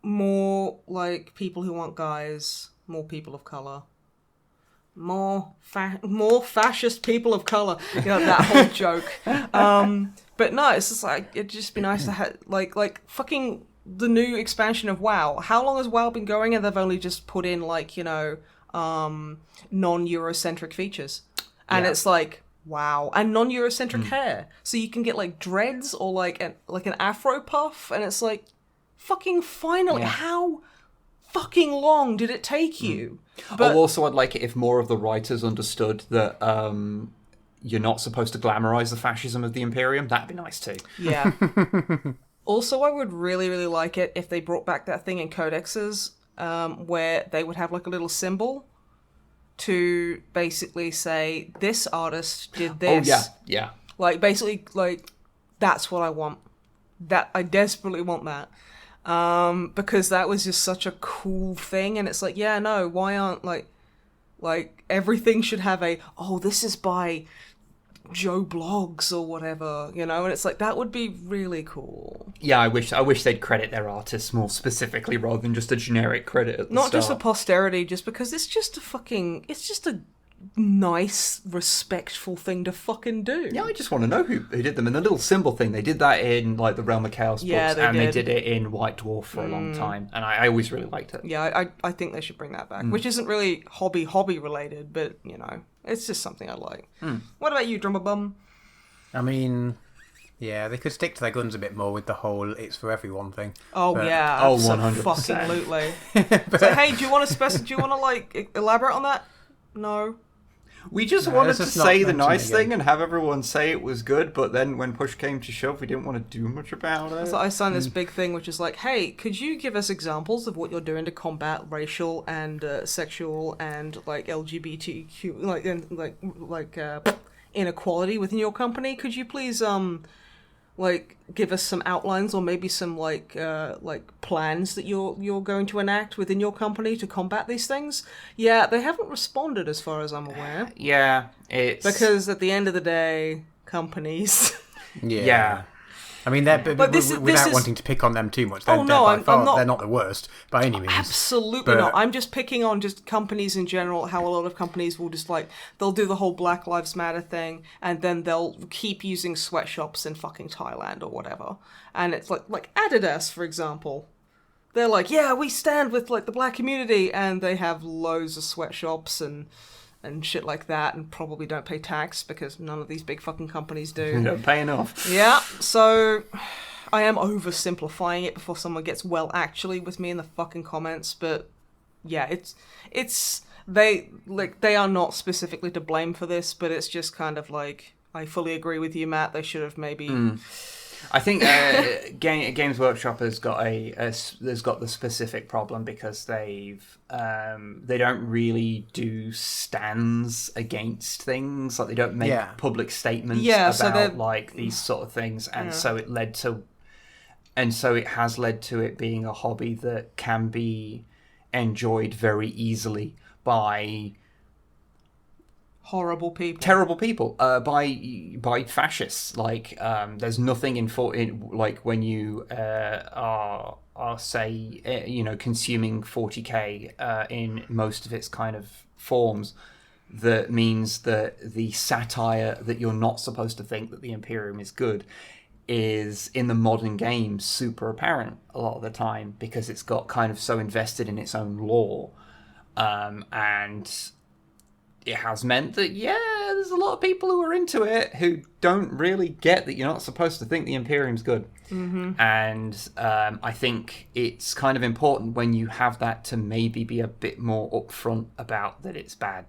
more like people who want guys, more people of color, more fascist people of color. That whole joke. But no, it's just like it'd just be nice to have like fucking the new expansion of WoW. How long has WoW been going, and they've only just put in like non-Eurocentric features, and it's like wow, and non-Eurocentric hair, so you can get like dreads or like an afro puff, and it's like fucking finally. How fucking long did it take you? But also, I'd like it if more of the writers understood that you're not supposed to glamorize the fascism of the Imperium. That'd be nice too. Yeah. Also, I would really, really like it if they brought back that thing in codexes where they would have like a little symbol to basically say, this artist did this. Oh, yeah. Like, basically, like, that's what I want. That I desperately want that. Because that was just such a cool thing, and it's like, yeah, no, why aren't, like, everything should have this is by Joe Blogs or whatever, and it's like, that would be really cool. Yeah, I wish they'd credit their artists more specifically rather than just a generic credit at the Not start. just for posterity, just because it's just a nice, respectful thing to fucking do. Yeah, I just want to know who did them. And the little symbol thing, they did that in like the Realm of Chaos books, they did it in White Dwarf for a long time, and I always really liked it. Yeah, I think they should bring that back, which isn't really hobby related, but it's just something I like. What about you, Drummer Bum? I mean, yeah, they could stick to their guns a bit more with the whole "it's for everyone" thing. Oh but... yeah, 100%. Absolutely. So hey, do you want to like elaborate on that? No. We just wanted to say the nice thing and have everyone say it was good, but then when push came to shove, we didn't want to do much about it. So I signed this big thing, which is like, hey, could you give us examples of what you're doing to combat racial and sexual and like LGBTQ like inequality within your company? Could you please like give us some outlines or maybe some like plans that you're going to enact within your company to combat these things? Yeah, they haven't responded as far as I'm aware. Yeah, it's because at the end of the day, companies. Yeah. I mean, without wanting to pick on them too much, they're not the worst by any means. Absolutely not. I'm just picking on just companies in general, how a lot of companies will just like, they'll do the whole Black Lives Matter thing, and then they'll keep using sweatshops in fucking Thailand or whatever. And it's like Adidas, for example. They're like, yeah, we stand with like the black community, and they have loads of sweatshops and shit like that, and probably don't pay tax because none of these big fucking companies do. You don't pay enough. Yeah, so I am oversimplifying it before someone gets well actually with me in the fucking comments, but yeah, they are not specifically to blame for this, but it's just kind of like, I fully agree with you, Matt. They should have maybe I think Games Workshop has got there's got the specific problem because they don't really do stands against things, like they don't make public statements about like these sort of things, and so it has led to it being a hobby that can be enjoyed very easily by horrible people, terrible people, by fascists. Like, there's nothing in like when you are say consuming 40k in most of its kind of forms, that means that the satire that you're not supposed to think that the Imperium is good is in the modern game super apparent a lot of the time, because it's got kind of so invested in its own lore, and it has meant that, there's a lot of people who are into it who don't really get that you're not supposed to think the Imperium's good. Mm-hmm. And I think it's kind of important when you have that to maybe be a bit more upfront about that it's bad.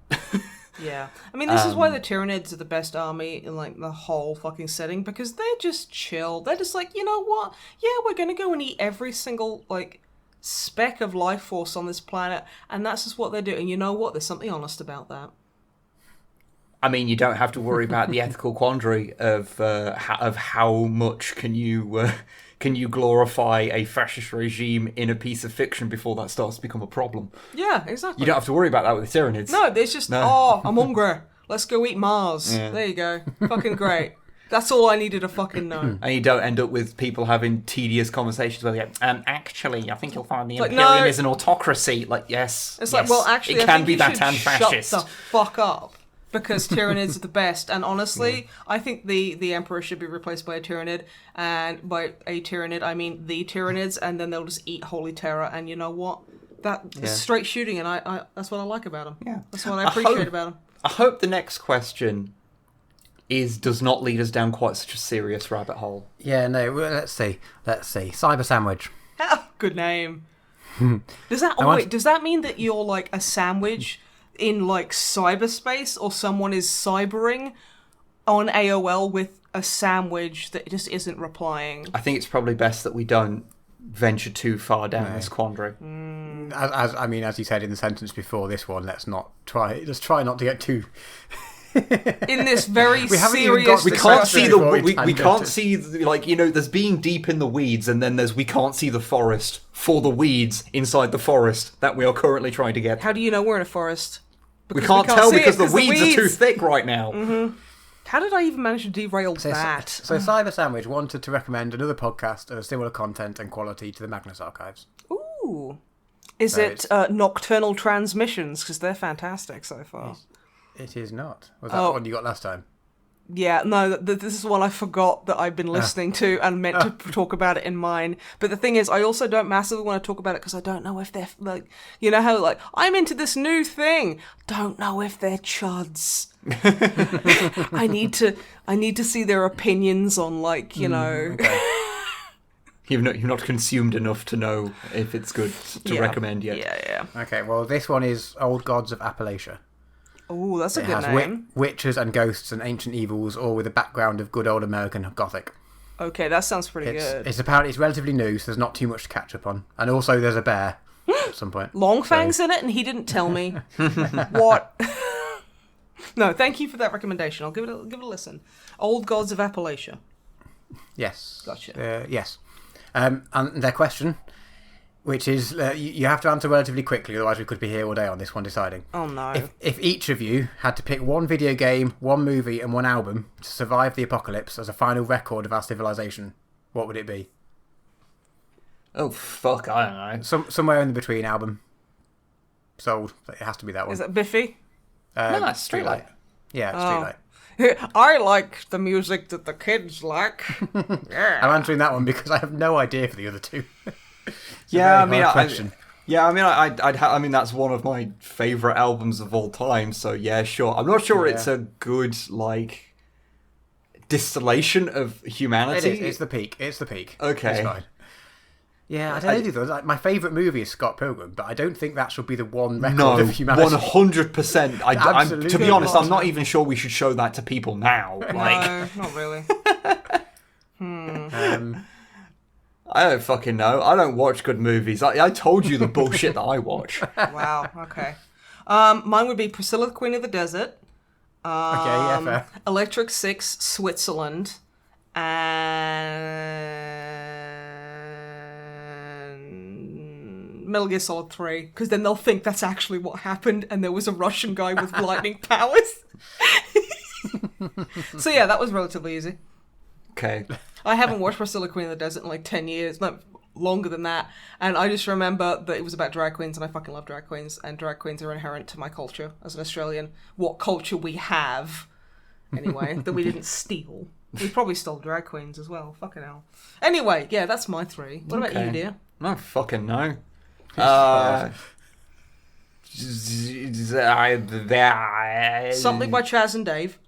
Yeah. I mean, this is why the Tyranids are the best army in, like, the whole fucking setting, because they're just chill. They're just like, you know what? Yeah, we're going to go and eat every single, like, speck of life force on this planet, and that's just what they're doing. And you know what? There's something honest about that. I mean, you don't have to worry about the ethical quandary of how much can you glorify a fascist regime in a piece of fiction before that starts to become a problem. Yeah, exactly. You don't have to worry about that with the Tyranids. No, there's just, I'm hungry. Let's go eat Mars. Yeah. There you go. Fucking great. That's all I needed to fucking know. And you don't end up with people having tedious conversations where they go, actually, I think you'll find the Imperium is an autocracy. Like, yes. It's like, well, actually, it can be that and fascist. Shut the fuck up. Because Tyranids are the best, and honestly, I think the Emperor should be replaced by a Tyranid, and by a Tyranid, I mean the Tyranids, and then they'll just eat Holy Terror, and you know what? That's straight shooting, and I that's what I like about them. Yeah. That's what I appreciate about them. I hope the next question does not lead us down quite such a serious rabbit hole. Yeah, no, well, let's see. Cyber Sandwich. Good name. Does that mean that you're like a sandwich in like cyberspace, or someone is cybering on AOL with a sandwich that just isn't replying? I think it's probably best that we don't venture too far down this quandary. As you said in the sentence before this one, let's try not to get too in this very serious. We can't see there's being deep in the weeds, and then there's we can't see the forest for the weeds inside the forest that we are currently trying to get. How do you know we're in a forest? We can't tell because the weeds are too thick right now. Mm-hmm. How did I even manage to derail that? So Cyber Sandwich wanted to recommend another podcast of similar content and quality to the Magnus Archives. Ooh. Is it Nocturnal Transmissions? Because they're fantastic so far. It is not. Was that the one you got last time? Yeah, no, this is one I forgot that I've been listening to and meant to talk about it in mine. But the thing is, I also don't massively want to talk about it because I don't know if they're, like, you know how, like, I'm into this new thing. Don't know if they're chuds. I need to see their opinions on, like, you know... Okay. You've not consumed enough to know if it's good to recommend yet. Yeah. Okay, well, this one is Old Gods of Appalachia. Oh, that's a good name. Witches and ghosts and ancient evils, all with a background of good old American Gothic. Okay, that sounds pretty good. It's relatively new, so there's not too much to catch up on. And also, there's a bear at some point. Longfang's in it, and he didn't tell me. What? No, thank you for that recommendation. I'll give it a listen. Old Gods of Appalachia. Yes. Gotcha. Yes. And their question, which is, you have to answer relatively quickly, otherwise we could be here all day on this one deciding. Oh no. If each of you had to pick one video game, one movie, and one album to survive the apocalypse as a final record of our civilization, what would it be? Oh, fuck, I don't know. Somewhere in between album. Sold. It has to be that one. Is it Biffy? No, that's Streetlight. Yeah, Streetlight. I like the music that the kids like. Yeah. I'm answering that one because I have no idea for the other two. I mean, that's one of my favourite albums of all time, so yeah, sure. I'm not sure it's a good, like, distillation of humanity. It is. It's the peak. Okay. It's fine. Yeah, I don't know though. Like, my favourite movie is Scott Pilgrim, but I don't think that should be the one record of humanity. 100%. To be honest, I'm not even sure we should show that to people now. No, not really. I don't fucking know. I don't watch good movies. I told you the bullshit that I watch. Wow. Okay. Mine would be Priscilla, the Queen of the Desert. Fair. Electric Six, Switzerland, and Metal Gear Solid 3, because then they'll think that's actually what happened, and there was a Russian guy with lightning powers. So yeah, that was relatively easy. Okay. I haven't watched Priscilla, Queen of the Desert in like 10 years, no, longer than that, and I just remember that it was about drag queens, and I fucking love drag queens, and drag queens are inherent to my culture as an Australian. What culture we have, anyway, that we didn't steal. We probably stole drag queens as well, fucking hell. Anyway, yeah, that's my 3. What about you, dear? I don't fucking know. Something by Chaz and Dave.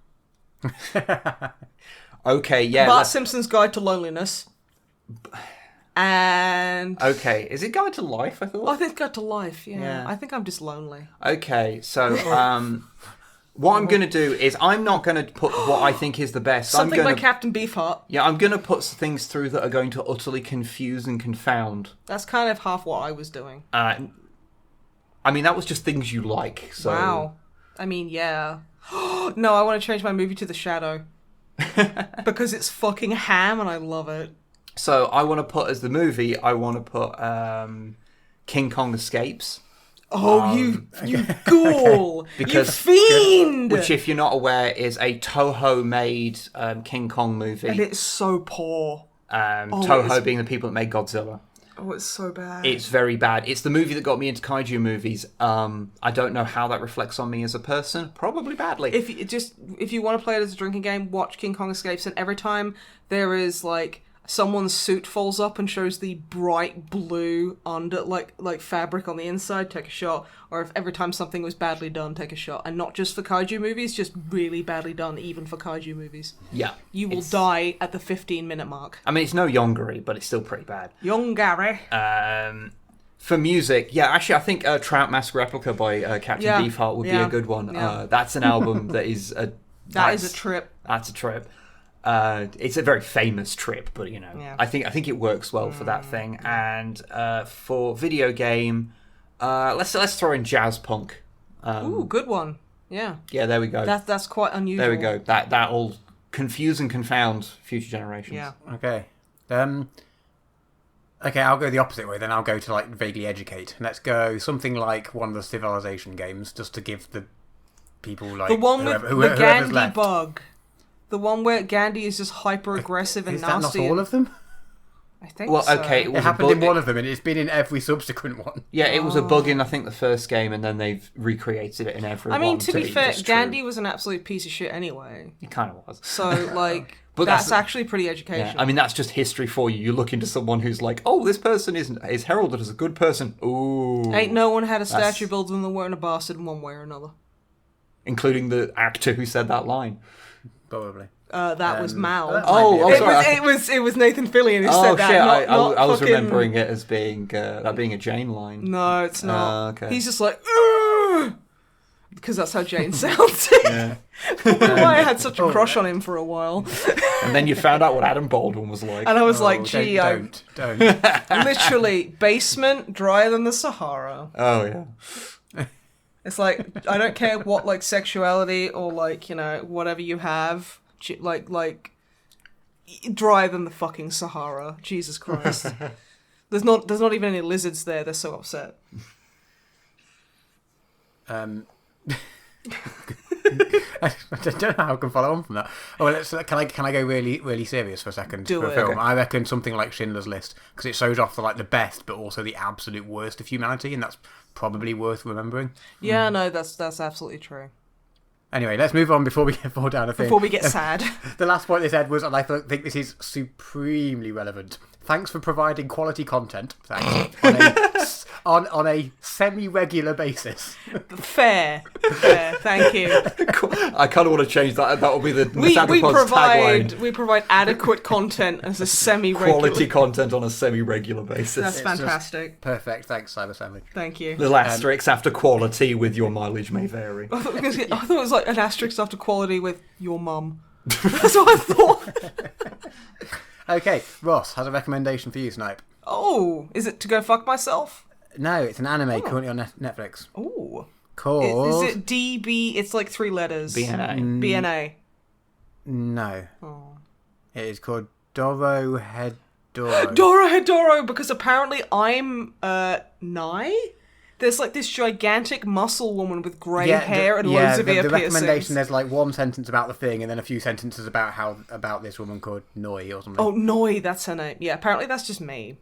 Okay, yeah. Bart Simpson's Guide to Loneliness. And... Okay, is it Guide to Life, I thought? I think Guide to Life, yeah. I think I'm just lonely. Okay, so what I'm going to do is I'm not going to put what I think is the best. Something by Captain Beefheart. Yeah, I'm going to put things through that are going to utterly confuse and confound. That's kind of half what I was doing. I mean, that was just things you like, so... Wow. I mean, yeah. No, I want to change my movie to The Shadow. Because it's fucking ham and I love it. So I want to put as the movie, I want to put King Kong Escapes. Oh, you ghoul! Because, you fiend! Which, if you're not aware, is a Toho-made King Kong movie. And it's so poor. Toho being the people that made Godzilla. Oh, it's so bad. It's very bad. It's the movie that got me into kaiju movies. I don't know how that reflects on me as a person. Probably badly. If you want to play it as a drinking game, watch King Kong Escapes, and every time there is like someone's suit falls up and shows the bright blue under like fabric on the inside, take a shot. Or if every time something was badly done, take a shot. And not just for kaiju movies, just really badly done, even for kaiju movies. Yeah. You will die at the 15-minute mark. I mean, it's no Yongari, but it's still pretty bad. Yongari. For music, yeah, actually, I think Trout Mask Replica by Captain Beefheart would be a good one. Yeah. That's an album that is a... That is a trip. That's a trip. It's a very famous trip, but I think it works well for that thing. And for video game, let's throw in jazz punk. Ooh, good one. Yeah. Yeah, there we go. That's quite unusual. There we go. That'll confuse and confound future generations. Yeah. Okay. Okay, I'll go the opposite way. Then I'll go to like vaguely educate. Let's go something like one of the Civilization games, just to give the people like the one with whoever's the Gandhi left. Bug. The one where Gandhi is just hyper aggressive and Is that nasty. not all of them? I think well, so. okay, It happened in one of them, and it's been in every subsequent one. Yeah, it was a bug in, I think, the first game, and then they've recreated it in every one. I mean, to be fair, Gandhi was an absolute piece of shit anyway. He kind of was. So, like, but that's actually pretty educational. Yeah, I mean, that's just history for you. You look into someone who's like, oh, this person is heralded as a good person. Ooh. Ain't no one had a statue built of them that weren't a bastard in one way or another. Including the actor who said that line. Probably. That was Mal. Sorry. It was Nathan Fillion who said that. Shit, Not I was fucking... remembering it as being that being a Jane line. No, it's not. Okay. He's just like, ugh! Because that's how Jane sounds. Yeah. Why I had such a crush on him for a while. And then you found out what Adam Baldwin was like. And I was like, gee, don't. literally, basement, drier than the Sahara. Oh, yeah. It's like, I don't care what, like, sexuality or, like, whatever you have, like, drier than the fucking Sahara. Jesus Christ. There's not even any lizards there. They're so upset. I don't know how I can follow on from that. Oh, well, can I go really, really serious for a second? Do for it. a film? Okay. I reckon something like Schindler's List, because it shows off the best, but also the absolute worst of humanity, and that's probably worth remembering. Yeah, no, that's absolutely true. Anyway, let's move on before we get fall down a thing. Before we get sad. The last point they said was, and I think this is supremely relevant. Thanks for providing quality content. Thanks. on a semi-regular basis. Fair. Thank you. I kind of want to change that. That will be the MisanthroPod's tagline. We provide adequate content as a semi-regular. Quality content on a semi-regular basis. That's fantastic. Perfect. Thanks, Cyber Sandwich. Thank you. Little asterisks after quality with your mileage may vary. I thought it was like an asterisk after quality with your mum. That's what I thought. Okay, Ross has a recommendation for you, Snipe. Oh, is it to go fuck myself? No, it's an anime currently on Netflix. Oh. Called... Is it DB? It's like 3 letters. BNA. BNA. No. Oh. It is called Dorohedoro. Dorohedoro, because apparently I'm Nai. There's like this gigantic muscle woman with grey hair and loads of ear the piercings. recommendation, there's like one sentence about the thing and then a few sentences about this woman called Noi or something. Oh, Noi, that's her name. Yeah, apparently that's just me.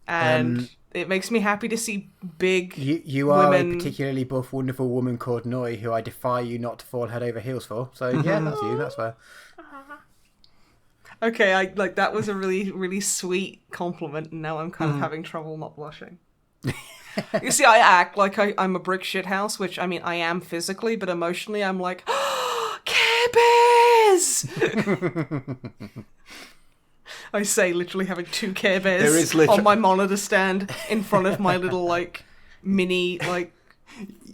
And it makes me happy to see big You are women... a particularly buff, wonderful woman called Noi who I defy you not to fall head over heels for. So yeah, that's you, that's fair. Okay, that was a really, really sweet compliment, and now I'm kind of having trouble not blushing. You see, I act like I'm a brick shithouse, which, I mean, I am physically, but emotionally I'm like, Care Bears! I say, literally having 2 Care Bears on my monitor stand in front of my little, like, mini, like,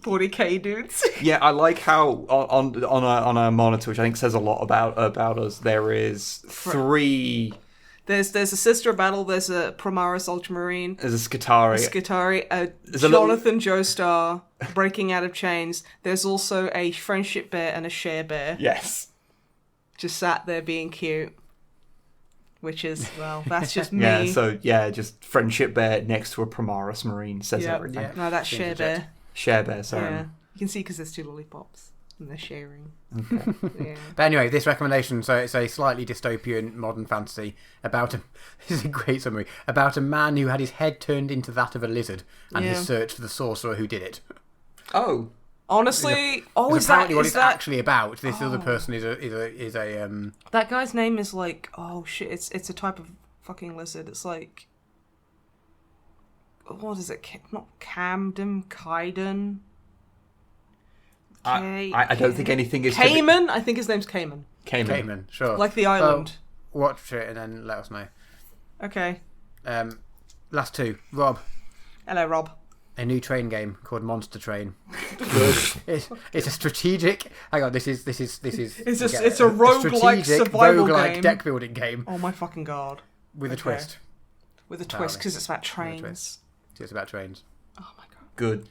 40k dudes. Yeah, I like how on a monitor, which I think says a lot about us, there is 3... There's a Sister of Battle, there's a Primaris Ultramarine. There's a Skitari. A Jonathan Joestar, Breaking Out of Chains. There's also a Friendship Bear and a Share Bear. Yes. Just sat there being cute. Which is, well, that's just me. Just Friendship Bear next to a Primaris Marine says everything. Yeah. No, that's Share Bear. Share Bear, sorry. Yeah. You can see because there's 2 lollipops. And they're sharing. Okay. Yeah. But anyway, this recommendation, so it's a slightly dystopian modern fantasy about this is a great summary, about a man who had his head turned into that of a lizard and his search for the sorcerer who did it. Oh. Honestly, is apparently what it's actually about. This other person is a That guy's name is like, oh shit, it's a type of fucking lizard. It's like, what is it? Not Camden, Kaiden. I don't think anything is... Cayman? I think his name's Cayman. Cayman, sure. Like the island. Watch it and then let us know. Okay. Last 2. Rob. Hello, Rob. A new train game called Monster Train. It's a strategic... Hang on, this is... It's a roguelike survival game. Deck building game. Oh my fucking god. With a twist. With a twist, because it's about trains. It's about trains. Oh my god. Good.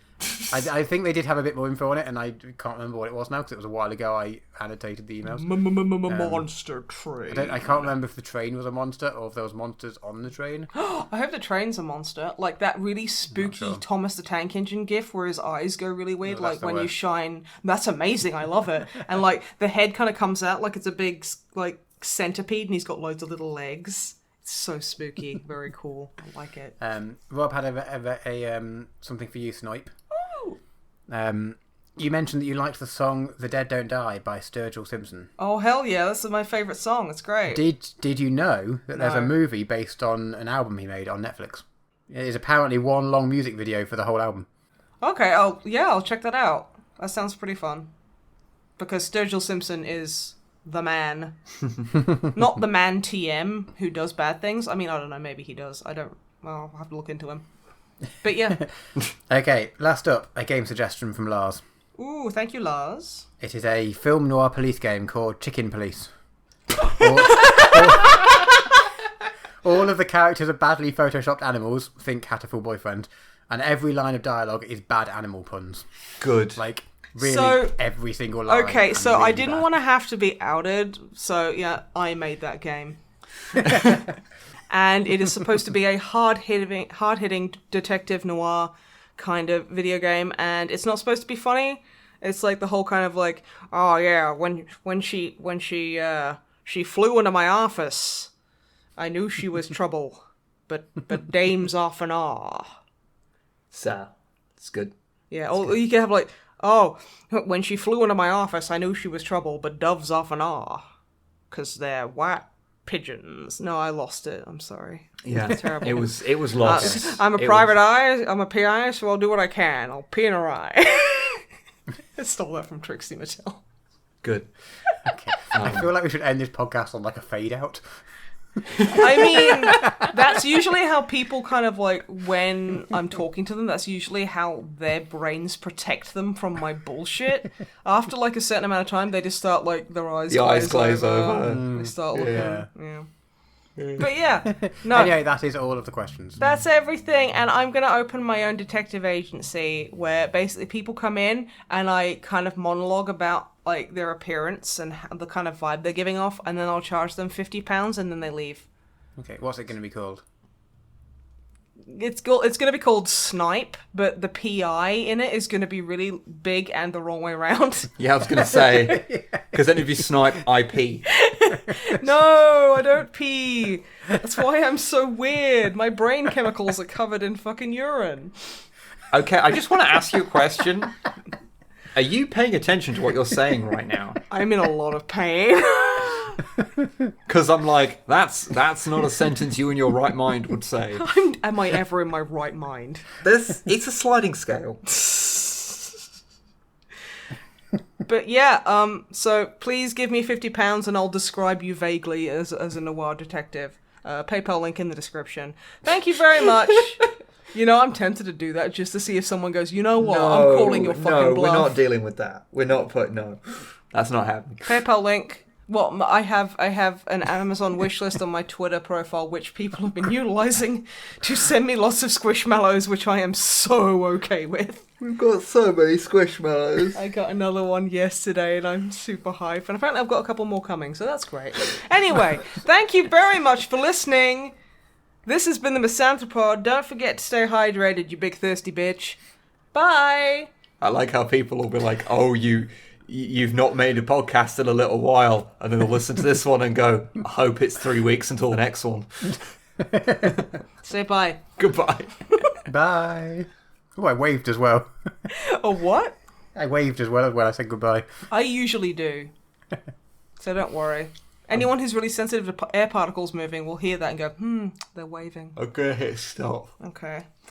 I think they did have a bit more info on it, and I can't remember what it was now because it was a while ago. I annotated the emails. Monster train. I can't remember if the train was a monster or if there was monsters on the train. I hope the train's a monster. Like that really spooky Thomas the Tank Engine gif where his eyes go really weird. No, like when you shine. That's amazing. I love it. And like the head kind of comes out like it's a big like centipede, and he's got loads of little legs. It's so spooky. Very cool. I like it. Rob had a something for you, Snipe. You mentioned that you liked the song "The Dead Don't Die" by Sturgill Simpson. Oh hell yeah! This is my favourite song. It's great. Did you know that there's a movie based on an album he made on Netflix? It is apparently one long music video for the whole album. Okay, I'll check that out. That sounds pretty fun. Because Sturgill Simpson is the man, not the man TM who does bad things. I mean, I don't know. Maybe he does. I'll have to look into him. But yeah. Okay, last up, a game suggestion from Lars. Ooh, thank you, Lars. It is a film noir police game called Chicken Police. All of the characters are badly photoshopped animals, think Hatterful Boyfriend, and every line of dialogue is bad animal puns. Good. Like, really, every single line. Okay, so really I didn't want to have to be outed, so yeah, I made that game. And it is supposed to be a hard-hitting detective noir kind of video game, and it's not supposed to be funny. It's like the whole kind of like, oh yeah, when she flew into my office, I knew she was trouble, but dames often are. So, it's good. Yeah, or you can have like, oh, when she flew into my office, I knew she was trouble, but doves often are, 'cause they're white pigeons. No, I lost it. I'm sorry. Yeah, terrible. It was lost. I'm a private eye. I'm a PI, so I'll do what I can. I'll pee in her eye. I stole that from Trixie Mattel. Good. Okay. I feel like we should end this podcast on like a fade out. I mean, that's usually how people kind of like, when I'm talking to them, that's usually how their brains protect them from my bullshit. After like a certain amount of time, they just start like, their eyes glaze over. They start looking, But yeah, no. Anyway, that is all of the questions. That's everything, and I'm going to open my own detective agency where basically people come in and I kind of monologue about like their appearance and the kind of vibe they're giving off, and then I'll charge them £50 and then they leave. Okay, what's it going to be called? It's going to be called Snipe, but the PI in it is going to be really big and the wrong way around. Yeah, I was going to say, because then if you snipe IP. No, I don't pee. That's why I'm so weird. My brain chemicals are covered in fucking urine. Okay, I just want to ask you a question. Are you paying attention to what you're saying right now? I'm in a lot of pain. Because I'm like, that's not a sentence you in your right mind would say. Am I ever in my right mind? It's a sliding scale. But yeah, so please give me £50 and I'll describe you vaguely as a noir detective. PayPal link in the description. Thank you very much. You know, I'm tempted to do that just to see if someone goes, you know what, I'm calling your fucking bluff. No, we're not dealing with that. We're not that's not happening. PayPal link. Well, I have an Amazon wish list on my Twitter profile, which people have been utilizing to send me lots of squishmallows, which I am so okay with. We've got so many squishmallows. I got another one yesterday, and I'm super hyped. And apparently I've got a couple more coming, so that's great. Anyway, thank you very much for listening. This has been the MisanthroPod. Don't forget to stay hydrated, you big thirsty bitch. Bye! I like how people will be like, oh, you've not made a podcast in a little while, and then they'll listen to this one and go, I hope it's 3 weeks until the next one. Say bye. Goodbye. Bye. Oh, I waved as well. A what? I waved as well when I said goodbye. I usually do. So don't worry. Anyone who's really sensitive to air particles moving will hear that and go, they're waving. Okay, hit stop. Okay.